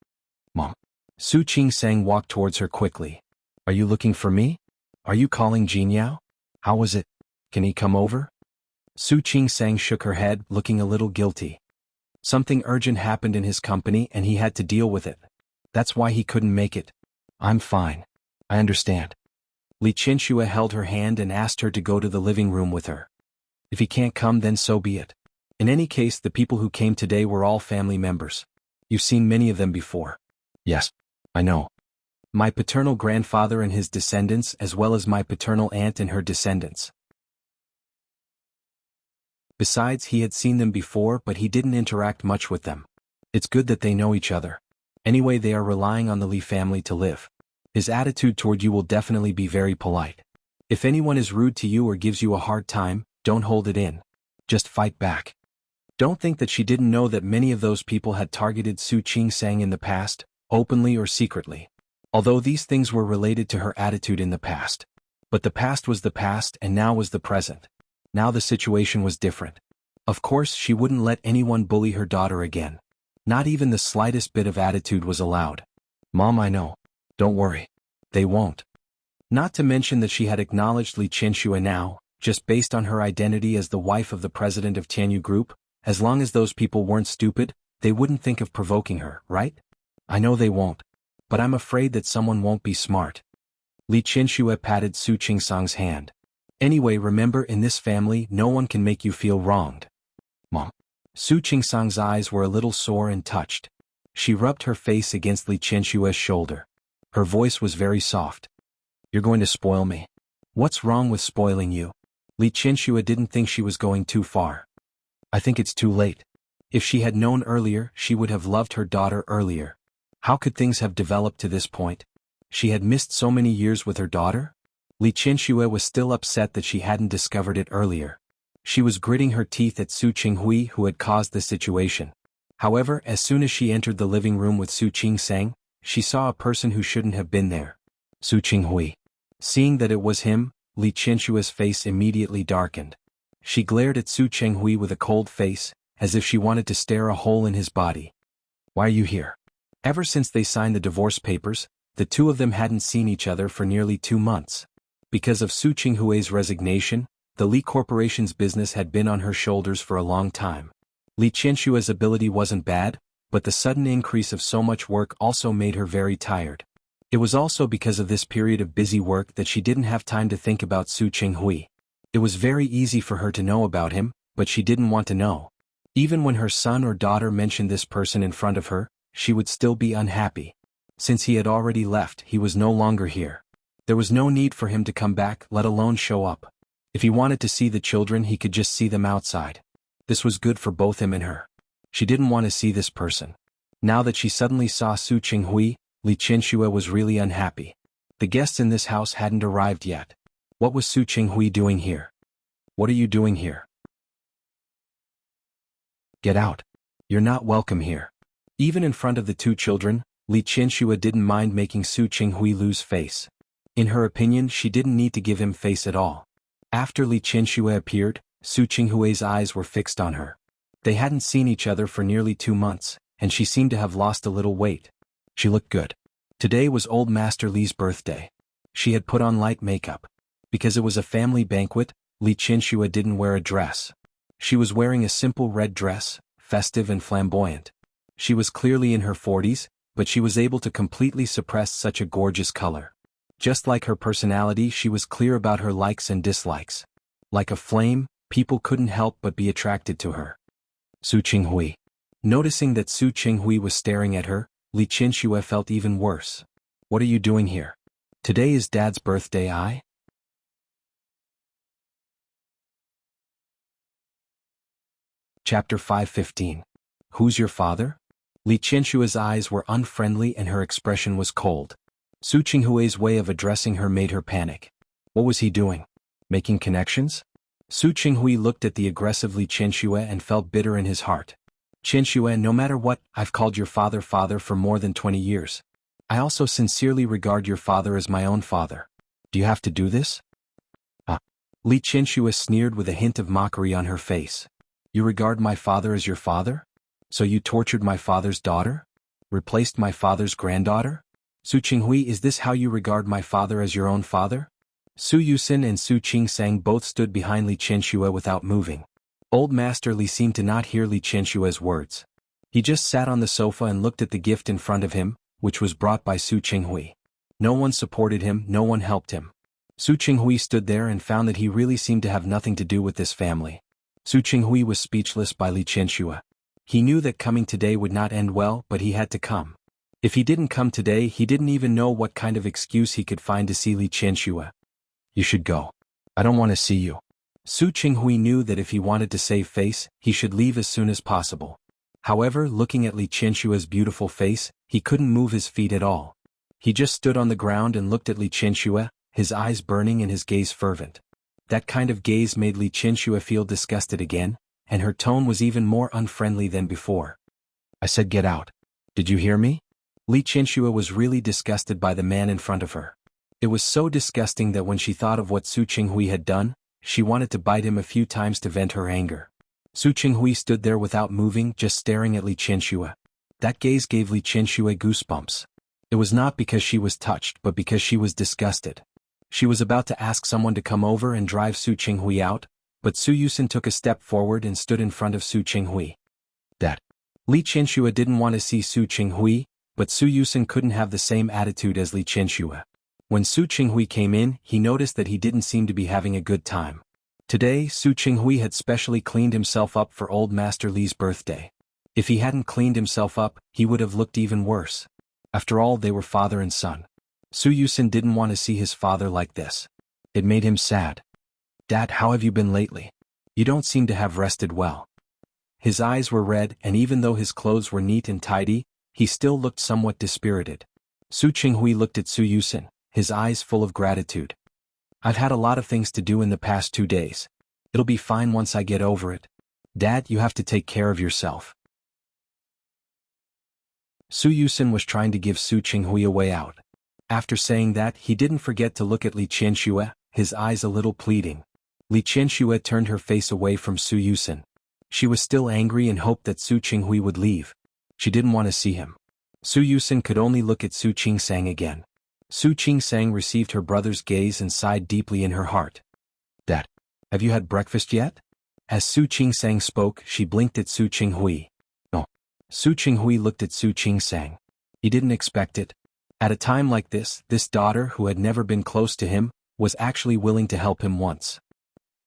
S1: Mom. Su Qing-sang walked towards her quickly. Are you looking for me? Are you calling Jinyao? How was it? Can he come over? Su Qing-sang shook her head, looking a little guilty. Something urgent happened in his company and he had to deal with it. That's why he couldn't make it. I'm fine. I understand. Li Qianxue held her hand and asked her to go to the living room with her. If he can't come, then so be it. In any case, the people who came today were all family members. You've seen many of them before. Yes, I know. My paternal grandfather and his descendants, as well as my paternal aunt and her descendants. Besides, he had seen them before, but he didn't interact much with them. It's good that they know each other. Anyway, they are relying on the Li family to live. His attitude toward you will definitely be very polite. If anyone is rude to you or gives you a hard time, don't hold it in. Just fight back. Don't think that she didn't know that many of those people had targeted Su Qing-sang in the past, openly or secretly. Although these things were related to her attitude in the past. But the past was the past and now was the present. Now the situation was different. Of course, she wouldn't let anyone bully her daughter again. Not even the slightest bit of attitude was allowed. Mom, I know. Don't worry. They won't. Not to mention that she had acknowledged Li Qianxue now, just based on her identity as the wife of the president of Tianyu Group. As long as those people weren't stupid, they wouldn't think of provoking her, right? I know they won't. But I'm afraid that someone won't be smart. Li Qianxue patted Su Qing-sang's hand. Anyway, remember, in this family, no one can make you feel wronged. Mom. Su Qing-sang's eyes were a little sore and touched. She rubbed her face against Li Qianxue's shoulder. Her voice was very soft. You're going to spoil me. What's wrong with spoiling you? Li Qianxue didn't think she was going too far. I think it's too late. If she had known earlier, she would have loved her daughter earlier. How could things have developed to this point? She had missed so many years with her daughter? Li Qianxue was still upset that she hadn't discovered it earlier. She was gritting her teeth at Su Qinghui, who had caused the situation. However, as soon as she entered the living room with Su Qing-sang, she saw a person who shouldn't have been there. Su Qinghui. Seeing that it was him, Li Qianshua's face immediately darkened. She glared at Su Qinghui with a cold face, as if she wanted to stare a hole in his body. Why are you here? Ever since they signed the divorce papers, the two of them hadn't seen each other for nearly 2 months. Because of Su Qinghui's resignation, the Li Corporation's business had been on her shoulders for a long time. Li Qianshua's ability wasn't bad, but the sudden increase of so much work also made her very tired. It was also because of this period of busy work that she didn't have time to think about Su Qinghui. It was very easy for her to know about him, but she didn't want to know. Even when her son or daughter mentioned this person in front of her, she would still be unhappy. Since he had already left, he was no longer here. There was no need for him to come back, let alone show up. If he wanted to see the children, he could just see them outside. This was good for both him and her. She didn't want to see this person. Now that she suddenly saw Su Qinghui, Li Qianshua was really unhappy. The guests in this house hadn't arrived yet. What was Su Qinghui doing here? What are you doing here? Get out. You're not welcome here. Even in front of the two children, Li Qianshua didn't mind making Su Qinghui lose face. In her opinion, she didn't need to give him face at all. After Li Qianshua appeared, Su Qinghui's eyes were fixed on her. They hadn't seen each other for nearly 2 months, and she seemed to have lost a little weight. She looked good. Today was Old Master Li's birthday. She had put on light makeup. Because it was a family banquet, Li Qianshua didn't wear a dress. She was wearing a simple red dress, festive and flamboyant. She was clearly in her 40s, but she was able to completely suppress such a gorgeous color. Just like her personality, she was clear about her likes and dislikes. Like a flame, people couldn't help but be attracted to her. Su Qinghui. Noticing that Su Qinghui was staring at her, Li Qianshua felt even worse. What are you doing here? Today is Dad's birthday. Chapter 5:15. Who's your father? Li Qianshua's eyes were unfriendly and her expression was cold. Su Qinghui's way of addressing her made her panic. What was he doing? Making connections? Su Qinghui looked at the aggressive Li Qianshua and felt bitter in his heart. Qianshua, no matter what, I've called your father father for more than 20 years. I also sincerely regard your father as my own father. Do you have to do this? Li Qianshua sneered with a hint of mockery on her face. You regard my father as your father? So you tortured my father's daughter? Replaced my father's granddaughter? Su Qinghui, is this how you regard my father as your own father? Su Yusin and Su Qingsang both stood behind Li Qianshua without moving. Old Master Li seemed to not hear Li Qianshua's words. He just sat on the sofa and looked at the gift in front of him, which was brought by Su Qinghui. No one supported him, no one helped him. Su Qinghui stood there and found that he really seemed to have nothing to do with this family. Su Qinghui was speechless by Li Qianshua. He knew that coming today would not end well, but he had to come. If he didn't come today, he didn't even know what kind of excuse he could find to see Li Qianshua. You should go. I don't want to see you. Su Qinghui knew that if he wanted to save face, he should leave as soon as possible. However, looking at Li Qianshua's beautiful face, he couldn't move his feet at all. He just stood on the ground and looked at Li Qianshua, his eyes burning and his gaze fervent. That kind of gaze made Li Qianshua feel disgusted again, and her tone was even more unfriendly than before. I said get out. Did you hear me? Li Qianshua was really disgusted by the man in front of her. It was so disgusting that when she thought of what Su Qinghui had done, she wanted to bite him a few times to vent her anger. Su Qinghui stood there without moving, just staring at Li Qianshua. That gaze gave Li Qianshua goosebumps. It was not because she was touched, but because she was disgusted. She was about to ask someone to come over and drive Su Qinghui out, but Su Yusin took a step forward and stood in front of Su Qinghui. That. Li Qianshua didn't want to see Su Qinghui, but Su Yusin couldn't have the same attitude as Li Qianshua. When Su Qinghui came in, he noticed that he didn't seem to be having a good time. Today, Su Qinghui had specially cleaned himself up for Old Master Li's birthday. If he hadn't cleaned himself up, he would have looked even worse. After all, they were father and son. Su Yusin didn't want to see his father like this. It made him sad. Dad, how have you been lately? You don't seem to have rested well. His eyes were red, and even though his clothes were neat and tidy, he still looked somewhat dispirited. Su Qinghui looked at Su Yusin, his eyes full of gratitude. I've had a lot of things to do in the past 2 days. It'll be fine once I get over it. Dad, you have to take care of yourself. Su Yusin was trying to give Su Qinghui a way out. After saying that, he didn't forget to look at Li Qianxue, his eyes a little pleading. Li Qianxue turned her face away from Su Yusen. She was still angry and hoped that Su Qinghui would leave. She didn't want to see him. Su Yusen could only look at Su Qingsang again. Su Qingsang received her brother's gaze and sighed deeply in her heart. Dad, have you had breakfast yet? As Su Qingsang spoke, she blinked at Su Qinghui. No. Su Qinghui looked at Su Qingsang. He didn't expect it. At a time like this daughter who had never been close to him, was actually willing to help him once.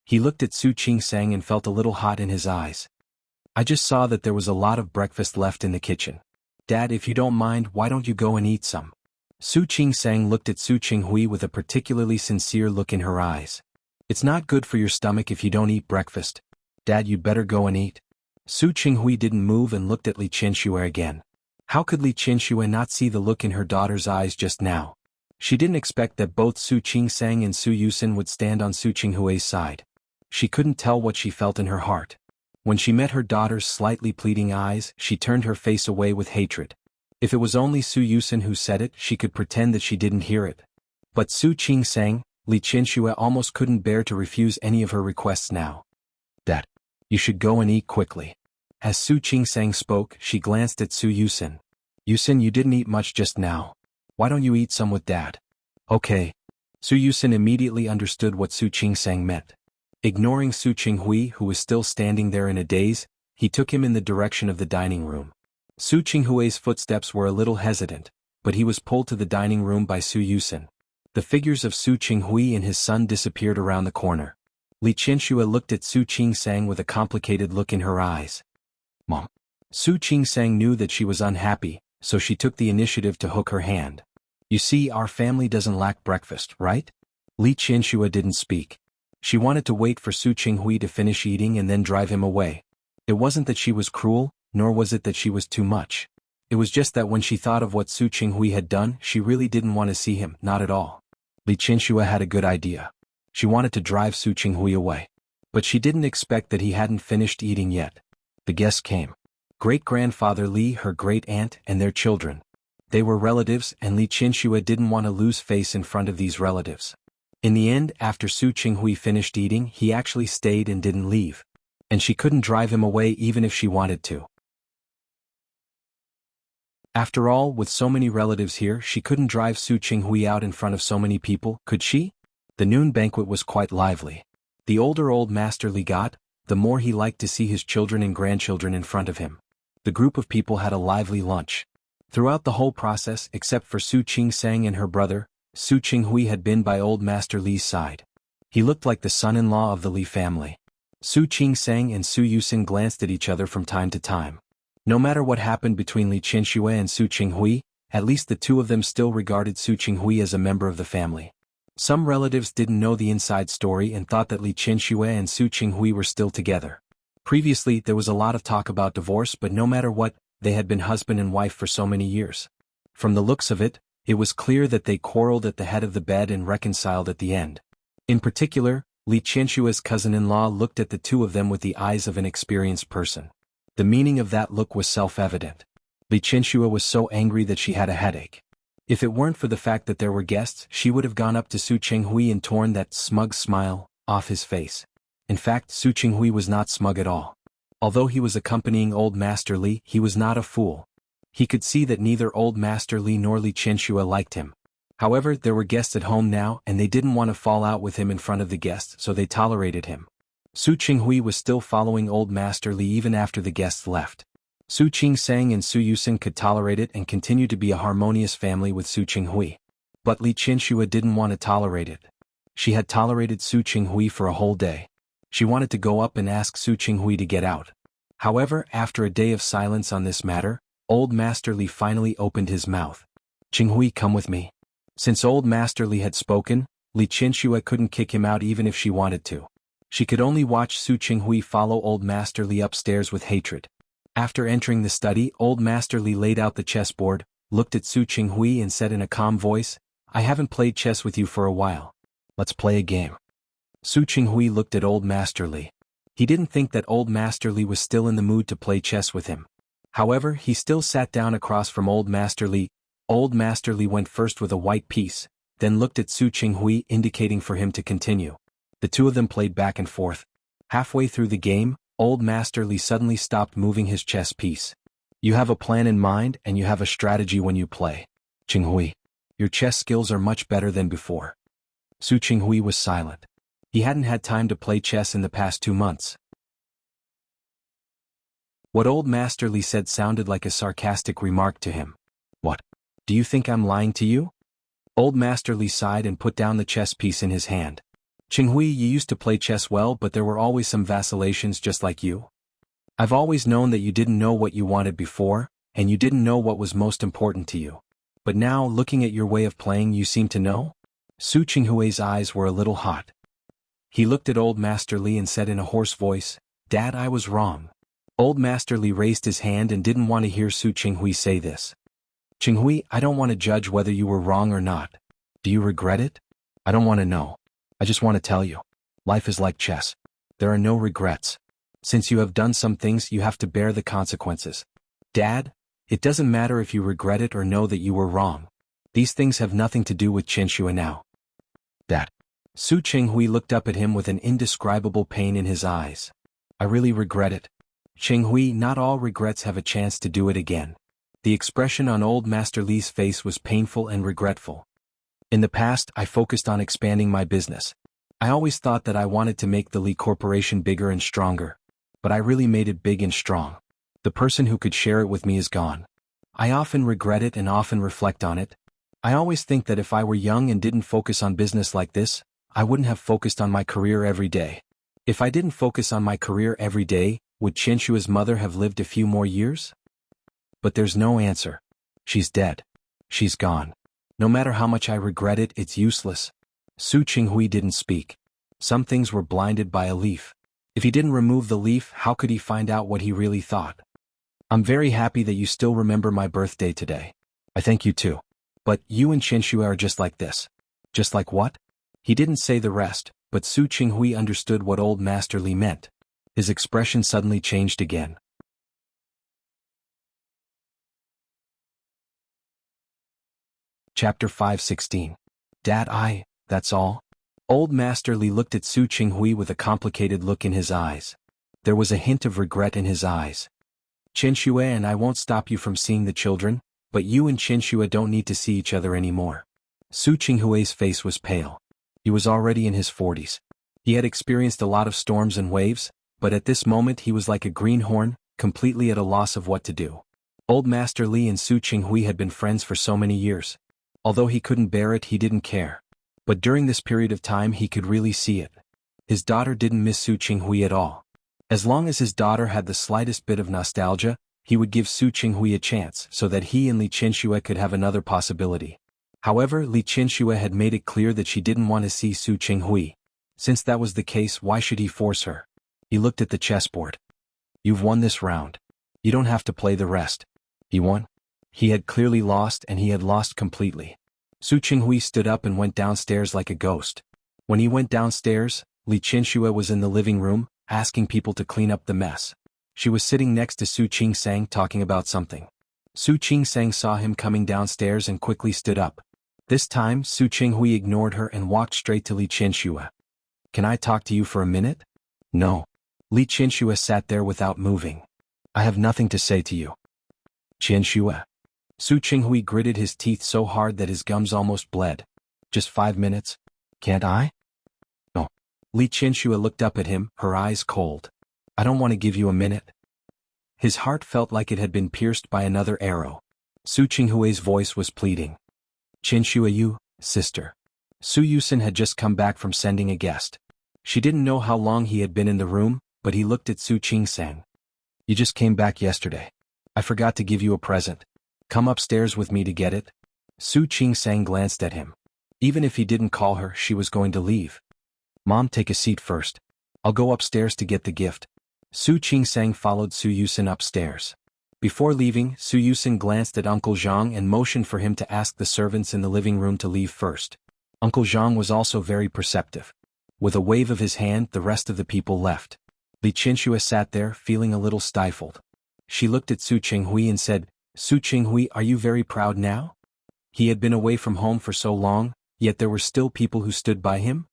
S1: He looked at Su Qingsang and felt a little hot in his eyes. I just saw that there was a lot of breakfast left in the kitchen. Dad, if you don't mind, why don't you go and eat some? Su Qingsang looked at Su Qinghui with a particularly sincere look in her eyes. It's not good for your stomach if you don't eat breakfast. Dad, you'd better go and eat. Su Qinghui didn't move and looked at Li Qianxue again. How could Li Qianxue not see the look in her daughter's eyes just now? She didn't expect that both Su Qingsang and Su Yusen would stand on Su Qinghui's side. She couldn't tell what she felt in her heart. When she met her daughter's slightly pleading eyes, she turned her face away with hatred. If it was only Su Yusen who said it, she could pretend that she didn't hear it. But Su Qingsang, Li Qianxue almost couldn't bear to refuse any of her requests now. Dad, you should go and eat quickly. As Su Qingsang spoke, she glanced at Su Yusen. Yusen, you didn't eat much just now. Why don't you eat some with Dad? Okay. Su Yusen immediately understood what Su Qingsang meant. Ignoring Su Qinghui, who was still standing there in a daze, he took him in the direction of the dining room. Su Qinghui's footsteps were a little hesitant, but he was pulled to the dining room by Su Yusen. The figures of Su Qinghui and his son disappeared around the corner. Li Qianxue looked at Su Qingsang with a complicated look in her eyes. Mom. Su Qingsang knew that she was unhappy, so she took the initiative to hook her hand. You see, our family doesn't lack breakfast, right? Li Qianxue didn't speak. She wanted to wait for Su Qinghui to finish eating and then drive him away. It wasn't that she was cruel, nor was it that she was too much. It was just that when she thought of what Su Qinghui had done, she really didn't want to see him, not at all. Li Qianxue had a good idea. She wanted to drive Su Qinghui away. But she didn't expect that he hadn't finished eating yet. The guests came. Great-grandfather Li, her great-aunt, and their children. They were relatives, and Li Qianxue didn't want to lose face in front of these relatives. In the end, after Su Qinghui finished eating, he actually stayed and didn't leave. And she couldn't drive him away even if she wanted to. After all, with so many relatives here, she couldn't drive Su Qinghui out in front of so many people, could she? The noon banquet was quite lively. The older old master Li got, the more he liked to see his children and grandchildren in front of him. The group of people had a lively lunch. Throughout the whole process, except for Su Qingsang and her brother, Su Qinghui had been by old master Li's side. He looked like the son-in-law of the Li family. Su Qingsang and Su Yusen glanced at each other from time to time. No matter what happened between Li Qianxue and Su Qinghui, at least the two of them still regarded Su Qinghui as a member of the family. Some relatives didn't know the inside story and thought that Li Qianxue and Su Qinghui were still together. Previously, there was a lot of talk about divorce, but no matter what, they had been husband and wife for so many years. From the looks of it, it was clear that they quarreled at the head of the bed and reconciled at the end. In particular, Li Qianxue's cousin-in-law looked at the two of them with the eyes of an experienced person. The meaning of that look was self-evident. Li Qianxue was so angry that she had a headache. If it weren't for the fact that there were guests, she would have gone up to Su Qinghui and torn that smug smile off his face. In fact, Su Qinghui was not smug at all. Although he was accompanying old Master Li, he was not a fool. He could see that neither old Master Li nor Li Qianxue liked him. However, there were guests at home now, and they didn't want to fall out with him in front of the guests, so they tolerated him. Su Qinghui was still following old Master Li even after the guests left. Su Qingsang and Su Yusen could tolerate it and continue to be a harmonious family with Su Qinghui. But Li Qianxue didn't want to tolerate it. She had tolerated Su Qinghui for a whole day. She wanted to go up and ask Su Qinghui to get out. However, after a day of silence on this matter, old Master Li finally opened his mouth. Qinghui, come with me. Since old Master Li had spoken, Li Qianxue couldn't kick him out even if she wanted to. She could only watch Su Qinghui follow old Master Li upstairs with hatred. After entering the study, old Master Li laid out the chessboard, looked at Su Qinghui and said in a calm voice, I haven't played chess with you for a while. Let's play a game. Su Qinghui looked at old Master Li. He didn't think that old Master Li was still in the mood to play chess with him. However, he still sat down across from old Master Li, Old Master Li went first with a white piece, then looked at Su Qinghui indicating for him to continue. The two of them played back and forth. Halfway through the game, Old Master Li suddenly stopped moving his chess piece. You have a plan in mind and you have a strategy when you play. Qinghui, your chess skills are much better than before. Su Qinghui was silent. He hadn't had time to play chess in the past 2 months. What Old Master Li said sounded like a sarcastic remark to him. What? Do you think I'm lying to you? Old Master Li sighed and put down the chess piece in his hand. Qinghui, you used to play chess well, but there were always some vacillations just like you. I've always known that you didn't know what you wanted before, and you didn't know what was most important to you. But now, looking at your way of playing, you seem to know? Su Qinghui's eyes were a little hot. He looked at Old Master Li and said in a hoarse voice, Dad, I was wrong. Old Master Li raised his hand and didn't want to hear Su Qinghui say this. Qinghui, I don't want to judge whether you were wrong or not. Do you regret it? I don't want to know. I just want to tell you. Life is like chess. There are no regrets. Since you have done some things, you have to bear the consequences. Dad, it doesn't matter if you regret it or know that you were wrong. These things have nothing to do with Qianxue now. Dad. Su Qinghui looked up at him with an indescribable pain in his eyes. I really regret it. Qinghui, not all regrets have a chance to do it again. The expression on Old Master Li's face was painful and regretful. In the past, I focused on expanding my business. I always thought that I wanted to make the Li Corporation bigger and stronger. But I really made it big and strong. The person who could share it with me is gone. I often regret it and often reflect on it. I always think that if I were young and didn't focus on business like this, I wouldn't have focused on my career every day. If I didn't focus on my career every day, would Qianshua's mother have lived a few more years? But there's no answer. She's dead. She's gone. No matter how much I regret it, it's useless. Su Qinghui didn't speak. Some things were blinded by a leaf. If he didn't remove the leaf, how could he find out what he really thought? I'm very happy that you still remember my birthday today. I thank you too. But you and Qianxue are just like this. Just like what? He didn't say the rest, but Su Qinghui understood what Old Master Li meant. His expression suddenly changed again. Chapter 5:16. Dad, that's all? Old Master Li looked at Su Qinghui with a complicated look in his eyes. There was a hint of regret in his eyes. Qianxue and I won't stop you from seeing the children, but you and Qianxue don't need to see each other anymore. Su Qinghui's face was pale. He was already in his 40s. He had experienced a lot of storms and waves, but at this moment he was like a greenhorn, completely at a loss of what to do. Old Master Li and Su Qinghui had been friends for so many years. Although he couldn't bear it, he didn't care. But during this period of time he could really see it. His daughter didn't miss Su Qinghui at all. As long as his daughter had the slightest bit of nostalgia, he would give Su Qinghui a chance so that he and Li Qianxue could have another possibility. However, Li Qianxue had made it clear that she didn't want to see Su Qinghui. Since that was the case, why should he force her? He looked at the chessboard. You've won this round. You don't have to play the rest. He won? He had clearly lost, and he had lost completely. Su Qinghui stood up and went downstairs like a ghost. When he went downstairs, Li Qianxue was in the living room, asking people to clean up the mess. She was sitting next to Su Qingsang talking about something. Su Qingsang saw him coming downstairs and quickly stood up. This time, Su Qinghui ignored her and walked straight to Li Qianxue. Can I talk to you for a minute? No. Li Qianxue sat there without moving. I have nothing to say to you. Qianxue. Su Qinghui gritted his teeth so hard that his gums almost bled. Just 5 minutes? Can't I? No. Li Qianxue looked up at him, her eyes cold. I don't want to give you a minute. His heart felt like it had been pierced by another arrow. Su Qinghui's voice was pleading. Qianxue, you, sister. Su Yusin had just come back from sending a guest. She didn't know how long he had been in the room, but he looked at Su Qingsang. You just came back yesterday. I forgot to give you a present. Come upstairs with me to get it. Su Qingsang glanced at him. Even if he didn't call her, she was going to leave. Mom, take a seat first. I'll go upstairs to get the gift. Su Qingsang followed Su Yusin upstairs. Before leaving, Su Yusin glanced at Uncle Zhang and motioned for him to ask the servants in the living room to leave first. Uncle Zhang was also very perceptive. With a wave of his hand, the rest of the people left. Li Qianxue sat there, feeling a little stifled. She looked at Su Qinghui and said, Su Qinghui, are you very proud now? He had been away from home for so long, yet there were still people who stood by him?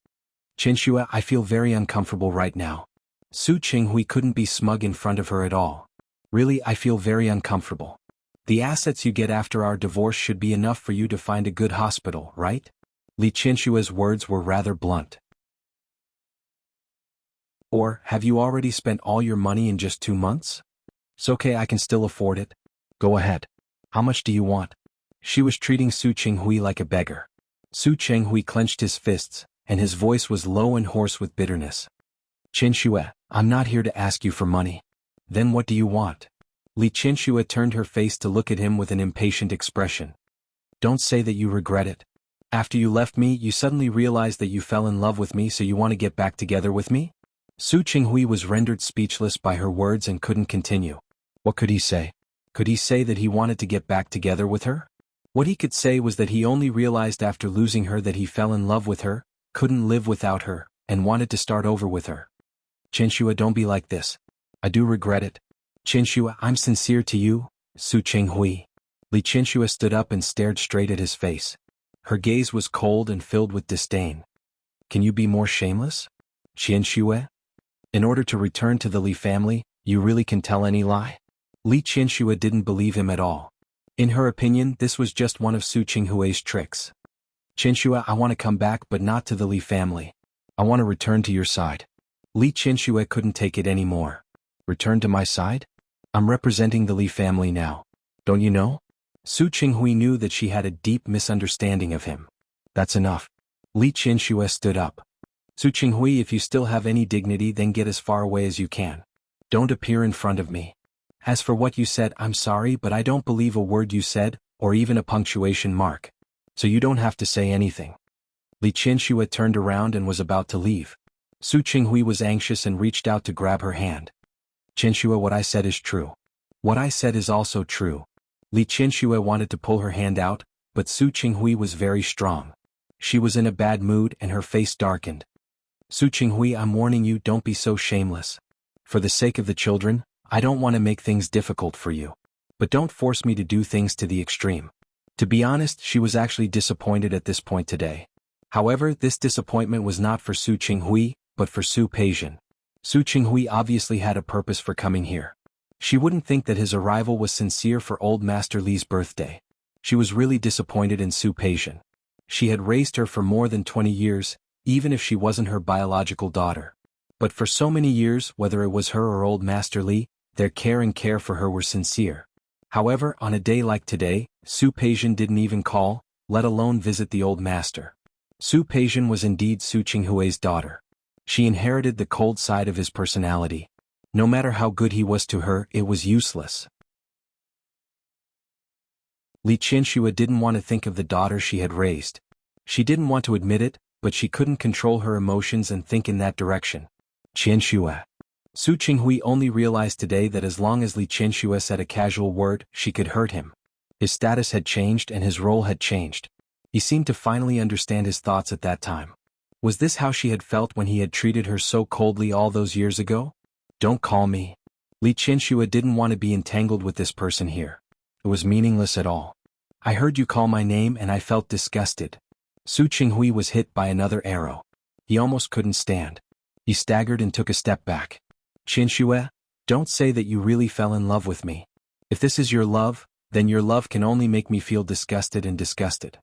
S1: Qianxue, I feel very uncomfortable right now. Su Qinghui couldn't be smug in front of her at all. Really, I feel very uncomfortable. The assets you get after our divorce should be enough for you to find a good hospital, right? Li Qianshue's words were rather blunt. Or, have you already spent all your money in just 2 months? It's okay, I can still afford it. Go ahead. How much do you want? She was treating Su Qinghui like a beggar. Su Qinghui clenched his fists, and his voice was low and hoarse with bitterness. Qianxue, I'm not here to ask you for money. Then what do you want? Li Qianxue turned her face to look at him with an impatient expression. Don't say that you regret it. After you left me, you suddenly realized that you fell in love with me, so you want to get back together with me? Su Qinghui was rendered speechless by her words and couldn't continue. What could he say? Could he say that he wanted to get back together with her? What he could say was that he only realized after losing her that he fell in love with her, couldn't live without her, and wanted to start over with her. Qianxue, don't be like this. I do regret it. Qianxue, I'm sincere to you, Su Qinghui. Li Qianxue stood up and stared straight at his face. Her gaze was cold and filled with disdain. Can you be more shameless? Qianxue? In order to return to the Li family, you really can tell any lie? Li Qianxue didn't believe him at all. In her opinion, this was just one of Su Qinghui's tricks. Qianxue, I want to come back, but not to the Li family. I want to return to your side. Li Qianxue couldn't take it anymore. Return to my side? I'm representing the Li family now. Don't you know? Su Qinghui knew that she had a deep misunderstanding of him. That's enough. Li Qianxue stood up. Su Qinghui, if you still have any dignity, then get as far away as you can. Don't appear in front of me. As for what you said, I'm sorry, but I don't believe a word you said, or even a punctuation mark. So you don't have to say anything. Li Qianxue turned around and was about to leave. Su Qinghui was anxious and reached out to grab her hand. Qianxue, what I said is true. What I said is also true. Li Qianxue wanted to pull her hand out, but Su Qinghui was very strong. She was in a bad mood and her face darkened. Su Qinghui, I'm warning you, don't be so shameless. For the sake of the children, I don't want to make things difficult for you. But don't force me to do things to the extreme. To be honest, she was actually disappointed at this point today. However, this disappointment was not for Su Qinghui, but for Su Peijian. Su Qinghui obviously had a purpose for coming here. She wouldn't think that his arrival was sincere for old Master Li's birthday. She was really disappointed in Su Peijian. She had raised her for more than 20 years, even if she wasn't her biological daughter. But for so many years, whether it was her or old Master Li, their care for her were sincere. However, on a day like today, Su Peijian didn't even call, let alone visit the old master. Su Peijian was indeed Su Qinghui's daughter. She inherited the cold side of his personality. No matter how good he was to her, it was useless. Li Qianxue didn't want to think of the daughter she had raised. She didn't want to admit it, but she couldn't control her emotions and think in that direction. Qianxue. Su Qinghui only realized today that as long as Li Qianxue said a casual word, she could hurt him. His status had changed and his role had changed. He seemed to finally understand his thoughts at that time. Was this how she had felt when he had treated her so coldly all those years ago? Don't call me. Li Qianxue didn't want to be entangled with this person here. It was meaningless at all. I heard you call my name and I felt disgusted. Su Qinghui was hit by another arrow. He almost couldn't stand. He staggered and took a step back. Qianxue, don't say that you really fell in love with me. If this is your love, then your love can only make me feel disgusted and disgusted.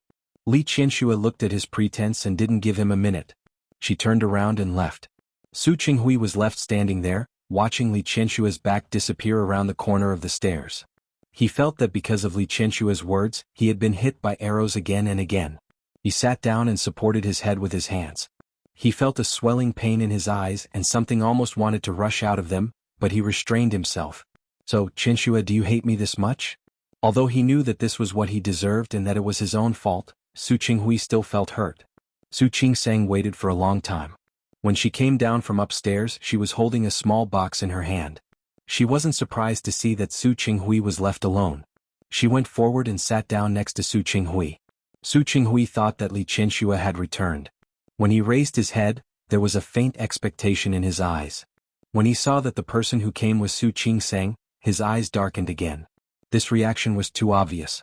S1: Li Qianxue looked at his pretense and didn't give him a minute. She turned around and left. Su Qinghui was left standing there, watching Li Qianshue's back disappear around the corner of the stairs. He felt that because of Li Qianshue's words, he had been hit by arrows again and again. He sat down and supported his head with his hands. He felt a swelling pain in his eyes and something almost wanted to rush out of them, but he restrained himself. So, Qianxue, do you hate me this much? Although he knew that this was what he deserved and that it was his own fault, Su Qinghui still felt hurt. Su Qingsang waited for a long time. When she came down from upstairs, she was holding a small box in her hand. She wasn't surprised to see that Su Qinghui was left alone. She went forward and sat down next to Su Qinghui. Su Qinghui thought that Li Qianxue had returned. When he raised his head, there was a faint expectation in his eyes. When he saw that the person who came was Su Qingsang, his eyes darkened again. This reaction was too obvious.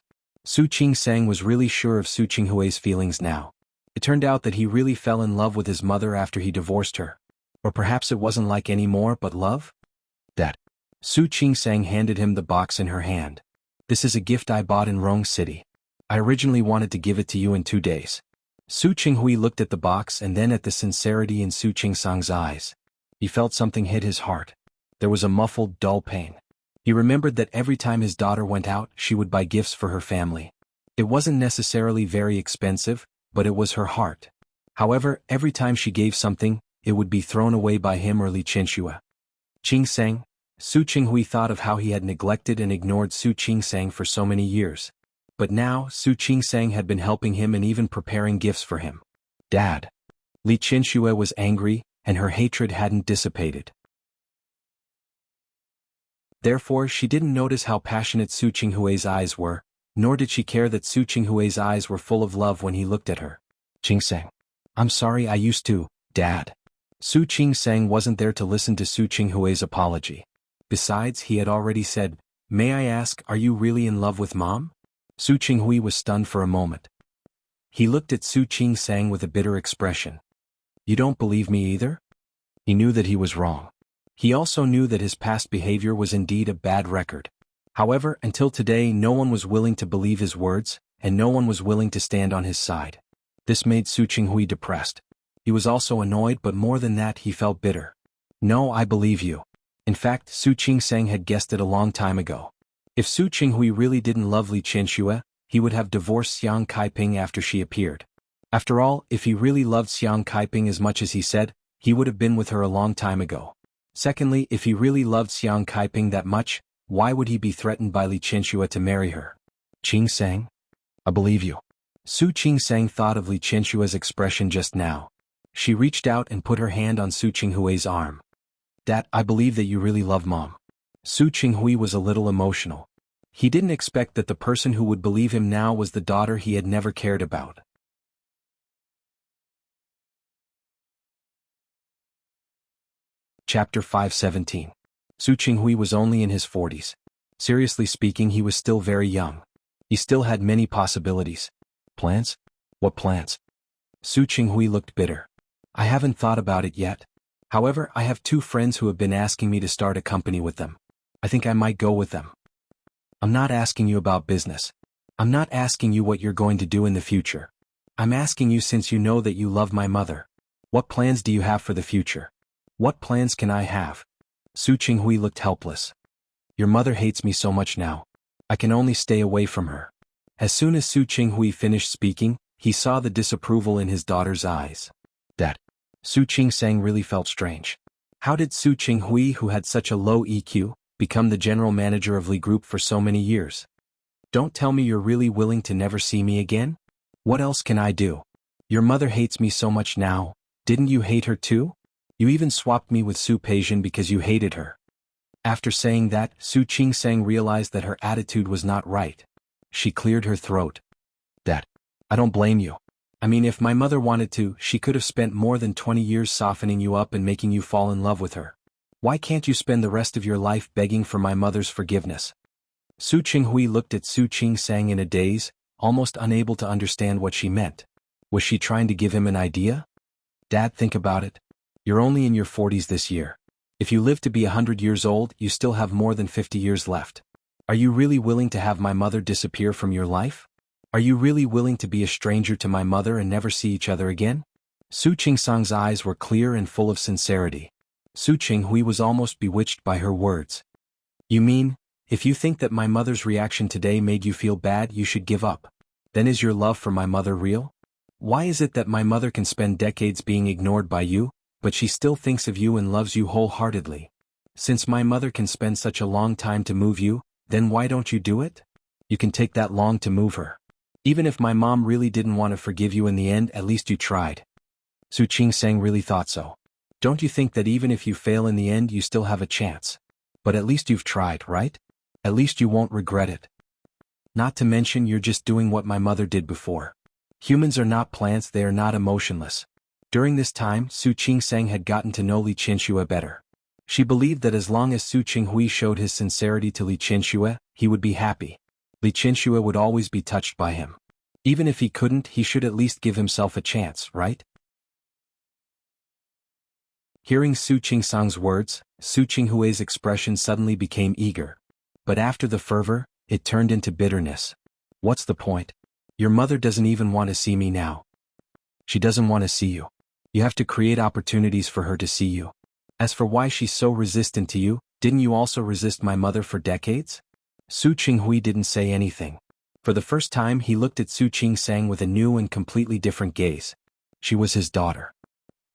S1: Su Qing-sang was really sure of Su Qinghui's feelings now. It turned out that he really fell in love with his mother after he divorced her. Or perhaps it wasn't like any more but love? That. Su Qing-sang handed him the box in her hand. This is a gift I bought in Rong City. I originally wanted to give it to you in 2 days. Su Qinghui looked at the box and then at the sincerity in Su Qing-sang's eyes. He felt something hit his heart. There was a muffled, dull pain. He remembered that every time his daughter went out, she would buy gifts for her family. It wasn't necessarily very expensive, but it was her heart. However, every time she gave something, it would be thrown away by him or Li Qianxue. Qing-sang. Su Qinghui thought of how he had neglected and ignored Su Qing-sang for so many years. But now, Su Qing-sang had been helping him and even preparing gifts for him. Dad. Li Qianxue was angry, and her hatred hadn't dissipated. Therefore, she didn't notice how passionate Su Qinghui's eyes were, nor did she care that Su Qinghui's eyes were full of love when he looked at her. Qing-sang. I'm sorry I used to, Dad. Su Qing-sang wasn't there to listen to Su Qinghui's apology. Besides, he had already said, May I ask, are you really in love with Mom? Su Qinghui was stunned for a moment. He looked at Su Qing-sang with a bitter expression. You don't believe me either? He knew that he was wrong. He also knew that his past behavior was indeed a bad record. However, until today no one was willing to believe his words, and no one was willing to stand on his side. This made Su Qinghui depressed. He was also annoyed, but more than that he felt bitter. No, I believe you. In fact, Su Qing-sang had guessed it a long time ago. If Su Qinghui really didn't love Li Qianxue, he would have divorced Xiang Kaiping after she appeared. After all, if he really loved Xiang Kaiping as much as he said, he would have been with her a long time ago. Secondly, if he really loved Xiang Kaiping that much, why would he be threatened by Li Qianxue to marry her? Qing-sang? I believe you. Su Qing-sang thought of Li Qianxue's expression just now. She reached out and put her hand on Su Qinghui's arm. Dad, I believe that you really love Mom. Su Qinghui was a little emotional. He didn't expect that the person who would believe him now was the daughter he had never cared about. Chapter 517. Su Qinghui was only in his 40s. Seriously speaking, he was still very young. He still had many possibilities. Plans? What plans? Su Qinghui looked bitter. I haven't thought about it yet. However, I have 2 friends who have been asking me to start a company with them. I think I might go with them. I'm not asking you about business. I'm not asking you what you're going to do in the future. I'm asking you since you know that you love my mother. What plans do you have for the future? What plans can I have? Su Qinghui looked helpless. Your mother hates me so much now. I can only stay away from her. As soon as Su Qinghui finished speaking, he saw the disapproval in his daughter's eyes. That. Su Qing-sang really felt strange. How did Su Qinghui, who had such a low EQ, become the general manager of Li Group for so many years? Don't tell me you're really willing to never see me again? What else can I do? Your mother hates me so much now. Didn't you hate her too? You even swapped me with Su Peijian because you hated her. After saying that, Su Qing-sang realized that her attitude was not right. She cleared her throat. Dad, I don't blame you. I mean, if my mother wanted to, she could have spent more than 20 years softening you up and making you fall in love with her. Why can't you spend the rest of your life begging for my mother's forgiveness? Su Qinghui looked at Su Qing-sang in a daze, almost unable to understand what she meant. Was she trying to give him an idea? Dad, think about it. You're only in your 40s this year. If you live to be 100 years old, you still have more than 50 years left. Are you really willing to have my mother disappear from your life? Are you really willing to be a stranger to my mother and never see each other again? Su Qing-sang's eyes were clear and full of sincerity. Su Qinghui was almost bewitched by her words. You mean, if you think that my mother's reaction today made you feel bad, you should give up? Then is your love for my mother real? Why is it that my mother can spend decades being ignored by you, but she still thinks of you and loves you wholeheartedly? Since my mother can spend such a long time to move you, then why don't you do it? You can take that long to move her. Even if my mom really didn't want to forgive you in the end, at least you tried. Su Qing-sang really thought so. Don't you think that even if you fail in the end, you still have a chance? But at least you've tried, right? At least you won't regret it. Not to mention you're just doing what my mother did before. Humans are not plants, they are not emotionless. During this time, Su Qing-sang had gotten to know Li Qianxue better. She believed that as long as Su Qinghui showed his sincerity to Li Qianxue, he would be happy. Li Qianxue would always be touched by him. Even if he couldn't, he should at least give himself a chance, right? Hearing Su Qingsang's words, Su Qinghui's expression suddenly became eager. But after the fervor, it turned into bitterness. What's the point? Your mother doesn't even want to see me now. She doesn't want to see you. You have to create opportunities for her to see you. As for why she's so resistant to you, didn't you also resist my mother for decades? Su Qinghui didn't say anything. For the first time he looked at Su Qingsang with a new and completely different gaze. She was his daughter.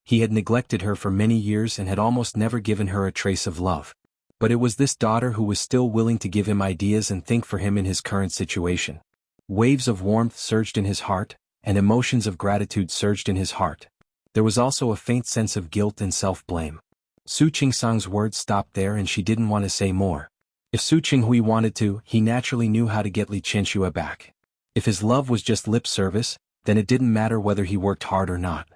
S1: He had neglected her for many years and had almost never given her a trace of love. But it was this daughter who was still willing to give him ideas and think for him in his current situation. Waves of warmth surged in his heart, and emotions of gratitude surged in his heart. There was also a faint sense of guilt and self-blame. Su Qingsang's words stopped there and she didn't want to say more. If Su Qinghui wanted to, he naturally knew how to get Li Qianxue back. If his love was just lip service, then it didn't matter whether he worked hard or not.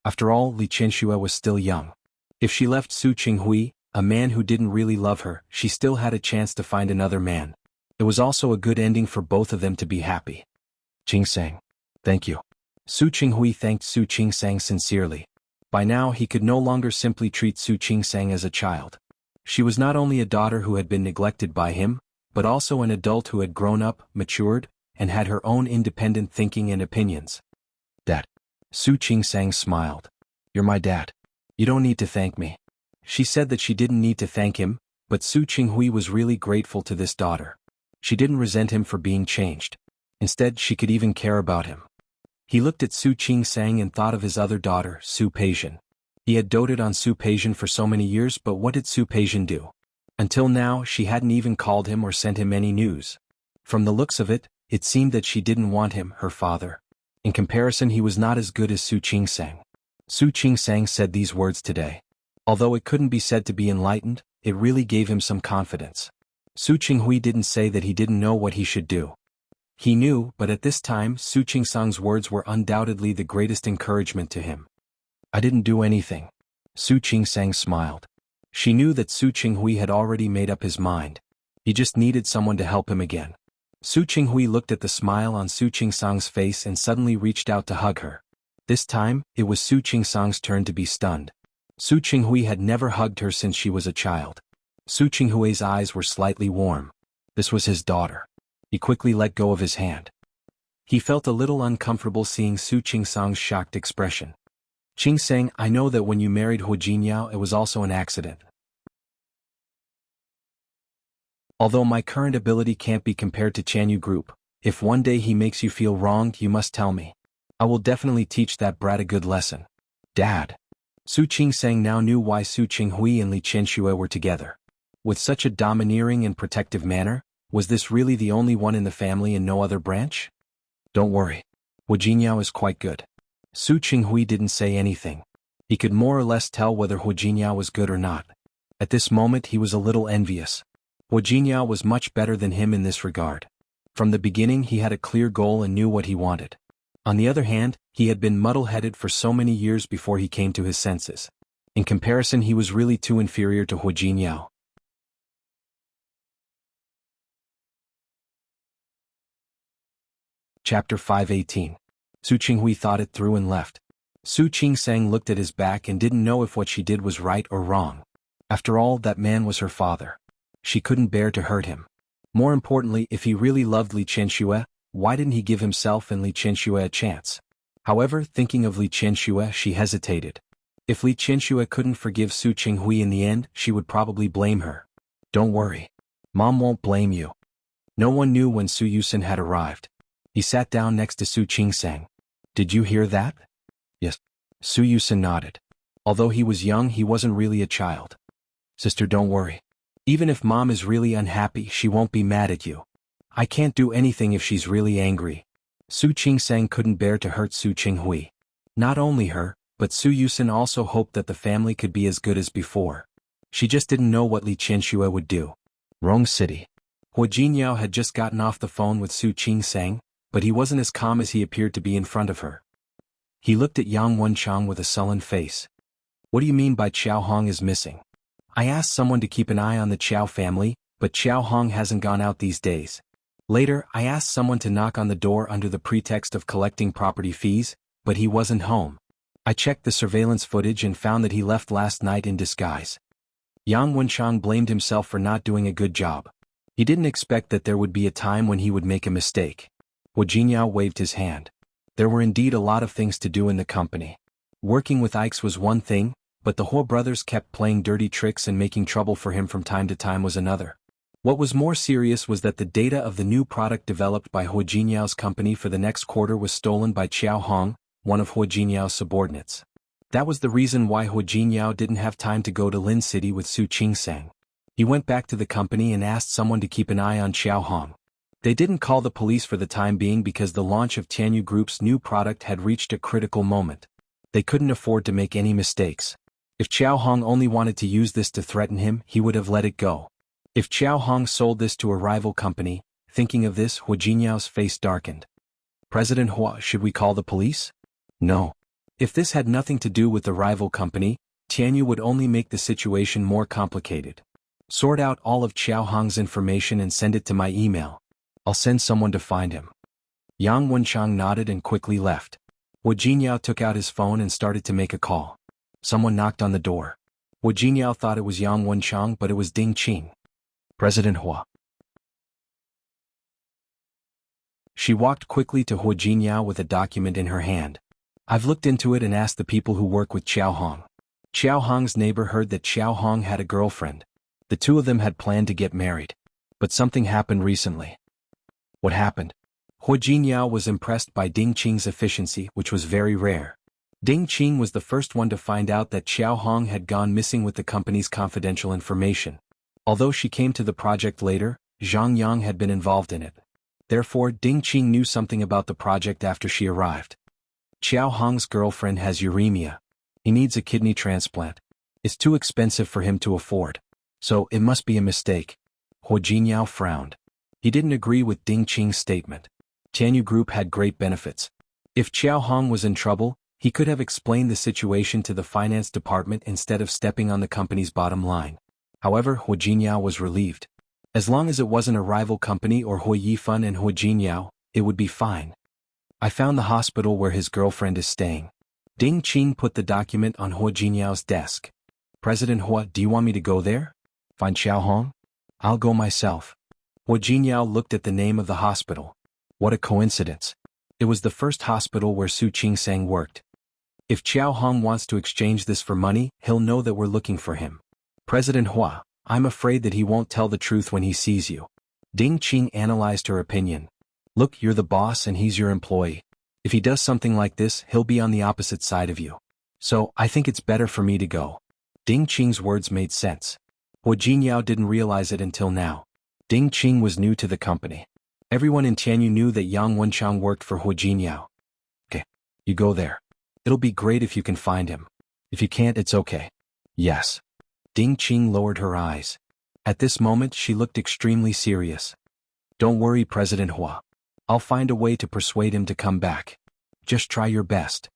S1: After all, Li Qianxue was still young. If she left Su Qinghui, a man who didn't really love her, she still had a chance to find another man. It was also a good ending for both of them to be happy. Qingsang. Thank you. Su Qinghui thanked Su Qingsang sincerely. By now he could no longer simply treat Su Qingsang as a child. She was not only a daughter who had been neglected by him, but also an adult who had grown up, matured, and had her own independent thinking and opinions. Dad. Su Qingsang smiled. You're my dad. You don't need to thank me. She said that she didn't need to thank him, but Su Qinghui was really grateful to this daughter. She didn't resent him for being changed. Instead, she could even care about him. He looked at Su Qingsang and thought of his other daughter, Su Peixian. He had doted on Su Peixian for so many years, but what did Su Peixian do? Until now, she hadn't even called him or sent him any news. From the looks of it, it seemed that she didn't want him, her father. In comparison, he was not as good as Su Qingsang. Su Qingsang said these words today. Although it couldn't be said to be enlightened, it really gave him some confidence. Su Qinghui didn't say that he didn't know what he should do. He knew, but at this time Su Qingsang's words were undoubtedly the greatest encouragement to him. I didn't do anything. Su Qingsang smiled. She knew that Su Qinghui had already made up his mind. He just needed someone to help him again. Su Qinghui looked at the smile on Su Qingsang's face and suddenly reached out to hug her. This time, it was Su Qingsang's turn to be stunned. Su Qinghui had never hugged her since she was a child. Su Qinghui's eyes were slightly warm. This was his daughter. He quickly let go of his hand. He felt a little uncomfortable seeing Su Qingsang's shocked expression. Qingsang, I know that when you married Hu Jinyao it was also an accident. Although my current ability can't be compared to Chanyu Group, if one day he makes you feel wronged you must tell me. I will definitely teach that brat a good lesson. Dad. Su Qingsang now knew why Su Qinghui and Li Qianxue were together. With such a domineering and protective manner, was this really the only one in the family and no other branch? Don't worry. Hu Jinyao is quite good. Su Qinghui didn't say anything. He could more or less tell whether Hu Jinyao was good or not. At this moment he was a little envious. Hu Jinyao was much better than him in this regard. From the beginning he had a clear goal and knew what he wanted. On the other hand, he had been muddle-headed for so many years before he came to his senses. In comparison, he was really too inferior to Hu Jinyao. Chapter 518. Su Qinghui thought it through and left. Su Qingsang looked at his back and didn't know if what she did was right or wrong. After all, that man was her father. She couldn't bear to hurt him. More importantly, if he really loved Li Qianxue, why didn't he give himself and Li Qianxue a chance? However, thinking of Li Qianxue, she hesitated. If Li Qianxue couldn't forgive Su Qinghui in the end, she would probably blame her. Don't worry. Mom won't blame you. No one knew when Su Yusen had arrived. He sat down next to Su Qingsang. Did you hear that? Yes. Su Yusen nodded. Although he was young, he wasn't really a child. Sister, don't worry. Even if Mom is really unhappy, she won't be mad at you. I can't do anything if she's really angry. Su Qingsang couldn't bear to hurt Su Qinghui. Not only her, but Su Yusen also hoped that the family could be as good as before. She just didn't know what Li Qianxue would do. Wrong city. Hu Jinyao had just gotten off the phone with Su Qingsang, but he wasn't as calm as he appeared to be in front of her. He looked at Yang Wenchang with a sullen face. What do you mean by Qiao Hong is missing? I asked someone to keep an eye on the Qiao family, but Qiao Hong hasn't gone out these days. Later, I asked someone to knock on the door under the pretext of collecting property fees, but he wasn't home. I checked the surveillance footage and found that he left last night in disguise. Yang Wenchang blamed himself for not doing a good job. He didn't expect that there would be a time when he would make a mistake. Hu Jingyao waved his hand. There were indeed a lot of things to do in the company. Working with Ikes was one thing, but the Huo brothers kept playing dirty tricks and making trouble for him from time to time was another. What was more serious was that the data of the new product developed by Hu Jingyao's company for the next quarter was stolen by Qiao Hong, one of Hu Jingyao's subordinates. That was the reason why Hu Jingyao didn't have time to go to Lin City with Su Qingsang. He went back to the company and asked someone to keep an eye on Qiao Hong. They didn't call the police for the time being because the launch of Tianyu Group's new product had reached a critical moment. They couldn't afford to make any mistakes. If Qiao Hong only wanted to use this to threaten him, he would have let it go. If Qiao Hong sold this to a rival company, thinking of this, Hu Jinyao's face darkened. President Hua, should we call the police? No. If this had nothing to do with the rival company, Tianyu would only make the situation more complicated. Sort out all of Qiao Hong's information and send it to my email. I'll send someone to find him. Yang Wenchang nodded and quickly left. Hu Jinyao took out his phone and started to make a call. Someone knocked on the door. Hu Jinyao thought it was Yang Wenchang, but it was Ding Qing. President Hua. She walked quickly to Hu Jinyao with a document in her hand. I've looked into it and asked the people who work with Qiao Hong. Qiao Hong's neighbor heard that Qiao Hong had a girlfriend. The two of them had planned to get married. But something happened recently. What happened? Hu Jinyao was impressed by Ding Qing's efficiency, which was very rare. Ding Qing was the first one to find out that Qiao Hong had gone missing with the company's confidential information. Although she came to the project later, Zhang Yang had been involved in it. Therefore, Ding Qing knew something about the project after she arrived. Qiao Hong's girlfriend has uremia. He needs a kidney transplant. It's too expensive for him to afford. So, it must be a mistake. Hu Jinyao frowned. He didn't agree with Ding Qing's statement. Tianyu Group had great benefits. If Qiao Hong was in trouble, he could have explained the situation to the finance department instead of stepping on the company's bottom line. However, Hu Jinyao was relieved. As long as it wasn't a rival company or Hu Yifan and Hu Jinyao, it would be fine. I found the hospital where his girlfriend is staying. Ding Qing put the document on Hu Jinyao's desk. President Hua, do you want me to go there? Find Qiao Hong? I'll go myself. Hu Jinyao looked at the name of the hospital. What a coincidence. It was the first hospital where Su Qingsang worked. If Qiao Hong wants to exchange this for money, he'll know that we're looking for him. President Hua, I'm afraid that he won't tell the truth when he sees you. Ding Qing analyzed her opinion. Look, you're the boss and he's your employee. If he does something like this, he'll be on the opposite side of you. So, I think it's better for me to go. Ding Qing's words made sense. Hu Jinyao didn't realize it until now. Ding Qing was new to the company. Everyone in Tianyu knew that Yang Wenchang worked for Hu Jinyao. Okay, you go there. It'll be great if you can find him. If you can't, it's okay. Yes. Ding Qing lowered her eyes. At this moment, she looked extremely serious. Don't worry, President Hua. I'll find a way to persuade him to come back. Just try your best.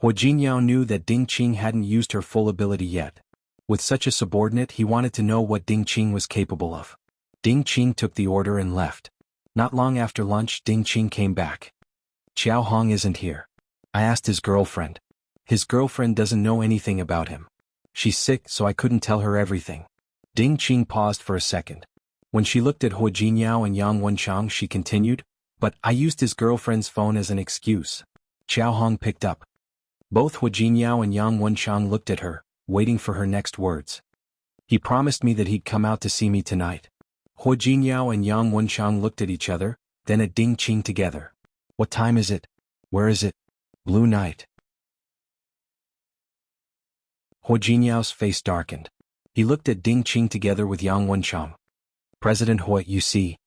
S1: Hu Jinyao knew that Ding Qing hadn't used her full ability yet. With such a subordinate, he wanted to know what Ding Qing was capable of. Ding Qing took the order and left. Not long after lunch, Ding Qing came back. Qiao Hong isn't here. I asked his girlfriend. His girlfriend doesn't know anything about him. She's sick, so I couldn't tell her everything. Ding Qing paused for a second. When she looked at Hu Jinyao and Yang Wenchang, she continued, but I used his girlfriend's phone as an excuse. Qiao Hong picked up. Both Hu Jinyao and Yang Wenchang looked at her, waiting for her next words. He promised me that he'd come out to see me tonight. Hu Jinyao and Yang Wenchang looked at each other, then at Ding Qing together. What time is it? Where is it? Blue night. Hu Jinyao's face darkened. He looked at Ding Qing together with Yang Wenchang. President Hua, you see.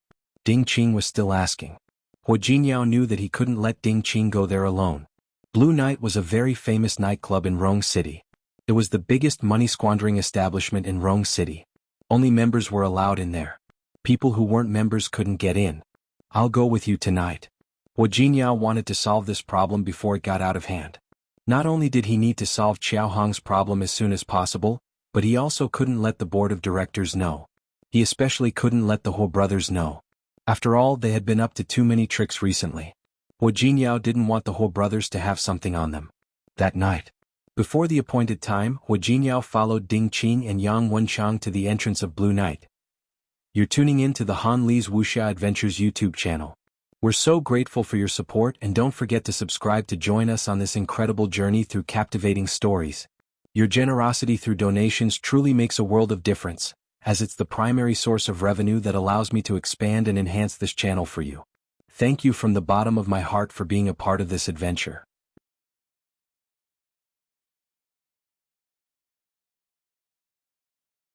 S1: Ding Qing was still asking. Hu Jinyao knew that he couldn't let Ding Qing go there alone. Blue Night was a very famous nightclub in Rong City. It was the biggest money-squandering establishment in Rong City. Only members were allowed in there. People who weren't members couldn't get in. I'll go with you tonight. Hu Jinyao wanted to solve this problem before it got out of hand. Not only did he need to solve Qiao Hong's problem as soon as possible, but he also couldn't let the board of directors know. He especially couldn't let the Hu brothers know. After all, they had been up to too many tricks recently. Hua Jingyao didn't want the Hua brothers to have something on them. That night, before the appointed time, Hua Jingyao followed Ding Qing and Yang Wenchang to the entrance of Blue Night. You're tuning in to the Han Li's Wuxia Adventures YouTube channel. We're so grateful for your support, and don't forget to subscribe to join us on this incredible journey through captivating stories. Your generosity through donations truly makes a world of difference, as it's the primary source of revenue that allows me to expand and enhance this channel for you. Thank you from the bottom of my heart for being a part of this adventure.